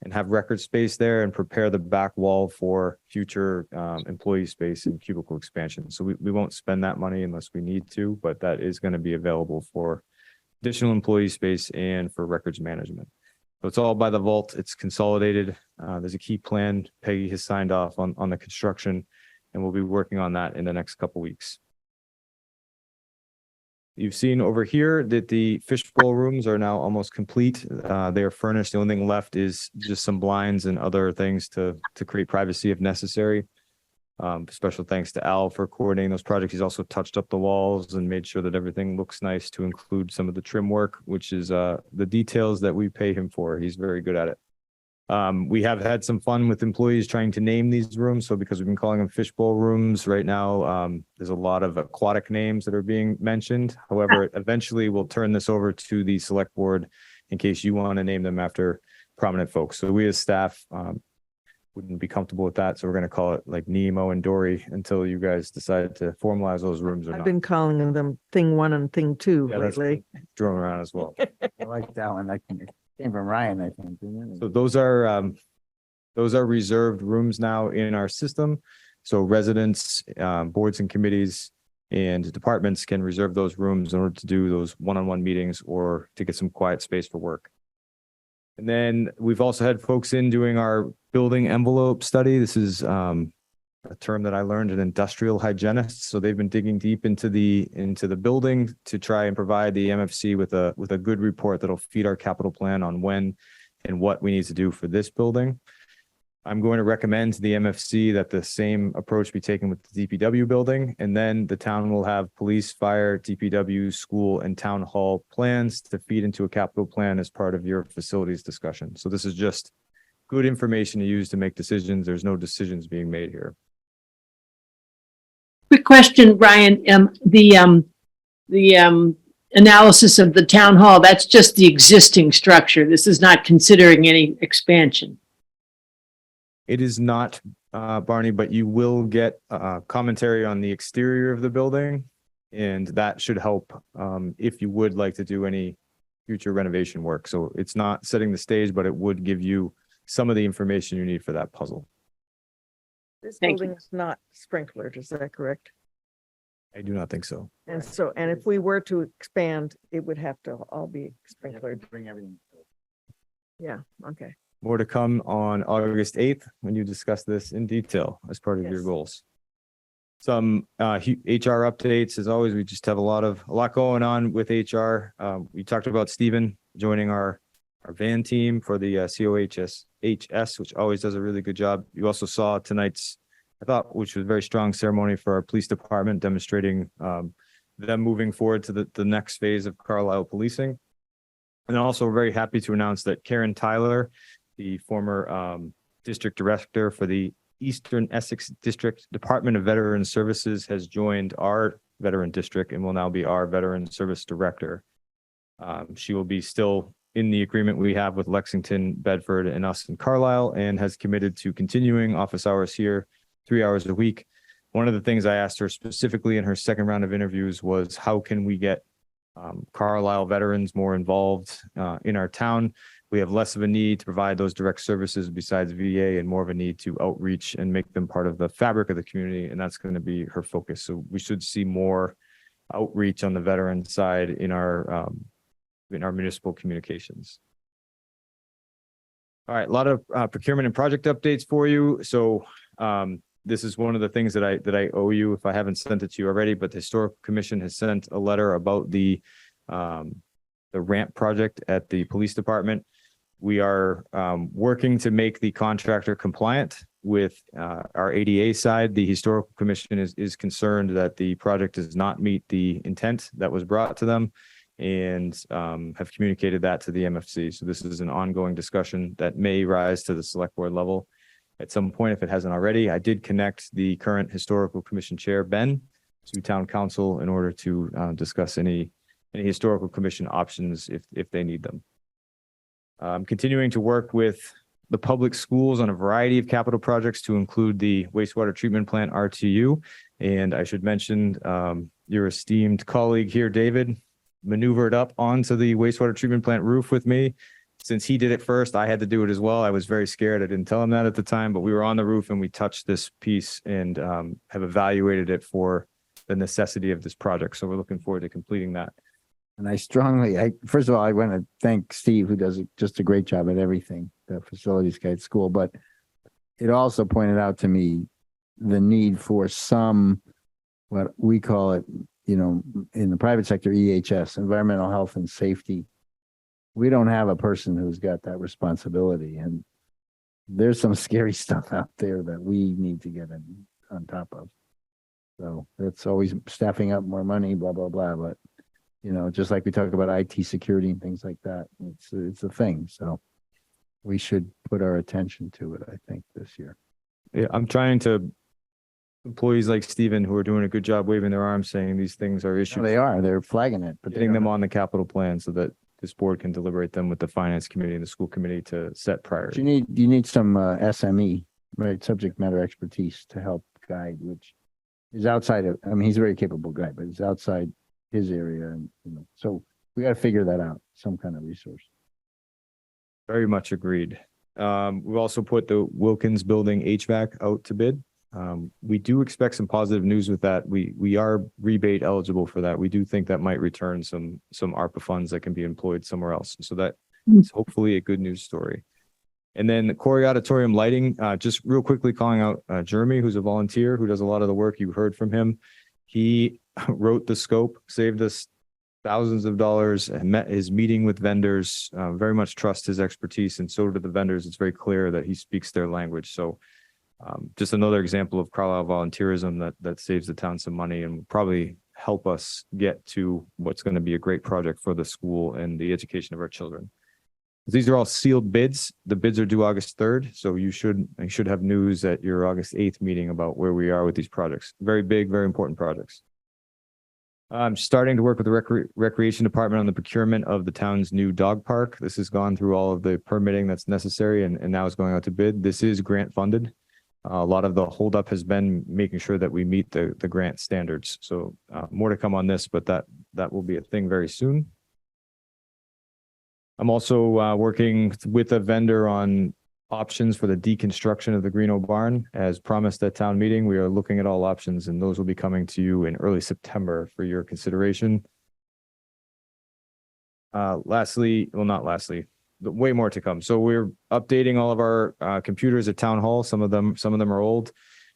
and have record space there and prepare the back wall for future employee space and cubicle expansion. So we won't spend that money unless we need to, but that is going to be available for additional employee space and for records management. So it's all by the vault. It's consolidated. There's a key plan. Peggy has signed off on the construction, and we'll be working on that in the next couple weeks. You've seen over here that the fishbowl rooms are now almost complete. They are furnished. The only thing left is just some blinds and other things to create privacy if necessary. Special thanks to Al for coordinating those projects. He's also touched up the walls and made sure that everything looks nice, to include some of the trim work, which is the details that we pay him for. He's very good at it. We have had some fun with employees trying to name these rooms. So because we've been calling them fishbowl rooms right now, there's a lot of aquatic names that are being mentioned. However, eventually we'll turn this over to the select board in case you want to name them after prominent folks. So we as staff wouldn't be comfortable with that. So we're going to call it like Nemo and Dory until you guys decide to formalize those rooms or I've not. been calling them thing 1 and thing 2 Yeah, that's lately. thrown around as well. I like that one. That came from Ryan, I think. Didn't So it? those are reserved rooms now in our system. So residents, boards and committees and departments can reserve those rooms in order to do those one-on-one meetings or to get some quiet space for work. And then we've also had folks in doing our building envelope study. This is a term that I learned, an industrial hygienist. So they've been digging deep into the building to try and provide the MFC with a good report that'll feed our capital plan on when and what we need to do for this building. I'm going to recommend to the MFC that the same approach be taken with the DPW building, and then the town will have police, fire, DPW, school, and town hall plans to feed into a capital plan as part of your facilities discussion. So this is just good information to use to make decisions. There's no decisions being made here. Quick question, Ryan. The analysis of the town hall, that's just the existing structure. This is not considering any expansion. It is not, Barney, but you will get commentary on the exterior of the building, and that should help if you would like to do any future renovation work. So it's not setting the stage, but it would give you some of the information you need for that puzzle. This Thank building is not sprinklered, is that correct? I do not think so. And so, and if we were to expand, it would have to all be sprinklered. Bring everything. Yeah, okay. More to come on August 8th when you discuss this in detail as part of your Yes. goals. Some HR updates. As always, we just have a lot going on with HR. We talked about Stephen joining our van team for the COHS, which always does a really good job. You also saw tonight's, I thought, which was a very strong ceremony for our police department, demonstrating them moving forward to the next phase of Carlisle policing. And also we're very happy to announce that Karen Tyler, the former district director for the Eastern Essex District Department of Veteran Services, has joined our veteran district and will now be our veteran service director. She will be still in the agreement we have with Lexington, Bedford, and us in Carlisle, and has committed to continuing office hours here, 3 hours a week. One of the things I asked her specifically in her second round of interviews was how can we get Carlisle veterans more involved in our town. We have less of a need to provide those direct services besides VA and more of a need to outreach and make them part of the fabric of the community. And that's going to be her focus. So we should see more outreach on the veteran side in our municipal communications. All right, a lot of procurement and project updates for you. So this is one of the things that I owe you if I haven't sent it to you already, but the Historical Commission has sent a letter about the ramp project at the police department. We are working to make the contractor compliant with our ADA side. The Historical Commission is concerned that the project does not meet the intent that was brought to them, and have communicated that to the MFC. So this is an ongoing discussion that may rise to the select board level at some point if it hasn't already. I did connect the current Historical Commission chair, Ben, to town council in order to discuss any Historical Commission options if they need them. I'm continuing to work with the public schools on a variety of capital projects to include the wastewater treatment plant RTU. And I should mention your esteemed colleague here, David, maneuvered up onto the wastewater treatment plant roof with me. Since he did it first, I had to do it as well. I was very scared. I didn't tell him that at the time, but we were on the roof and we touched this piece and have evaluated it for the necessity of this project. So we're looking forward to completing that. And first of all, I want to thank Steve, who does just a great job at everything, the facilities guy at school, but it also pointed out to me the need for some, what we call it, in the private sector, EHS, environmental health and safety. We don't have a person who's got that responsibility, and there's some scary stuff out there that we need to get on top of. So it's always staffing up, more money, blah, blah, blah. But, just like we talk about IT security and things like that, it's a thing. So we should put our attention to it, I think, this year. Yeah, I'm trying to employees like Stephen who are doing a good job waving their arms saying these things are issues. They're flagging it, but Getting them on the capital plan so that this board can deliberate them with the finance committee and the school committee to set priorities. You need some SME, right? Subject matter expertise to help guide, which is outside of, he's a very capable guy, but it's outside his area. And, so we got to figure that out, some kind of resource. Very much agreed. We've also put the Wilkins building HVAC out to bid. We do expect some positive news with that. We are rebate eligible for that. We do think that might return some ARPA funds that can be employed somewhere else. So that is hopefully a good news story. And then the Corey Auditorium lighting, just real quickly calling out Jeremy, who's a volunteer who does a lot of the work. You heard from him. He wrote the scope, saved us thousands of dollars, and met his meeting with vendors, very much trust his expertise, and so do the vendors. It's very clear that he speaks their language. So just another example of Carlisle volunteerism that saves the town some money and will probably help us get to what's going to be a great project for the school and the education of our children. These are all sealed bids. The bids are due August 3rd. So you should have news at your August 8th meeting about where we are with these projects. Very big, very important projects. I'm starting to work with the recreation department on the procurement of the town's new dog park. This has gone through all of the permitting that's necessary and now is going out to bid. This is grant funded. A lot of the holdup has been making sure that we meet the grant standards. So more to come on this, but that will be a thing very soon. I'm also working with a vendor on options for the deconstruction of the Greeno barn. As promised at town meeting, we are looking at all options, and those will be coming to you in early September for your consideration. Not lastly, way more to come. So we're updating all of our computers at town hall. Some of them are old.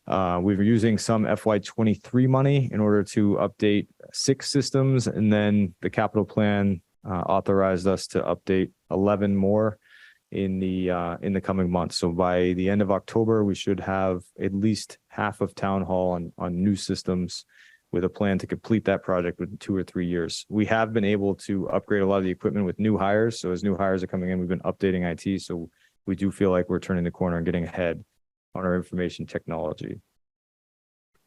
We were using some FY23 money in order to update 6 systems, and then the capital plan authorized us to update 11 more in the coming months. So by the end of October, we should have at least half of town hall on new systems, with a plan to complete that project within 2 or 3 years. We have been able to upgrade a lot of the equipment with new hires. So as new hires are coming in, we've been updating IT. So we do feel like we're turning the corner and getting ahead on our information technology.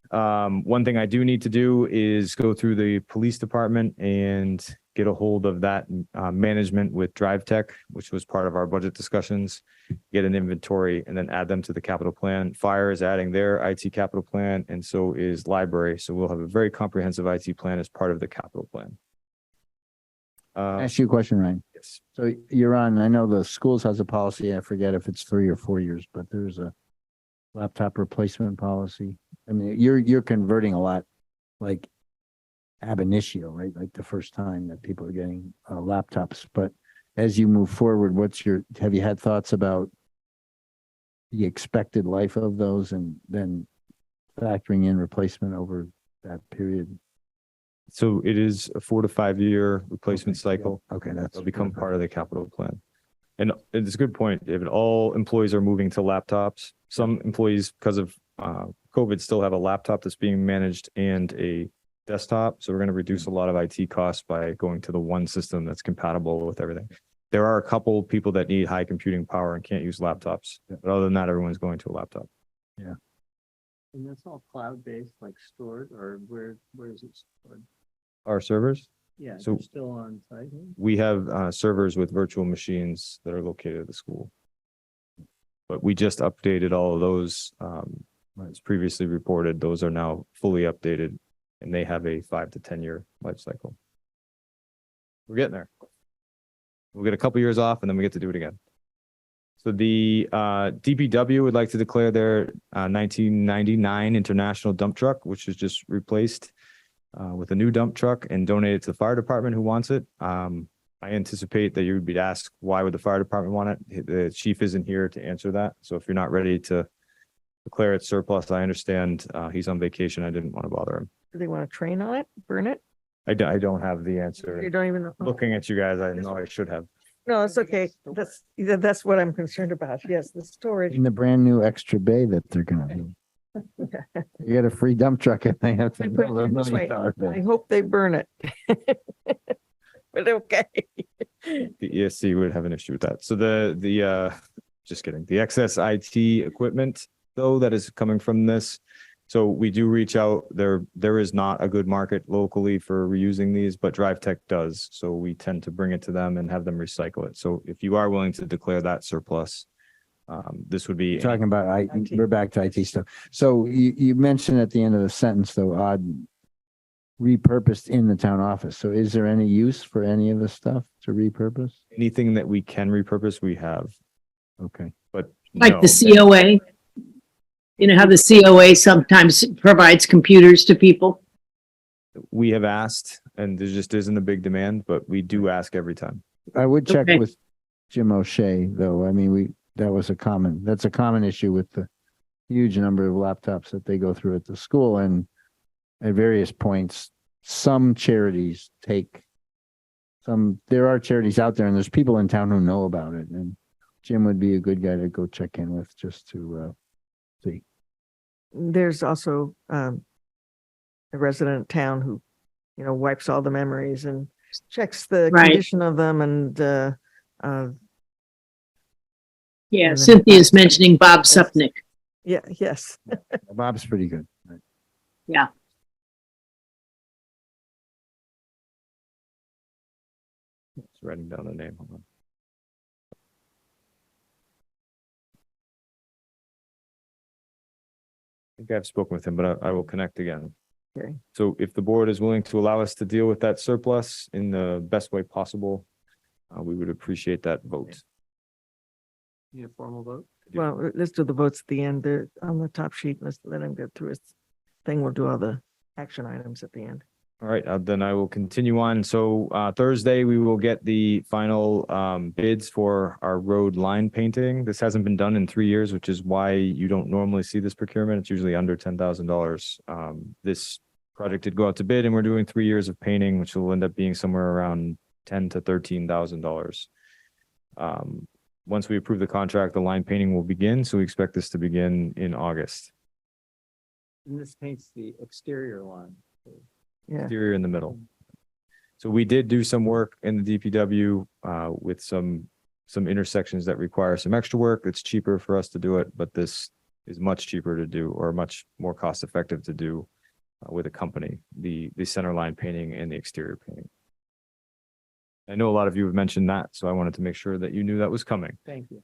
One thing I do need to do is go through the police department and get a hold of that management with Drive Tech, which was part of our budget discussions, get an inventory and then add them to the capital plan. Fire is adding their IT capital plan, and so is library. So we'll have a very comprehensive IT plan as part of the capital plan. Ask you a question, Ryan. Yes. So you're on, I know the schools has a policy, I forget if it's 3 or 4 years, but there's a laptop replacement policy. I mean, you're converting a lot, like ab initio, right? Like the first time that people are getting laptops. But as you move forward, have you had thoughts about the expected life of those and then factoring in replacement over that period? So it is a 4 to 5 year replacement cycle. Okay, that's. They'll become part of the capital plan. And it's a good point, David. All employees are moving to laptops. Some employees, because of COVID, still have a laptop that's being managed and a desktop. So we're going to reduce a lot of IT costs by going to the one system that's compatible with everything. There are a couple people that need high computing power and can't use laptops. But other than that, everyone's going to a laptop. Yeah. And that's all cloud-based, like stored, or where is it stored? Our servers, Yeah, So- they're still on site. Huh? we have servers with virtual machines that are located at the school. But we just updated all of those. As previously reported, those are now fully updated and they have a 5 to 10 year life cycle. We're getting there. We'll get a couple years off and then we get to do it again. So the DPW would like to declare their 1999 International dump truck, which is just replaced with a new dump truck, and donate it to the fire department who wants it. I anticipate that you would be asked, why would the fire department want it? The chief isn't here to answer that. So if you're not ready to declare it surplus, I understand he's on vacation. I didn't want to bother him. Do they want to train on it, burn it? I don't have the You answer. don't even know. Looking at you guys, I know I should have. No, it's okay. That's what I'm concerned about. Yes, the storage. In the brand new extra bay that they're gonna do. You get a free dump truck and they have to I put it build a this way, $1 million I hope they burn it. But okay. The ESC would have an issue with that. So just kidding. The excess IT equipment, though, that is coming from this. So we do reach out. There is not a good market locally for reusing these, but Drive Tech does. So we tend to bring it to them and have them recycle it. So if you are willing to declare that surplus, this would be. Talking about we're back to IT stuff. So you mentioned at the end of the sentence, though, repurposed in the town office. So is there any use for any of the stuff to repurpose? Anything that we can repurpose, we have, Okay. but Like no. the COA. You know how the COA sometimes provides computers to people? We have asked, and there just isn't a big demand, but we do ask every time. I would check Okay. with Jim O'Shea, though. I mean, that's a common issue with the huge number of laptops that they go through at the school. And at various points, some charities there are charities out there and there's people in town who know about it. And Jim would be a good guy to go check in with just to see. There's also a resident in town who, wipes all the memories and checks the Right. condition of them and Yeah, And then- Cynthia's mentioning Bob Supnick. yeah, yes. Bob's pretty good. Right. Yeah. Just writing down the name. Hold on. I think I've spoken with him, but I will connect again. Okay. So if the board is willing to allow us to deal with that surplus in the best way possible, we would appreciate that vote. Need a formal vote? Well, let's do the votes at the end. They're on the top sheet. Let's let him get through his thing. We'll do all the action items at the end. All right, then I will continue on. So Thursday, we will get the final bids for our road line painting. This hasn't been done in 3 years, which is why you don't normally see this procurement. It's usually under $10,000. This project did go out to bid, and we're doing 3 years of painting, which will end up being somewhere around $10,000 to $13,000. Once we approve the contract, the line painting will begin. So we expect this to begin in August. And this paints the exterior line. Yeah. Exterior in the middle. So we did do some work in the DPW with some intersections that require some extra work. It's cheaper for us to do it, but this is much cheaper to do, or much more cost effective to do with a company, the center line painting and the exterior painting. I know a lot of you have mentioned that, so I wanted to make sure that you knew that was coming. Thank you.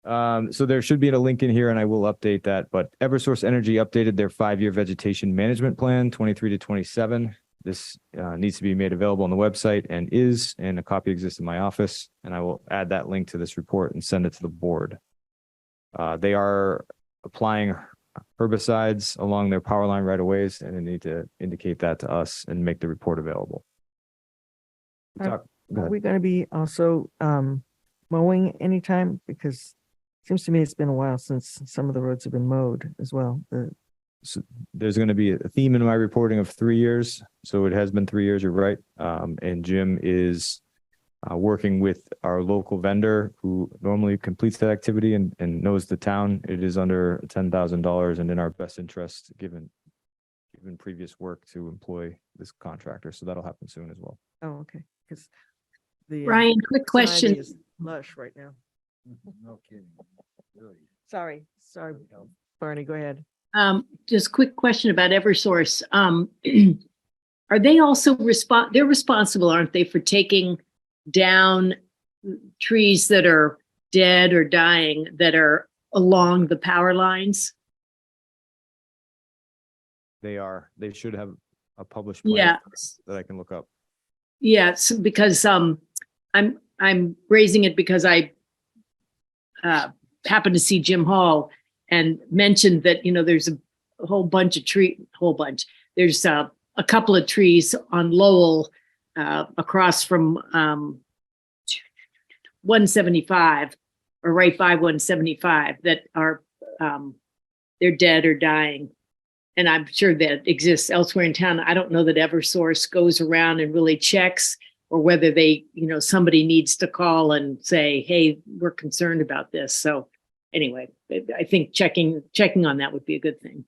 So there should be a link in here, and I will update that, but Eversource Energy updated their 5-year vegetation management plan, 23 to 27. This needs to be made available on the website and a copy exists in my office, and I will add that link to this report and send it to the board. They are applying herbicides along their power line right of ways, and they need to indicate that to us and make the report available. Are we going to be also mowing anytime? Because it seems to me it's been a while since some of the roads have been mowed as well. So there's going to be a theme in my reporting of 3 years. So it has been 3 years, you're right. And Jim is working with our local vendor who normally completes that activity and knows the town. It is under $10,000 and in our best interest, given previous work, to employ this contractor. So that'll happen soon as well. Oh, okay. Because the Ryan, quick question. is lush right now. No kidding. Really. Sorry, Barney, go ahead. Just quick question about Eversource. Are they also they're responsible, aren't they, for taking down trees that are dead or dying that are along the power lines? They should have a published plan Yeah. that I can look up. Yes, because I'm raising it because I happened to see Jim Hall and mentioned that, there's a whole bunch. There's a couple of trees on Lowell across from 175 or right by 175 that are they're dead or dying. And I'm sure that exists elsewhere in town. I don't know that Eversource goes around and really checks, or whether they, somebody needs to call and say, hey, we're concerned about this. So anyway, I think checking on that would be a good thing.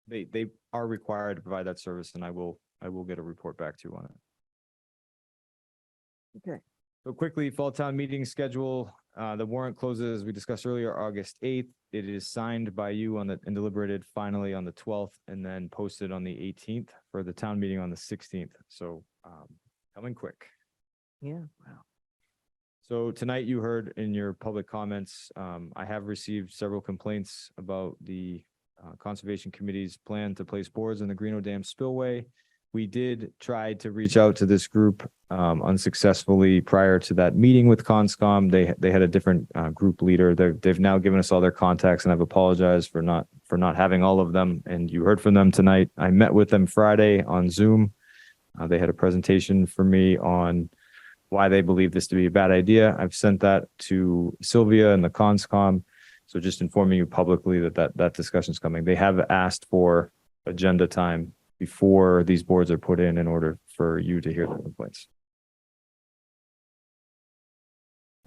They are required to provide that service, and I will get a report back to you on it. Okay. So quickly, fall town meeting schedule. The warrant closes, as we discussed earlier, August 8th. It is signed by you and deliberated finally on the 12th, and then posted on the 18th for the town meeting on the 16th. So coming quick. Yeah. Wow. So tonight you heard in your public comments, I have received several complaints about the Conservation Committee's plan to place boards in the Greeno Dam spillway. We did try to reach out to this group unsuccessfully prior to that meeting with Conscom. They had a different group leader. They've now given us all their contacts, and I've apologized for not having all of them. And you heard from them tonight. I met with them Friday on Zoom. They had a presentation for me on why they believe this to be a bad idea. I've sent that to Sylvia and the Conscom. So just informing you publicly that discussion is coming. They have asked for agenda time before these boards are put in order for you to hear the complaints.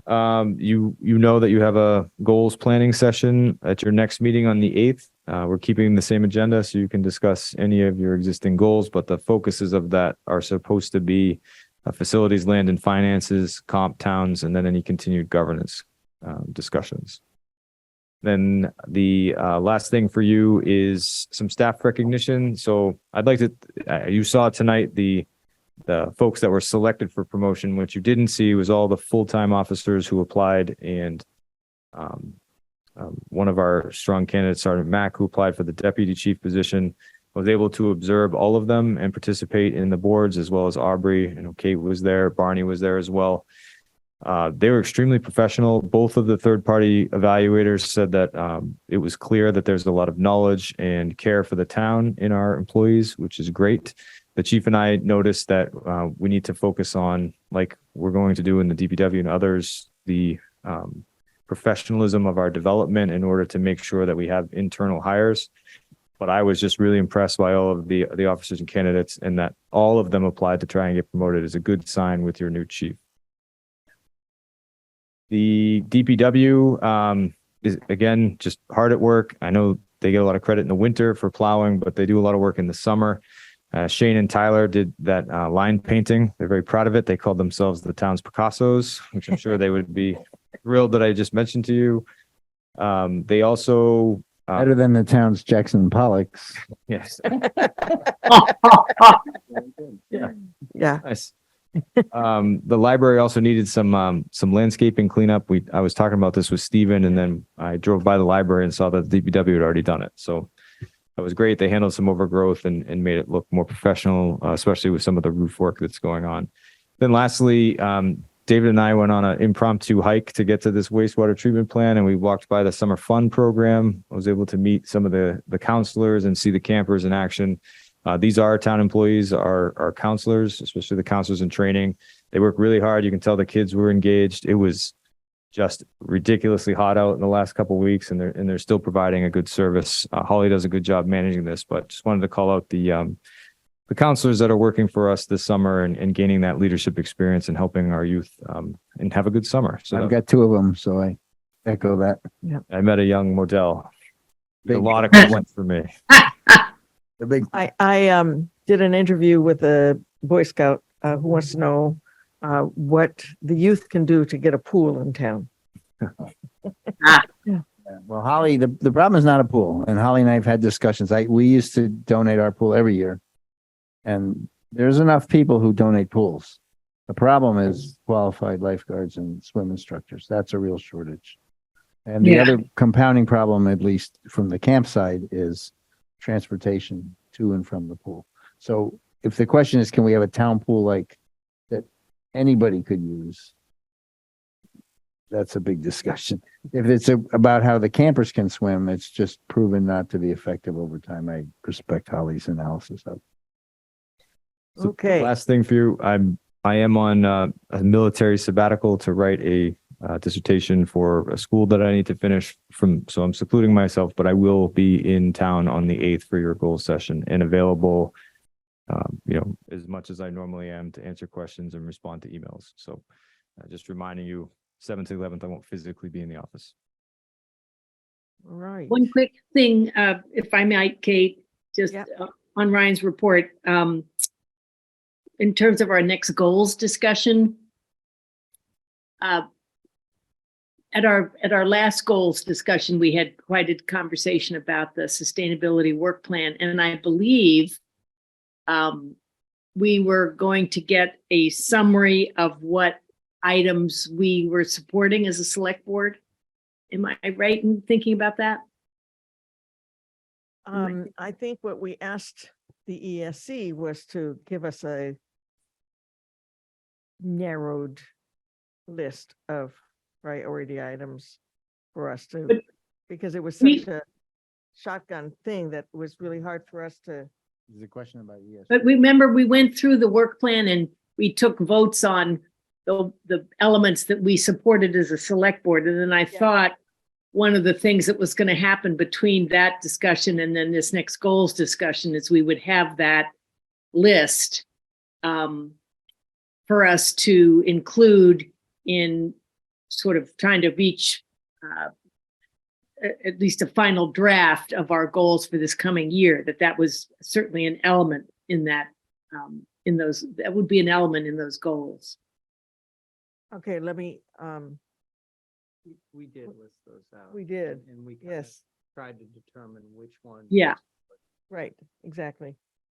You know that you have a goals planning session at your next meeting on the 8th. We're keeping the same agenda so you can discuss any of your existing goals, but the focuses of that are supposed to be facilities, land and finances, comp towns, and then any continued governance discussions. Then the last thing for you is some staff recognition. So I'd like to, you saw tonight the folks that were selected for promotion. What you didn't see was all the full-time officers who applied, and one of our strong candidates, Sergeant Mack, who applied for the deputy chief position, was able to observe all of them and participate in the boards, as well as Aubrey. And Kate was there, Barney was there as well. They were extremely professional. Both of the third-party evaluators said that it was clear that there's a lot of knowledge and care for the town in our employees, which is great. the chief and I noticed that we need to focus on, like we're going to do in the DPW and others, the professionalism of our development in order to make sure that we have internal hires. But I was just really impressed by all of the officers and candidates, and that all of them applied to try and get promoted is a good sign with your new chief. The DPW is, again, just hard at work. I know they get a lot of credit in the winter for plowing, but they do a lot of work in the summer. Shane and Tyler did that line painting. They're very proud of it. They called themselves the town's Picassos, which I'm sure they would be thrilled that I just mentioned to you. They also Better than the town's Jackson Pollocks. yes. Yeah. Nice. The library also needed some landscaping cleanup. I was talking about this with Steven, and then I drove by the library and saw that the DPW had already done it. So that was great. They handled some overgrowth and made it look more professional, especially with some of the roof work that's going on. Then lastly, David and I went on an impromptu hike to get to this wastewater treatment plant, and we walked by the summer fun program. I was able to meet some of the counselors and see the campers in action. These are town employees, our counselors, especially the counselors in training. They work really hard. You can tell the kids were engaged. It was just ridiculously hot out in the last couple of weeks, and they're still providing a good service. Holly does a good job managing this, but just wanted to call out the counselors that are working for us this summer and gaining that leadership experience and helping our youth and have a good summer. So I've got two of them, so I echo that. I met a young model. A Big. lot of complaints for me. The big I did an interview with a Boy Scout who wants to know what the youth can do to get a pool in town. Well, Holly, the problem is not a pool, and Holly and I have had discussions. We used to donate our pool every year, and there's enough people who donate pools. The problem is qualified lifeguards and swim instructors. That's a real shortage. And the other compounding problem, at least from the campsite, is transportation to and from the pool. So if the question is, can we have a town pool like that anybody could use? That's a big discussion. If it's about how the campers can swim, it's just proven not to be effective over time. I respect Holly's analysis of. So Okay. Last thing for you, I am on a military sabbatical to write a dissertation for a school that I need to finish from. So I'm secluding myself, but I will be in town on the 8th for your goal session and available, as much as I normally am to answer questions and respond to emails. So just reminding you, 7th to 11th, I won't physically be in the office. All right. One quick thing, if I might, Kate, just Yeah. On Ryan's report, in terms of our next goals discussion, at our last goals discussion, we had quite a conversation about the sustainability work plan, and I believe we were going to get a summary of what items we were supporting as a select board. Am I right in thinking about that? I think what we asked the ESC was to give us a narrowed list of priority items for us to, But because it was we- such a shotgun thing that was really hard for us to. There's a question about ES. But remember, we went through the work plan and we took votes on the elements that we supported as a select board. And then I thought one of the things that was going to happen between that discussion and then this next goals discussion is we would have that list for us to include in sort of trying to reach at least a final draft of our goals for this coming year. That was certainly an element in that, that would be an element in those goals. Okay, let me, We did list those out. we did, And we kind of yes, tried to determine which one. Yeah. right, exactly.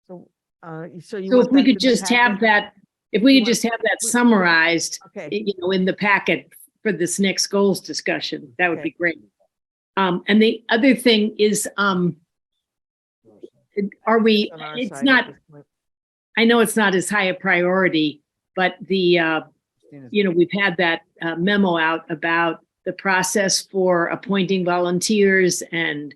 So, you So if want we that could to be just have packet? that, if we You could want- just have that summarized, Okay, in the packet for this next goals discussion, that would Okay. be great. And the other thing is, are we, on our it's side at not, this point. I know it's not as high a priority, but we've had that memo out about the process for appointing volunteers and,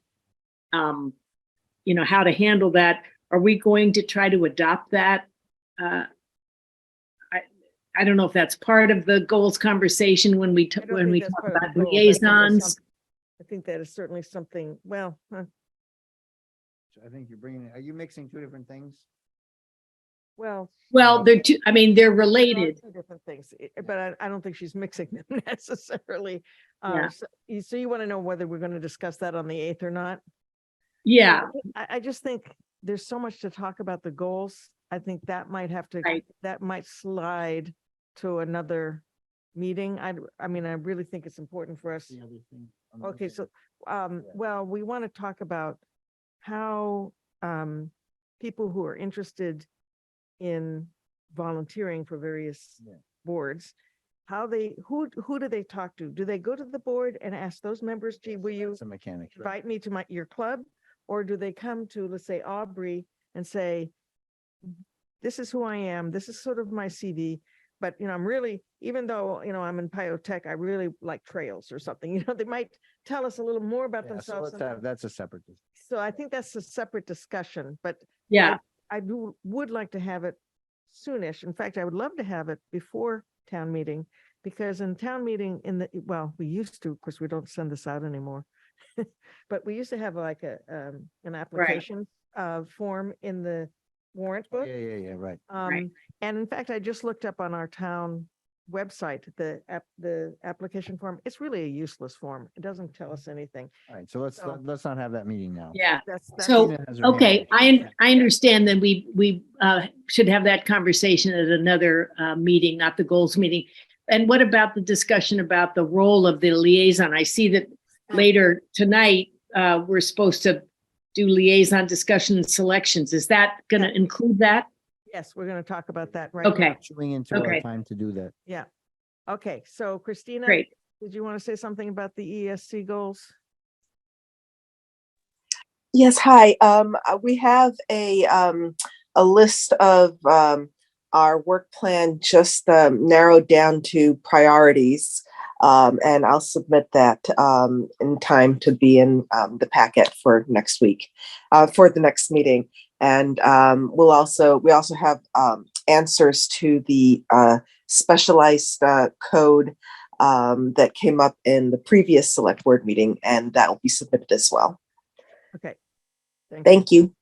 how to handle that. are we going to try to adopt that? I don't know if that's part of the goals conversation when we, I don't when think we that's talk part of the about goals. I think that's liaisons. I think that is certainly something, well, I think you're bringing, are you mixing two different things? well. Well, they're two, I mean, they're There are related. two different things, but I don't think she's mixing them necessarily. Yeah. So you want to know whether we're going to discuss that on the 8th or not? Yeah, I just think there's so much to talk about the goals. I think that might have to, Right. that might slide to another meeting. I mean, I really think it's important for us. The other thing. Okay, so, well, we want to talk about how, people who are interested in volunteering for various Yeah. boards, how they, who do they talk to? Do they go to the board and ask those members, gee, will you Some mechanics. invite me to your club? Or do they come to, let's say, Aubrey and say, this is who I am, this is sort of my CV, but I'm really, even though, I'm in biotech, I really like trails or something, they might tell us a little more about Yeah, so themselves. let's have, that's a separate. So I think that's a separate discussion, but yeah, I would like to have it soonish. In fact, I would love to have it before town meeting, because in town meeting well, we used to, of course, we don't send this out anymore. But we used to have like an application form in the warrant book. Yeah, right. Right. And in fact, I just looked up on our town website, the application form. It's really a useless form. It doesn't tell us anything. All right, so let's, So- let's not have that meeting now. yeah. That's So, Tina has her hand okay, raised. I understand that we should have that conversation at another meeting, not the goals meeting. And what about the discussion about the role of the liaison? I see that later tonight, we're supposed to do liaison discussion and selections. Is that going to include that? Yes, we're going to talk about that right Okay. now. Chewing into our Okay. time to do that. Yeah. Okay, so Christina, Great. did you want to say something about the ESC goals? Yes, hi. We have a list of our work plan just narrowed down to priorities. And I'll submit that in time to be in the packet for next week, for the next meeting. And we also have answers to the specialized code that came up in the previous select board meeting, and that will be submitted as well. Okay. Thank you.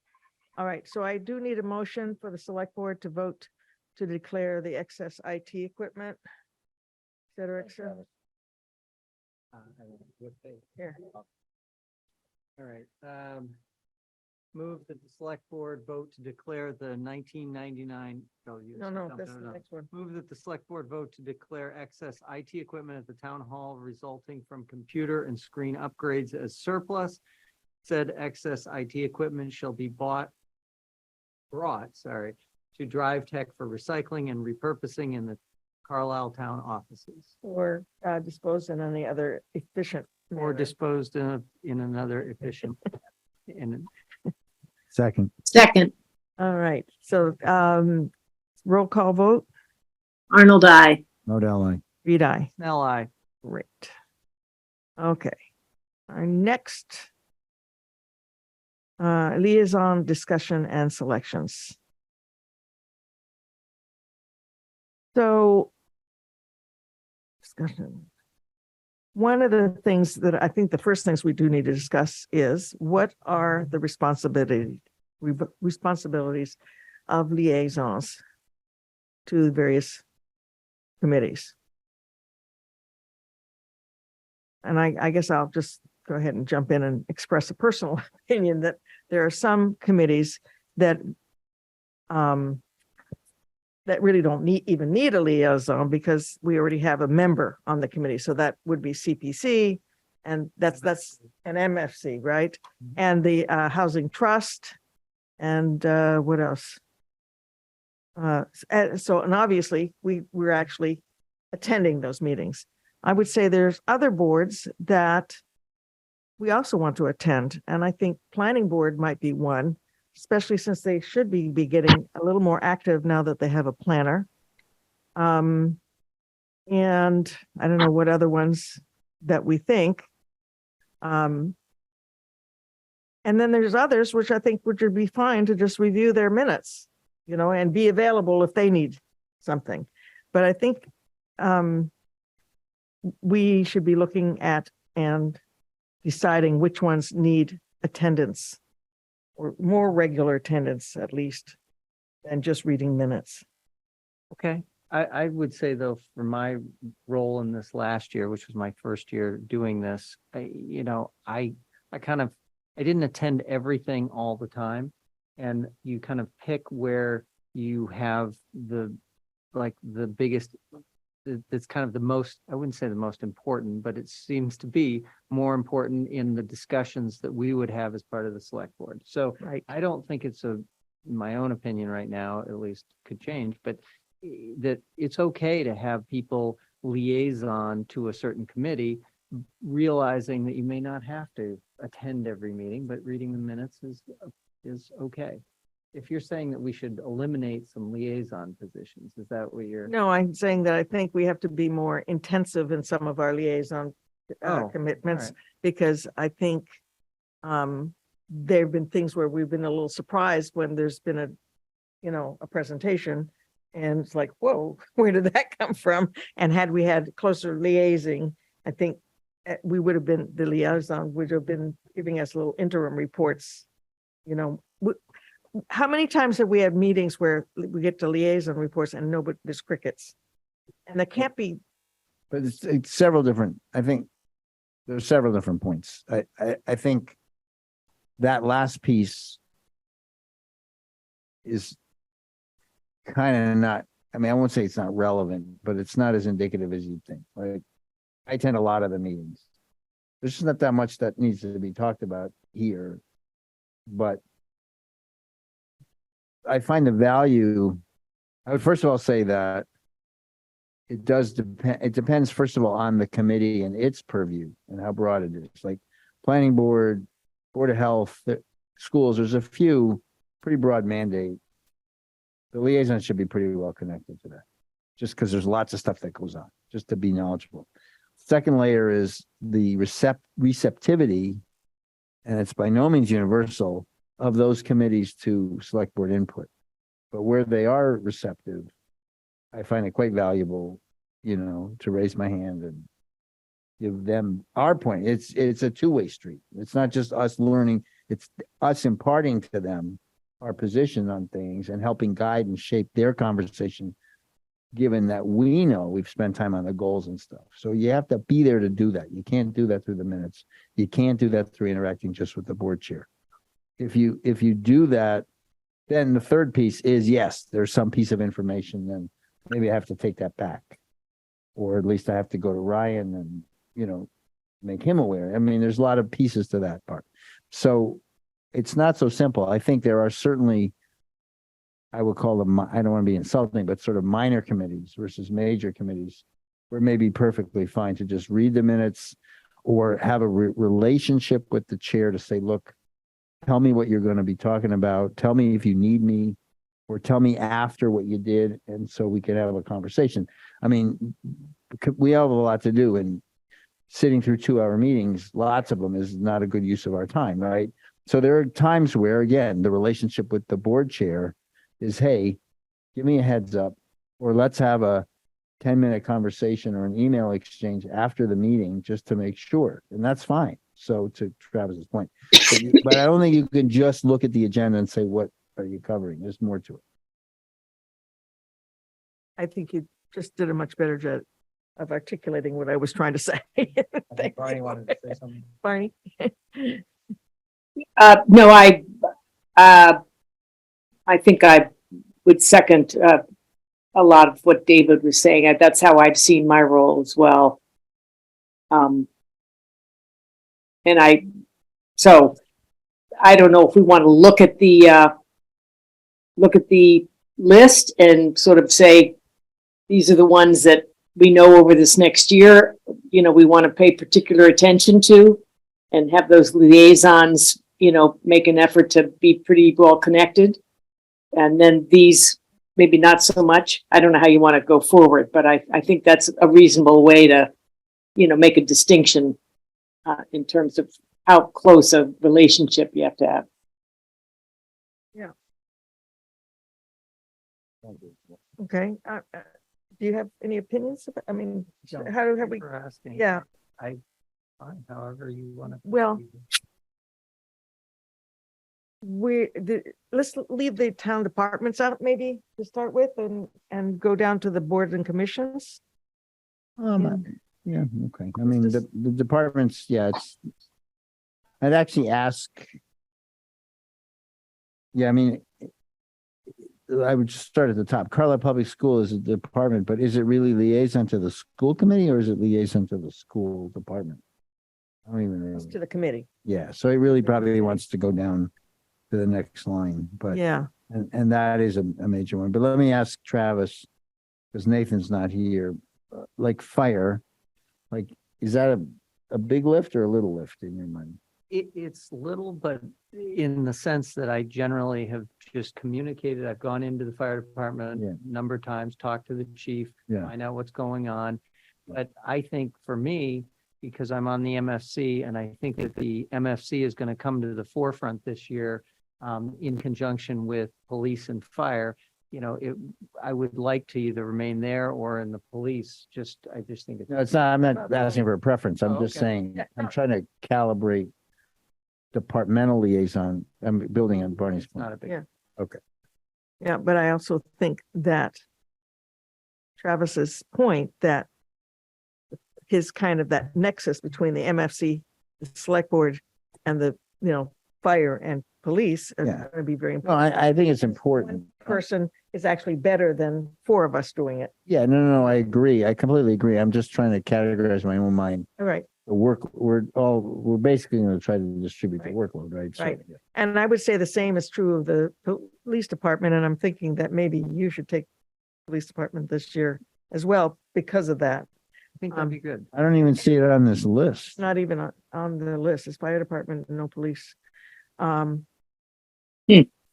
All right, so I do need a motion for the select board to vote to declare the excess IT equipment, et cetera, et cetera. Here. All right, move that the select board vote to declare the 1999. No, that's the next one. Move that the select board vote to declare excess IT equipment at the town hall resulting from computer and screen upgrades as surplus. Said excess IT equipment shall be brought, to Drive Tech for recycling and repurposing in the Carlisle town offices. Or disposed in any other efficient. Or manner. disposed in another efficient. Second. Second, All right, so roll call vote, Arnold, I. Modell, aye. Reed, aye. Snell, aye. Great. Okay. Our next liaison discussion and selections. So discussion. One of the things that I think the first things we do need to discuss is what are the responsibilities of liaisons to various committees. And I guess I'll just go ahead and jump in and express a personal opinion that there are some committees that that really don't even need a liaison because we already have a member on the committee. So that would be CPC, and that's an MFC, right? And the Housing Trust, and what else? And obviously we're actually attending those meetings. I would say there's other boards that we also want to attend, and I think planning board might be one, especially since they should be getting a little more active now that they have a planner. And I don't know what other ones that we think. And And then there's others, which I think would be fine to just review their minutes, and be available if they need something. But I think we should be looking at and deciding which ones need attendance or more regular attendance at least than just reading minutes. Okay. I would say though, for my role in this last year, which was my first year doing this, I didn't attend everything all the time. And you kind of pick where you have the biggest, that's kind of the most, I wouldn't say the most important, but it seems to be more important in the discussions that we would have as part of the select board. So Right. I don't think it's in my own opinion right now, at least could change, but that it's okay to have people liaison to a certain committee, realizing that you may not have to attend every meeting, but reading the minutes is okay. If you're saying that we should eliminate some liaison positions, is that what you're? No, I'm saying that I think we have to be more intensive in some of our liaison commitments, right. because I think there have been things where we've been a little surprised when there's been a presentation, and it's like, whoa, where did that come from? And had we had closer liaising, I think we would have been, the liaison would have been giving us little interim reports. How many times have we had meetings where we get to liaison reports and nobody, there's crickets? And that can't be. But it's several different, I think there's several different points. I think that last piece is kind of not, I mean, I won't say it's not relevant, but it's not as indicative as you'd think. Like, I attend a lot of the meetings. There's just not that much that needs to be talked about here, but I find the value, I would first of all say that it does depend, it depends first of all on the committee and its purview and how broad it is. Like planning board, board of health, schools, there's a few pretty broad mandate. The liaison should be pretty well connected to that, just because there's lots of stuff that goes on, just to be knowledgeable. Second layer is the receptivity, and it's by no means universal, of those committees to select board input. But where they are receptive, I find it quite valuable, to raise my hand and give them our point. It's a two-way street. It's not just us learning, it's us imparting to them our position on things and helping guide and shape their conversation, given that we know we've spent time on the goals and stuff. So you have to be there to do that. You can't do that through the minutes. You can't do that through interacting just with the board chair. If you do that, then the third piece is, yes, there's some piece of information, then maybe I have to take that back. Or at least I have to go to Ryan and, make him aware. I mean, there's a lot of pieces to that part. So it's not so simple. I think there are certainly, I would call them, I don't want to be insulting, but sort of minor committees versus major committees where it may be perfectly fine to just read the minutes or have a relationship with the chair to say, look, tell me what you're going to be talking about. Tell me if you need me, or tell me after what you did. And so we can have a conversation. I mean, we have a lot to do, and sitting through 2-hour meetings, lots of them, is not a good use of our time, right? So there are times where, again, the relationship with the board chair is, hey, give me a heads up, or let's have a 10-minute conversation or an email exchange after the meeting just to make sure. And that's fine. So to Travis's point, but I don't think you can just look at the agenda and say, what are you covering? There's more to it. I think you just did a much better job of articulating what I was trying to say. Barney wanted to say something. Barney? No, I think I would second a lot of what David was saying. That's how I've seen my role as well. So I don't know if we want to look at the list and sort of say, these are the ones that we know over this next year, we want to pay particular attention to, and have those liaisons, make an effort to be pretty well connected. And then these, maybe not so much. I don't know how you want to go forward, but I think that's a reasonable way to, make a distinction in terms of how close a relationship you have to have. Okay. Do you have any opinions? I mean, Don't- how have we, for asking. yeah, Fine, however you want to. well, let's leave the town departments out maybe to start with and go down to the boards and commissions. Yeah, okay. I mean, the departments, yeah, I'd actually ask. Yeah, I mean, I would just start at the top. Carlisle Public School is a department, but is it really liaison to the school committee or is it liaison to the school department? I don't even It's know. to the committee. Yeah, so it really probably wants to go down to the next line, but, Yeah, and that is a major one. But let me ask Travis, because Nathan's not here, like fire, like, is that a big lift or a little lift in your mind? It's little, but in the sense that I generally have just communicated, I've gone into the fire department Yeah. a number of times, talked to the chief, Yeah. find out what's going on. But I think for me, because I'm on the MFC and I think that the MFC is going to come to the forefront this year, in conjunction with police and fire, you know, I would like to either remain there or in the police. I just think it's. No, it's not, I'm not asking for a preference. I'm Oh, just okay. saying, I'm trying to calibrate departmental liaison. I'm building on Barney's It's not point. a big. Yeah. Okay. yeah, but I also think that Travis's point that his kind of that nexus between the MFC, the select board and the, fire and police are Yeah. going to be very No, important. I think it's important. Person is actually better than four of us doing it. Yeah, no, I agree. I completely agree. I'm just trying to caterize my own mind. All right. The work, we're basically going to try to distribute the Right. workload, right? So, Right. yeah. And I would say the same is true of the police department. And I'm thinking that maybe you should take police department this year as well because of that. I think that'd be good. I don't even see it on this It's list. not even on the list. It's fire department, no police. Hmm.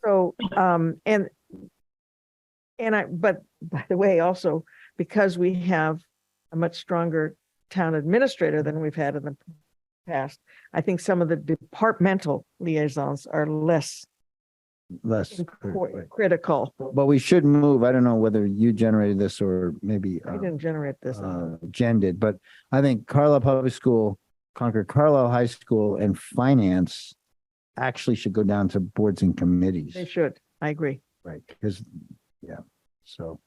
So, but by the way, also, because we have a much stronger town administrator than we've had in the past, I think some of the departmental liaisons are less Less. Right. critical. But we should move. I don't know whether you generated this or maybe I didn't generate this. Jen did, but I think Carlisle Public School, Concord Carlisle High School and finance actually should go down to boards and committees. They should. I agree. Right, because, yeah, so.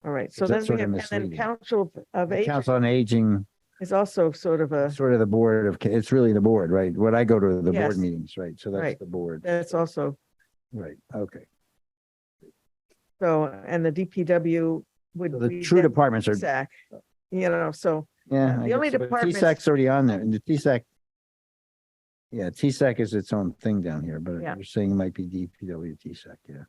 All right. So That's then we sort of have, and then misleading. Council of The Aging Council on Aging, is also sort of sort of the board of, it's really the board, right? What I go to the Yes. board meetings, right? So that's Right. the board, that's also, right? Okay. so, and the DPW would So the be true then departments are, TSAC, so yeah. the I only guess so, but departments- TSAC's already on there and the TSAC. Yeah, TSAC is its own thing down here, but Yeah. you're saying it might be DPW TSAC, yeah.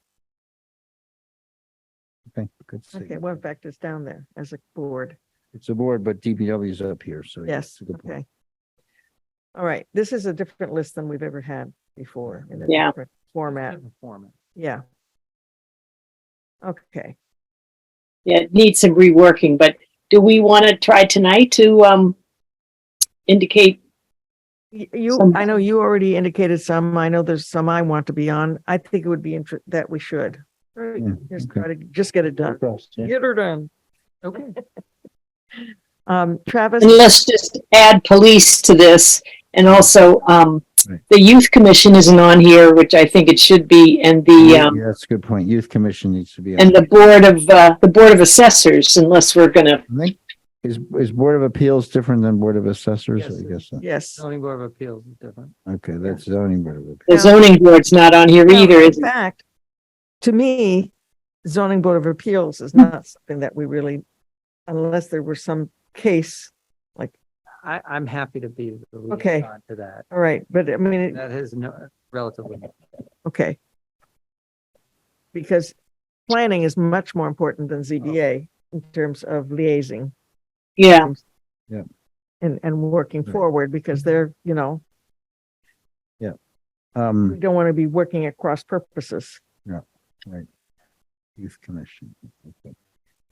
Okay, good. to see. okay, well, in fact, it's down there as a board. It's a board, but DPW is up here, so. yeah, Yes, it's a good point. okay. All right, this is a different list than we've ever had before in a Yeah. different format. Different format. Yeah. Okay, Yeah, it needs some reworking, but do we want to try tonight to, indicate? I know you already indicated some. I know there's some I want to be on. I think it would be that we should. Right, Yeah, just okay. try to just get it done. Yeah. Get her done. Okay. Travis, And let's just add police to this. And also, Right. the youth commission isn't on here, which I think it should be, and Yeah, the, that's a good point. Youth Commission needs to be. on. and the board of assessors, unless we're gonna, I think, is Board of Appeals different than Board of Assessors? Yes. I guess so. yes. Zoning Board of Appeals is different. Okay, that's zoning Board of Appeals. the zoning board's not on here Now, either. in fact, to me, zoning board of appeals is not something that we really, unless there were some case, I'm happy to be the Okay. liaison to that. all right, but I mean, That is no relatively. okay. Because planning is much more important than ZBA in terms of liaising. Yeah, Yeah. And working Right. forward because they're, we Um, don't want to be working at cross purposes. right. Youth Commission. Okay.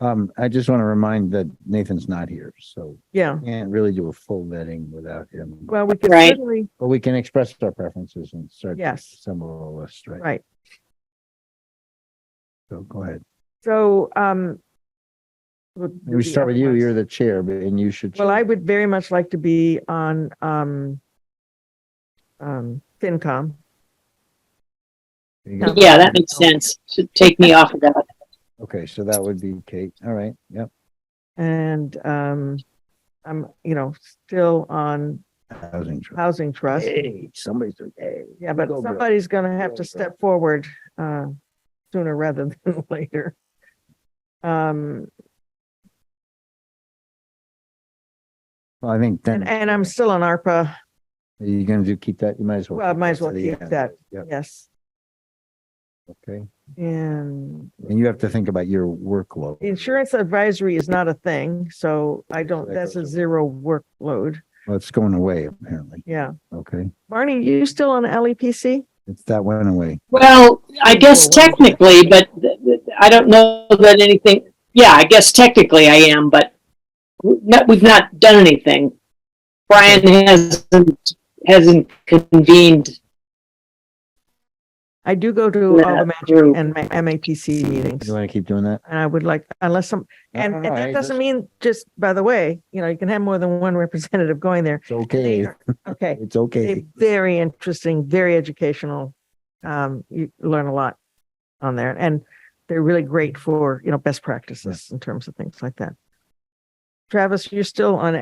I just want to remind that Nathan's not here, so Yeah, can't really do a full vetting without him. well, we could Right. certainly, But we can express our preferences and start to Yes. assemble a list, right? right. So go ahead. So, We start with you. You're the chair, and you should. Well, I would very much like to be on, FinCom. Yeah, that makes sense. Should take me off of that. Okay, so that would be Kate. All right, yep. And, I'm, still on Housing trust. Housing Trust. Hey, somebody's doing, hey. Yeah, but Go, girl. somebody's gonna have Go, to girl. step forward, sooner rather than later. Um, Well, I think then, and I'm still on ARPA. you're gonna keep that, you might as well. Well, I keep might as that well to the keep end. that, Yep, yes. okay. And And you have to think about your workload. insurance advisory is not a thing, so I don't, that that's a goes zero workload. Well, it's going away apparently. Yeah. Okay, Barney, you still on LEPC? that went away. Well, I guess technically, but I don't know that anything, yeah, I guess technically I am, but we've not done anything. Brian hasn't convened. I do go to all the That magic group. and MAPC meetings. You want to keep doing that? And I would like, unless some, and No, and I that doesn't just- mean, just by the way, you can have more than one representative going there. It's okay. Okay. It's They're okay. very interesting, very educational. You learn a lot on there, and they're really great for, best practices in terms of things like that. Travis, you're still on,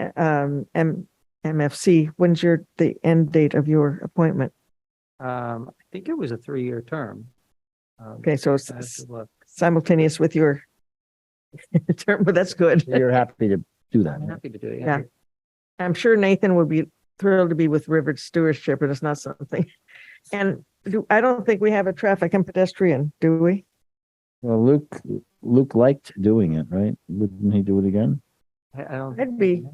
MFC. When's the end date of your appointment? I think it was a 3-year term. Okay, so it's I have to look. simultaneous with your term, but that's good. You're happy to do that. I'm happy to do it. Yeah. I'm sure Nathan would be thrilled to be with River Stewardship, but it's not something. And I don't think we have a traffic and pedestrian, do we? Well, Luke liked doing it, right? Wouldn't he do it again? I don't. I'd be.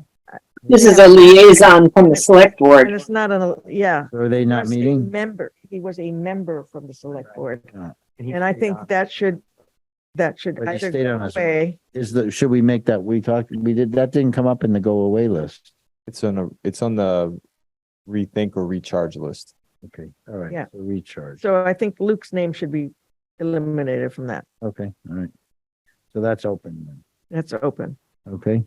This is a liaison from the select And board. it's not yeah. Or are they not was a meeting? Member, he was a member from the select board. he And I stayed think on. that should But he either stayed go on as- away. Should we make that, that didn't come up in the go away list. It's on the rethink or recharge list. Okay, all right. Yeah. So recharge. So I think Luke's name should be eliminated from that. Okay, all right. So that's open then. That's open. Okay,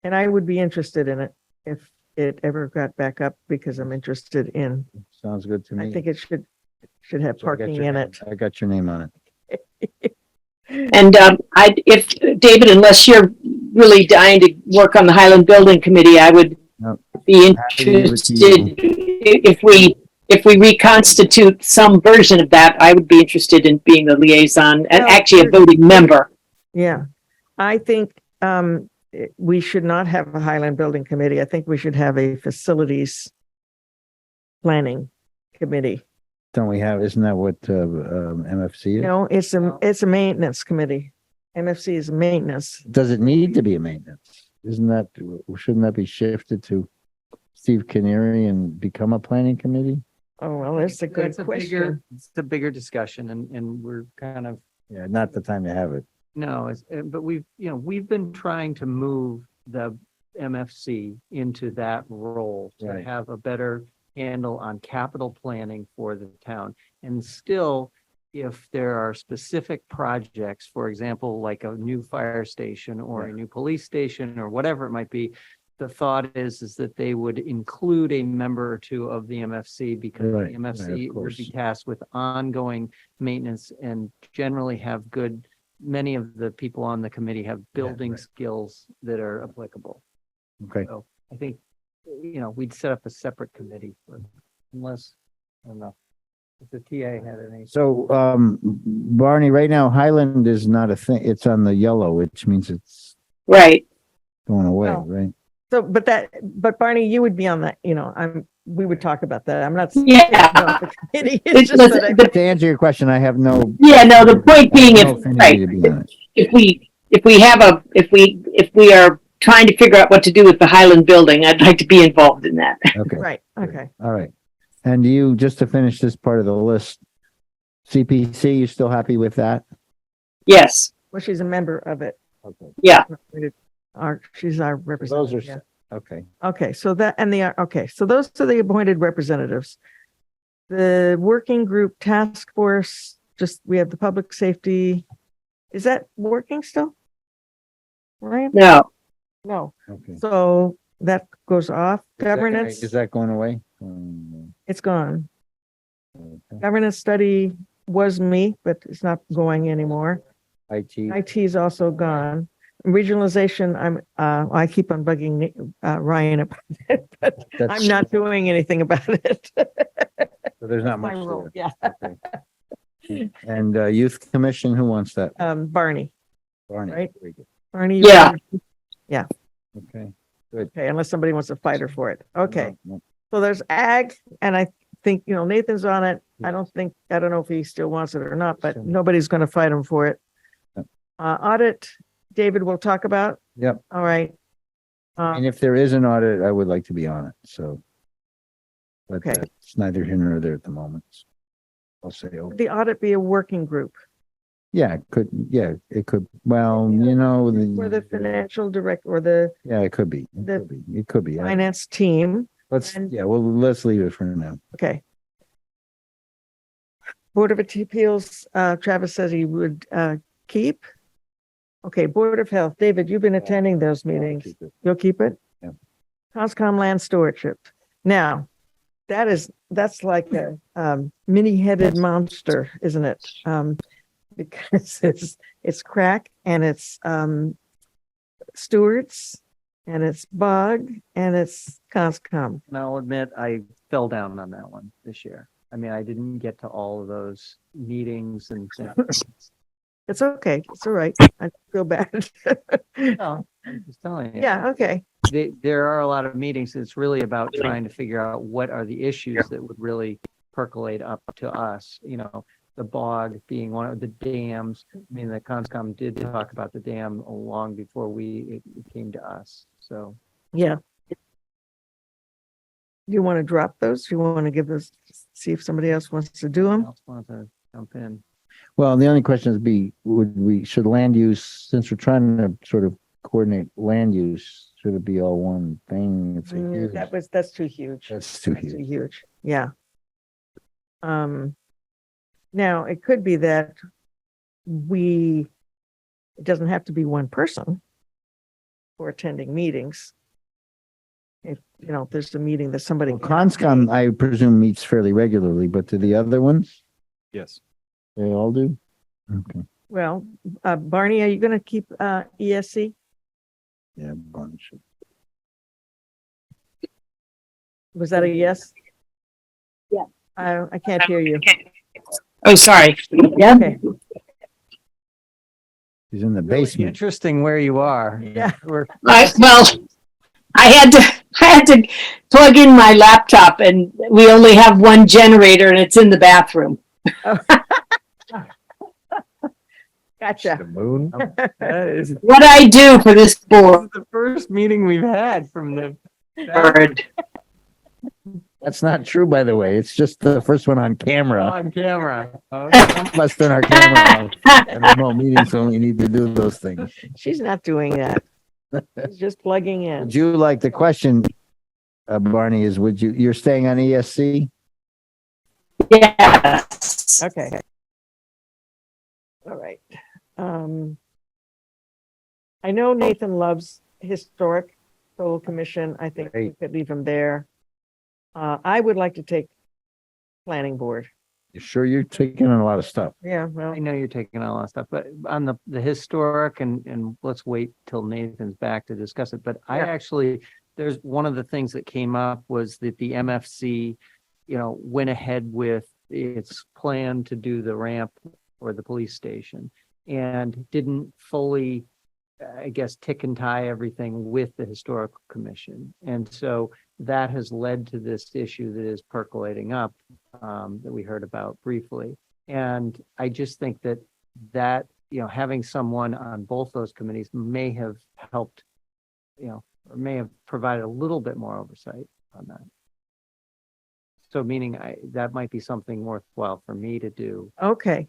And I would be interested in it if it ever got back up, because I'm interested in, sounds good to me. I think it should have So I got parking your in name- it. I got your name on it. And if David, unless you're really dying to work on the Highland Building Committee, I would No. be Happy to give it to interested if we reconstitute some version of that. I would be interested in being the liaison and Well, actually a voting member. Yeah, I think we should not have a Highland Building Committee. I think we should have a facilities planning committee. Don't we have, isn't that what MFC is? No, it's a maintenance committee. MFC is maintenance. Does it need to be a maintenance? Shouldn't that be shifted to Steve Canary and become a planning committee? Oh, well, that's a good That's question. it's a bigger discussion and we're kind of, Yeah, not the time to have it. no, but we've been trying to move the MFC into that role to Right. have a better handle on capital planning for the town. And still, if there are specific projects, for example, like a new fire station or a new police station or whatever it might be, the thought is that they would include a member or two of the MFC because Right, the right, MFC of would be course. tasked with ongoing maintenance and generally have many of the people on the committee have building right. skills that are applicable. Okay. So I think, we'd set up a separate committee unless, I don't know, if the TA had any. So, Barney, right now Highland is not a thing. It's on the yellow, which means it's Right. going away, Oh. right? So, but Barney, you would be on that, we would talk about that. I'm not. Yeah. About the committee. It's just that I- But- To answer your question, I have no. Yeah, no, the point being, no if, affinity right, to be on it. if we are trying to figure out what to do with the Highland Building, I'd like to be involved in that. Okay, Right, okay. all right. And you, just to finish this part of the list, CPC, you still happy with that? Yes. Well, she's a member of it. Okay. Yeah. She's our Those are, representative. Yeah. okay. Okay, so that, and okay, so those are the appointed representatives. The working group task force, just, we have the public safety. Is that working still? Right? No. No. Okay. So that goes off. Is that gonna- Governance, Is that going away? it's gone. Okay. Governance study was me, but it's not going anymore. IT, IT is also gone. Regionalization, I keep on bugging Ryan about it, but I'm That's- not doing anything about it. so there's not My much role, there. yeah. Okay. And Youth Commission, who wants that? Barney, Barney. right. Very good. Barney. Yeah. Okay. Okay, unless somebody wants to fight her for it. Okay, No. so there's ag, and I think, Nathan's on it. I don't know if he still wants it or not, but Sure. nobody's gonna fight him for it. Yep. Audit, David will talk about. Yep. All right. And if there is an audit, I would like to be on it, so. But Okay. it's neither here nor there at the moment. I'll say, oh, The audit be a working group yeah, it could, well, for the financial director or the yeah, it could be. It could be. finance team. Let's, and- let's leave it for now. Okay. Board of Appeals, Travis says he would keep. Okay, Board of Health, David, you've been attending those meetings. Keep it. You'll keep it? Yeah. Conscom Land Stewardship. Now, that's like a mini-headed monster, isn't it? Because it's crack and it's stewards and it's bug and it's Conscom. And I'll admit, I fell down on that one this year. I mean, I didn't get to all of those meetings and things. It's okay. It's all right. I feel bad. No, I'm just telling you. Yeah, okay. There are a lot of meetings. It's really about trying to figure out what are the issues that would really percolate up to us. The bog being one of the dams. I mean, the Conscom did talk about the dam long before it came to us. So Yeah. Do you want to drop those? Do you want to give those, see if somebody else wants to do them? else want to jump in. Well, the only question is should land use, since we're trying to sort of coordinate land use, should it be all one thing? It's a huge, That's too huge. that's too That's too huge. huge. Yeah. Now it could be that it doesn't have to be one person for attending meetings. If, there's a meeting that somebody. Well, Conscom, I presume, meets fairly regularly, but do the other ones? Yes. They all do? Okay. Well, Barney, are you going to keep ESC? Yeah, Barney should. Was that a yes? Yeah. I can't hear you. Oh, sorry. Yeah. Okay. He's in the basement. Interesting where you are. Yeah. I had to plug in my laptop and we only have one generator and it's in the bathroom. Gotcha. The moon? That is What I do for this board. the first meeting we've had from the That's not true, by the way. It's just the first one on camera. on camera. Okay. Let's turn our camera off. And remote meetings when we need to do those things. She's not doing that. She's just plugging in. Would you like the question, Barney, is you're staying on ESC? Yes. Okay. All right. I know Nathan loves historic total commission. I think we Great. could leave him there. I would like to take planning board. You sure you're taking on a lot of stuff? Yeah, well, I know you're taking on a lot of stuff, but on the historic and let's wait till Nathan's back to discuss it. But I Yeah. actually, there's one of the things that came up was that the MFC, went ahead with its plan to do the ramp or the police station and didn't fully, I guess, tick and tie everything with the historical commission. And so that has led to this issue that is percolating up, that we heard about briefly. And I just think that having someone on both those committees may have helped, or may have provided a little bit more oversight on that. So meaning that might be something worthwhile for me to do. okay.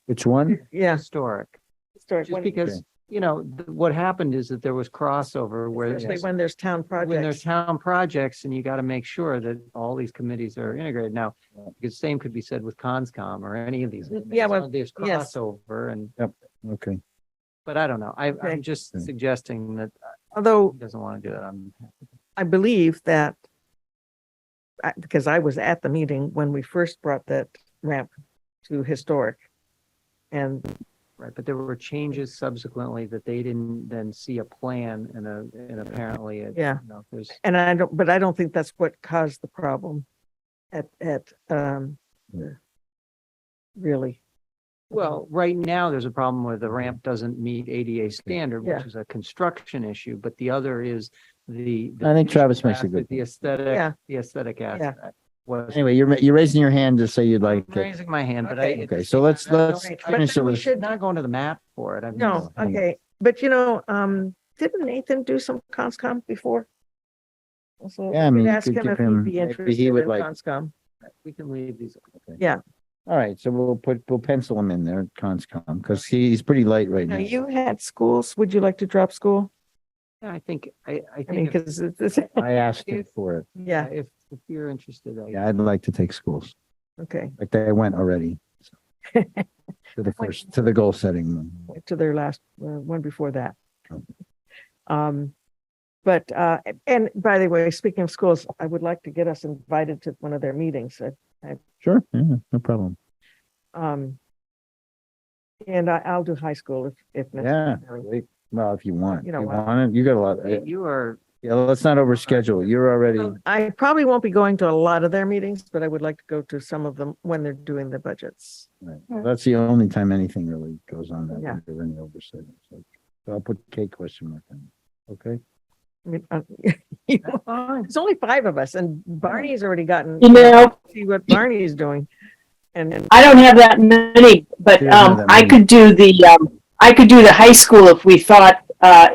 Which one? Yeah. Historic, Historic. just because what happened is that there was crossover where Especially when there's town when there's projects. town projects and you got to make sure that all these committees are integrated. Now, the same could be said with Conscom or any of these. Yeah, well, There's yes. crossover and, Okay. but I don't know. Okay. I'm just Okay. suggesting that Although he doesn't want to do that. I believe that because I was at the meeting when we first brought that ramp to historic. And Right, but there were changes subsequently that they didn't then see a plan and apparently it, Yeah. there's. but I don't think that's what caused the problem really. Well, right now, there's a problem where the ramp doesn't meet ADA standard, Yeah. which is a construction issue, but the other is the. I think Travis makes a good The point. aesthetic, Yeah. the aesthetic aspect was. Anyway, you're raising your hand to say you'd like I'm to. raising my hand, but Okay. Okay, so let's Right, but finish it we with. should- Not going to the map for it. I mean, No, hang on. okay, but didn't Nathan do some conscom before? So Yeah, I mean, we'd you ask could him give if him- he'd be maybe he interested would in like- conscom. we can leave these. All right, so we'll pencil him in there, Conscom, because he's pretty light right Now, now. you had schools, would you like to drop school? Yeah, I think, I I mean, think, if- because it's, I asked him for it. yeah, if you're interested, Yeah, I'd like to take schools. okay, Like they went already. so. To the goal setting one. to their last, one before that. But, and by the way, speaking of schools, I would like to get us invited to one of their meetings. Sure, yeah, no problem. And I'll do high school if Yeah, necessary. wait, well, if you want, You know you what? want it, you got a lot. you are, Yeah, let's not overschedule. You're already, I probably won't be going to a lot of their meetings, but I would like to go to some of them when they're doing the budgets. right. That's the only time anything really goes on that. Yeah. way, there's any oversight. So I'll put Kate question mark on it. Okay? I mean, there's only 5 of us and Barney's already gotten, see what Barney is doing. And I don't have that many, but She doesn't have that I many. could do the high school if we thought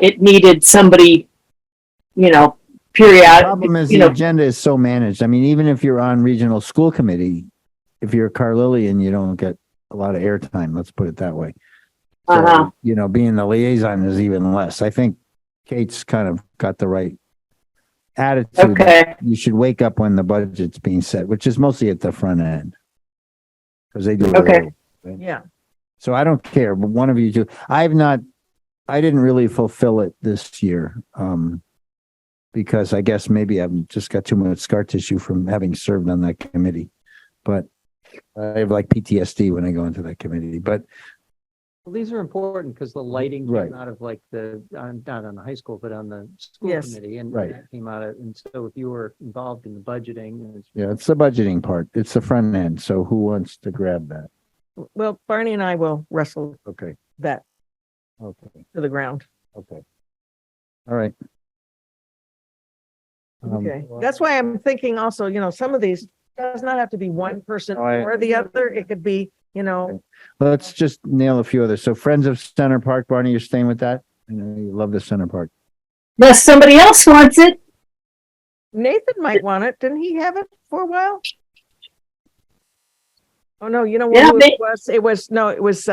it needed somebody, period. Problem is the agenda is so managed. I mean, even if you're on regional school committee, if you're Carlilian, you don't get a lot of airtime. Let's put it that way. So, being the liaison is even less. I think Kate's kind of got the right attitude. Okay. You should wake up when the budget's being set, which is mostly at the front end. Because they do it Okay. early. yeah, So I don't care, but one of you two, I didn't really fulfill it this year. Because I guess maybe I've just got too much scar tissue from having served on that committee. But I have like PTSD when I go into that committee, but well, these are important because the lighting Right. came out of like not on the high school, but on the school Yes. committee and Right. that came out of, and so if you were involved in the budgeting, yeah, it's the budgeting part. It's the front end. So who wants to grab that? well, Barney and I will wrestle Okay, that okay, to the ground. okay. All right. Okay, that's why I'm thinking also, some of these does not have to be one person No, I- or the other. It could be, Let's just nail a few others. So Friends of Center Park, Barney, you're staying with that? I know you love the Center Park. Unless somebody else wants it. Nathan might want it. Didn't he have it for a while? Oh, no, you know what Yeah, it was? It was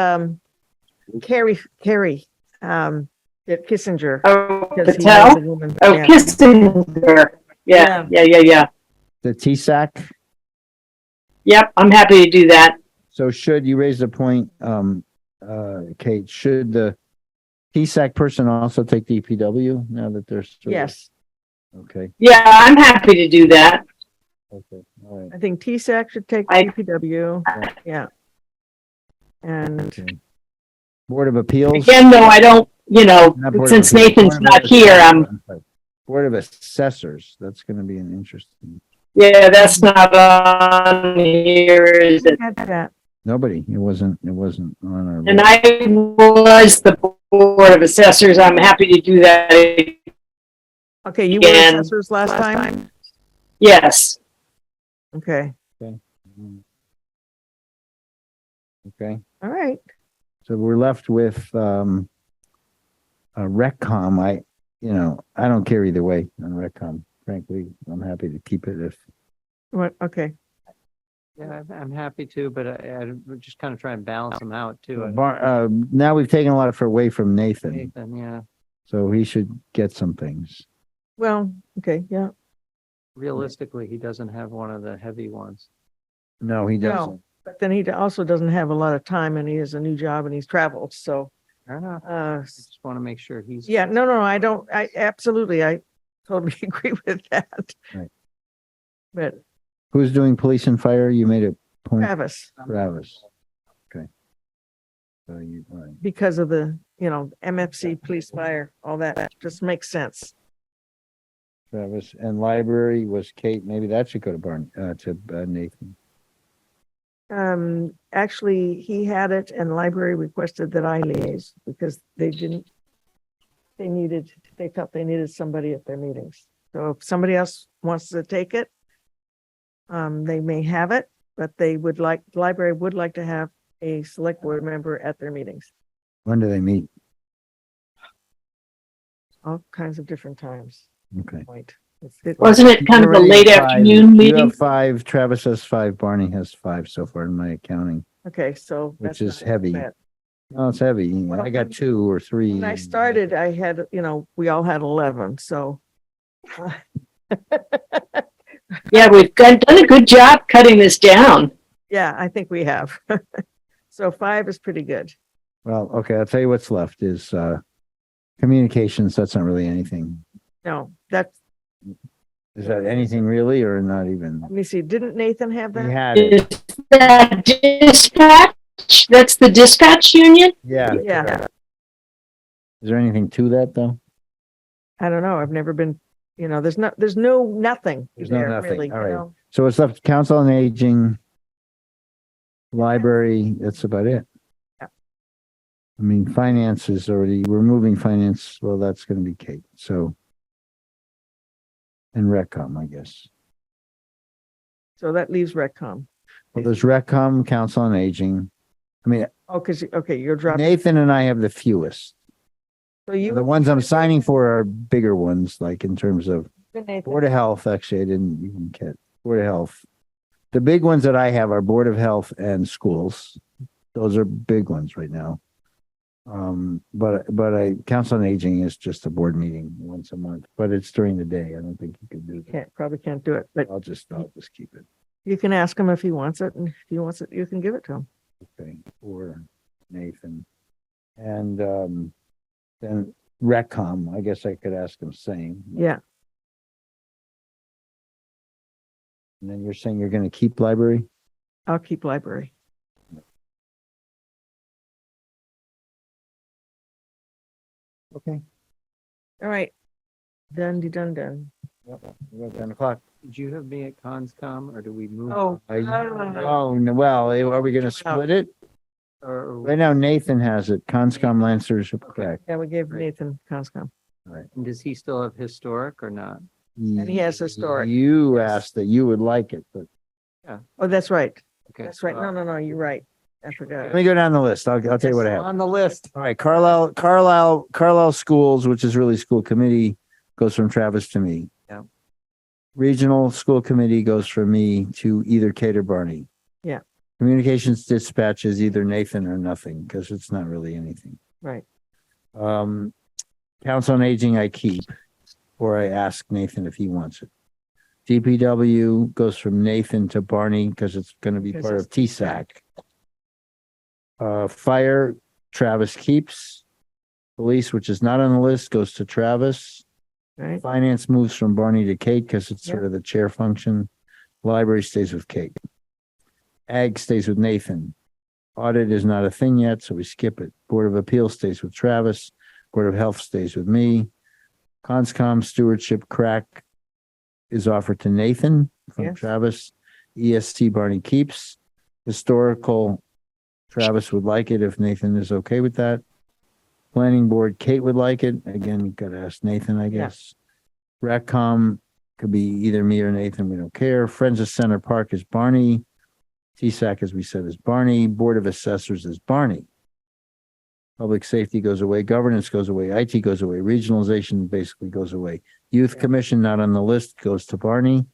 Carrie, at Kissinger. Oh, because he Patel? was a woman. Oh, Yeah. Kissinger. Yeah. The TSAC. Yep, I'm happy to do that. So should you raise the point, Kate, should the TSAC person also take DPW now that they're? sort of- Yes, Okay, Yeah, I'm happy to do that. okay, all right. I think TSAC should take I- DPW. Yeah. And Okay. Board of Appeals? Again, though, I don't, Not Board of since Appeals, Nathan's Board of not here, Board of Assessors, that's gonna be an interesting, yeah, that's not on here, is it? had that. nobody, it wasn't on our. And I was the Board of Assessors. I'm happy to do that. Okay, you were Again. assessors last time? Yes. Okay, Okay, all right. so we're left with, RecCom, I don't care either way on RecCom, frankly, I'm happy to keep it if, What, okay. Yeah, I'm happy to, but we're just kind of try and balance them out too. Now we've taken a lot away from Nathan, Nathan, yeah, so he should get some things. Well, okay, yeah. realistically, he doesn't have one of the heavy ones. No, he No, doesn't. but then he also doesn't have a lot of time and he has a new job and he's traveled, so, Fair enough. s- Just want to make sure he's. yeah, no, I don't, I absolutely, I totally agree with that. Right. But Who's doing police and fire? You made a point. Travis, Travis. Okay. So you, all right. because of the, MFC, police, fire, all that just makes sense. Travis, and library was Kate. Maybe that should go to Nathan. Actually, he had it and library requested that I liaise because they felt they needed somebody at their meetings. So if somebody else wants to take it, they may have it, but the library would like to have a select board member at their meetings, When do they meet? all kinds of different times. Okay. Point. Wasn't it kind of a Already late have 5. afternoon You meeting? have 5, Travis has 5, Barney has 5 so far in my accounting, Okay, so. which that's is not heavy. bad. No, it's heavy. I got 2 or 3. When I started, I had, we all had 11, so. Yeah, we've done a good job cutting this down. Yeah, I think we have. So 5 is pretty good. Well, okay, I'll tell you what's left is communications. That's not really anything. No, that's, Is that anything really or not even? let me see, didn't Nathan have He that? had it. Is that dispatch? That's the dispatch union? Yeah. Yeah, Is there anything to that though? I don't know. I've never been, there's nothing There's no there nothing. really, All right. So it's left council on aging, library. That's about it. Yeah. I mean, finance is already, we're moving finance. Well, that's going to be Kate. So. And Recom, I guess. So that leaves Redcom. Well, there's Recom, council on aging. I mean, Oh, okay, you're dropping. Nathan and I have the fewest. So you. The ones I'm signing for are bigger ones, like in terms of Nathan. Board of Health. Actually, I didn't even get Board of Health. The big ones that I have are Board of Health and schools. Those are big ones right now. But I council on aging is just a board meeting once a month, but it's during the day. I don't think you can do that. Probably can't do it, but I'll just keep it. you can ask him if he wants it, and if he wants it, you can give it to him. Okay, or Nathan. And then Recom, I guess I could ask him same. Yeah, And then you're saying you're gonna keep library? I'll keep library. Okay. All right. Done. We're at 10 o'clock. Did you have me at Conscom or do we move? Oh, Oh, no, well, are we gonna split it? Or, Right now Nathan has it, Conscom Lancers, correct. yeah, we gave Nathan Conscom. and does he still have historic or not? And he has historic. You asked that you would like it, but Oh, that's right. Okay. That's right. No, you're right. I forgot. let me go down the list. I'll tell you what I have. On the list. All right, Carlisle Schools, which is really school committee, goes from Travis to me. Yeah. Regional School Committee goes from me to either Kate or Barney. Yeah. Communications dispatch is either Nathan or nothing, because it's not really anything. Right. Council on Aging I keep, or I ask Nathan if he wants it. DPW goes from Nathan to Barney, because it's gonna be Because part of it's TSAC. Fire, Travis keeps. Police, which is not on the list, goes to Travis. Right. Finance moves from Barney to Kate because it's sort Yeah. of the chair function. Library stays with Kate. Ag stays with Nathan. Audit is not a thing yet, so we skip it. Board of Appeals stays with Travis. Board of Health stays with me. Conscom stewardship crack is offered to Nathan from Yes. Travis. EST Barney keeps. Historical, Travis would like it if Nathan is okay with that. Planning board, Kate would like it. Again, you gotta ask Nathan, I guess. Ratcom could be either me or Nathan. We don't care. Friends of Center Park is Barney. TSAC, as we said, is Barney. Board of Assessors is Barney. Public safety goes away. Governance goes away. IT goes away. Regionalization basically goes away. Youth Commission, not on the list, goes to Barney.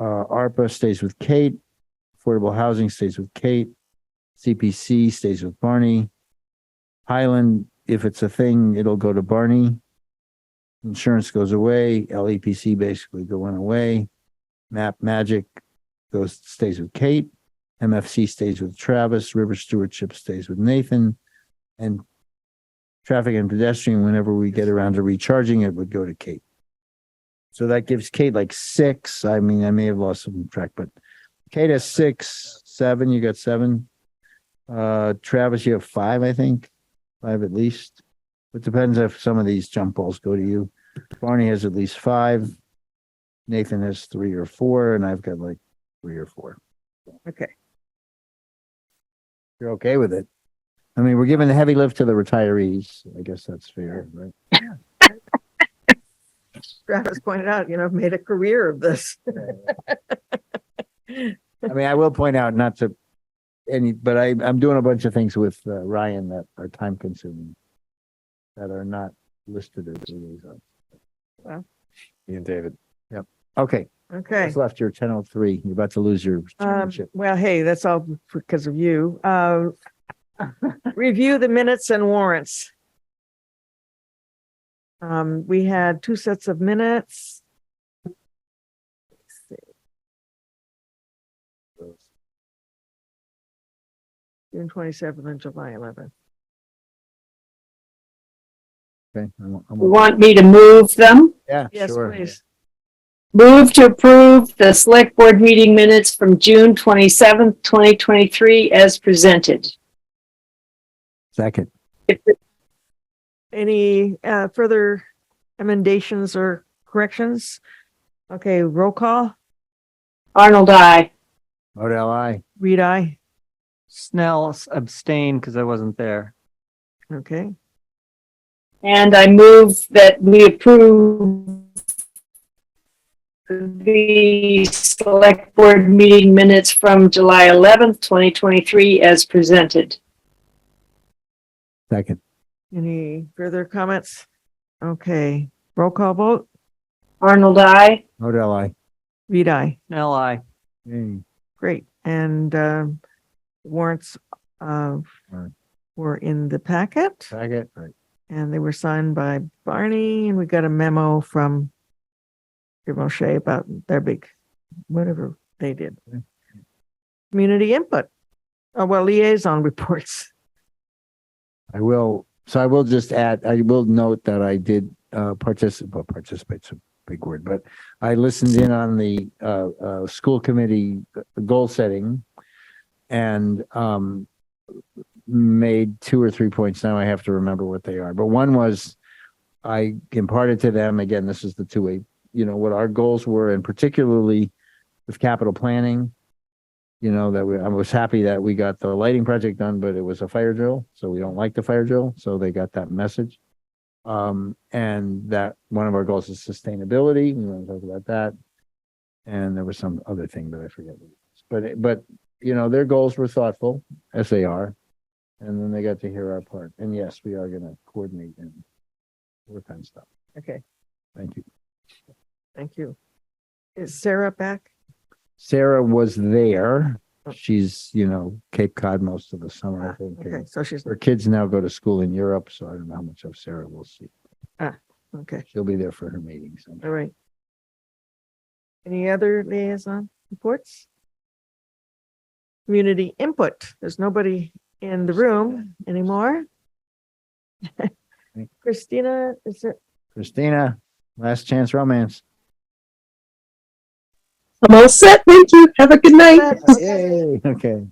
ARPA stays with Kate. Affordable housing stays with Kate. CPC stays with Barney. Highland, if it's a thing, it'll go to Barney. Insurance goes away. LEPC basically going away. Map Magic stays with Kate. MFC stays with Travis. River Stewardship stays with Nathan. And traffic and pedestrian, whenever we get around to recharging it, would go to Kate. So that gives Kate like 6. I mean, I may have lost some track, but Kate has 6, 7. You got 7. Travis, you have 5, I think. 5 at least. It depends if some of these jump balls go to you. Barney has at least 5. Nathan has 3 or 4, and I've got like 3 or 4. Okay. You're okay with it? I mean, we're giving the heavy lift to the retirees. I guess that's fair, right? Travis pointed out, I've made a career of this. I mean, I will point out not to but I'm doing a bunch of things with Ryan that are time consuming that are not listed as liaisons. Well. Me and David. Yep. Okay. Okay. What's left? You're 10:03. You're about to lose your chairmanship. Well, hey, that's all because of you. Review the minutes and warrants. We had 2 sets of minutes. Let's see. June 27th and July 11th. Okay. You want me to move them? Yeah, Yes, sure. please. Move to approve the select board meeting minutes from June 27th, 2023 as presented. Second. Any further emendations or corrections? Okay, roll call. Arnold, I. Model I. Reed, aye. Snell abstain because I wasn't there. Okay. And I move that we approve the select board meeting minutes from July 11th, 2023 as presented. Second. Any further comments? Okay, roll call vote. Arnold, I. Model I. Reed, aye. Snell, I. Hey. Great. And warrants were in the packet Second. Right. and they were signed by Barney, and we got a memo from Moshe about their big, whatever they did. Community input. Oh, well, liaison reports. I will just add, I will note that I did participate's a big word, but I listened in on the school committee goal setting and made 2 or 3 points. Now I have to remember what they are. But one was I imparted to them, again, this is the 2-way, what our goals were, and particularly with capital planning. I was happy that we got the lighting project done, but it was a fire drill, so we don't like the fire drill. So they got that message. And that one of our goals is sustainability. We want to talk about that. And there was some other thing, but I forget what it was. But their goals were thoughtful, as they are. And then they got to hear our part. And yes, we are going to coordinate and work on stuff. Okay, Thank you. thank you. Is Sarah back? Sarah was there. She's, Cape Cod most of the summer, I think. Okay, so she's, Her kids now go to school in Europe, so I don't know how much of Sarah we'll see. okay, She'll be there for her meetings. all right. Any other liaison reports? Community input. There's nobody in the room anymore. Christina, is it? Christina, last chance romance. I'm all set. Thank you. Have a good night. Yay, okay.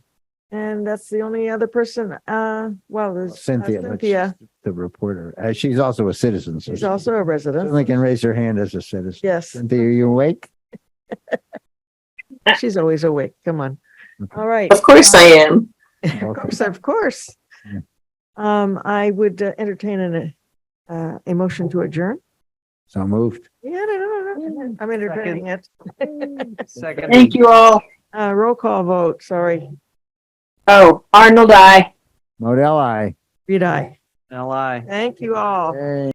And that's the only other person, well, there's Cynthia, but Cynthia. she's the reporter. She's also a citizen, so She's she also a resident. certainly can raise her hand as a citizen. Yes, Cynthia, are you awake? she's always awake. Come on. Okay. All right. Of course I am. Of course, of course. Yeah. I would entertain a motion to adjourn. So moved. Yeah, no. I'm entertaining it. Second. Thank you all. Roll call vote, sorry. Oh, Arnold, I. Model I. Reed, aye. Snell, I. Thank you all. Yay.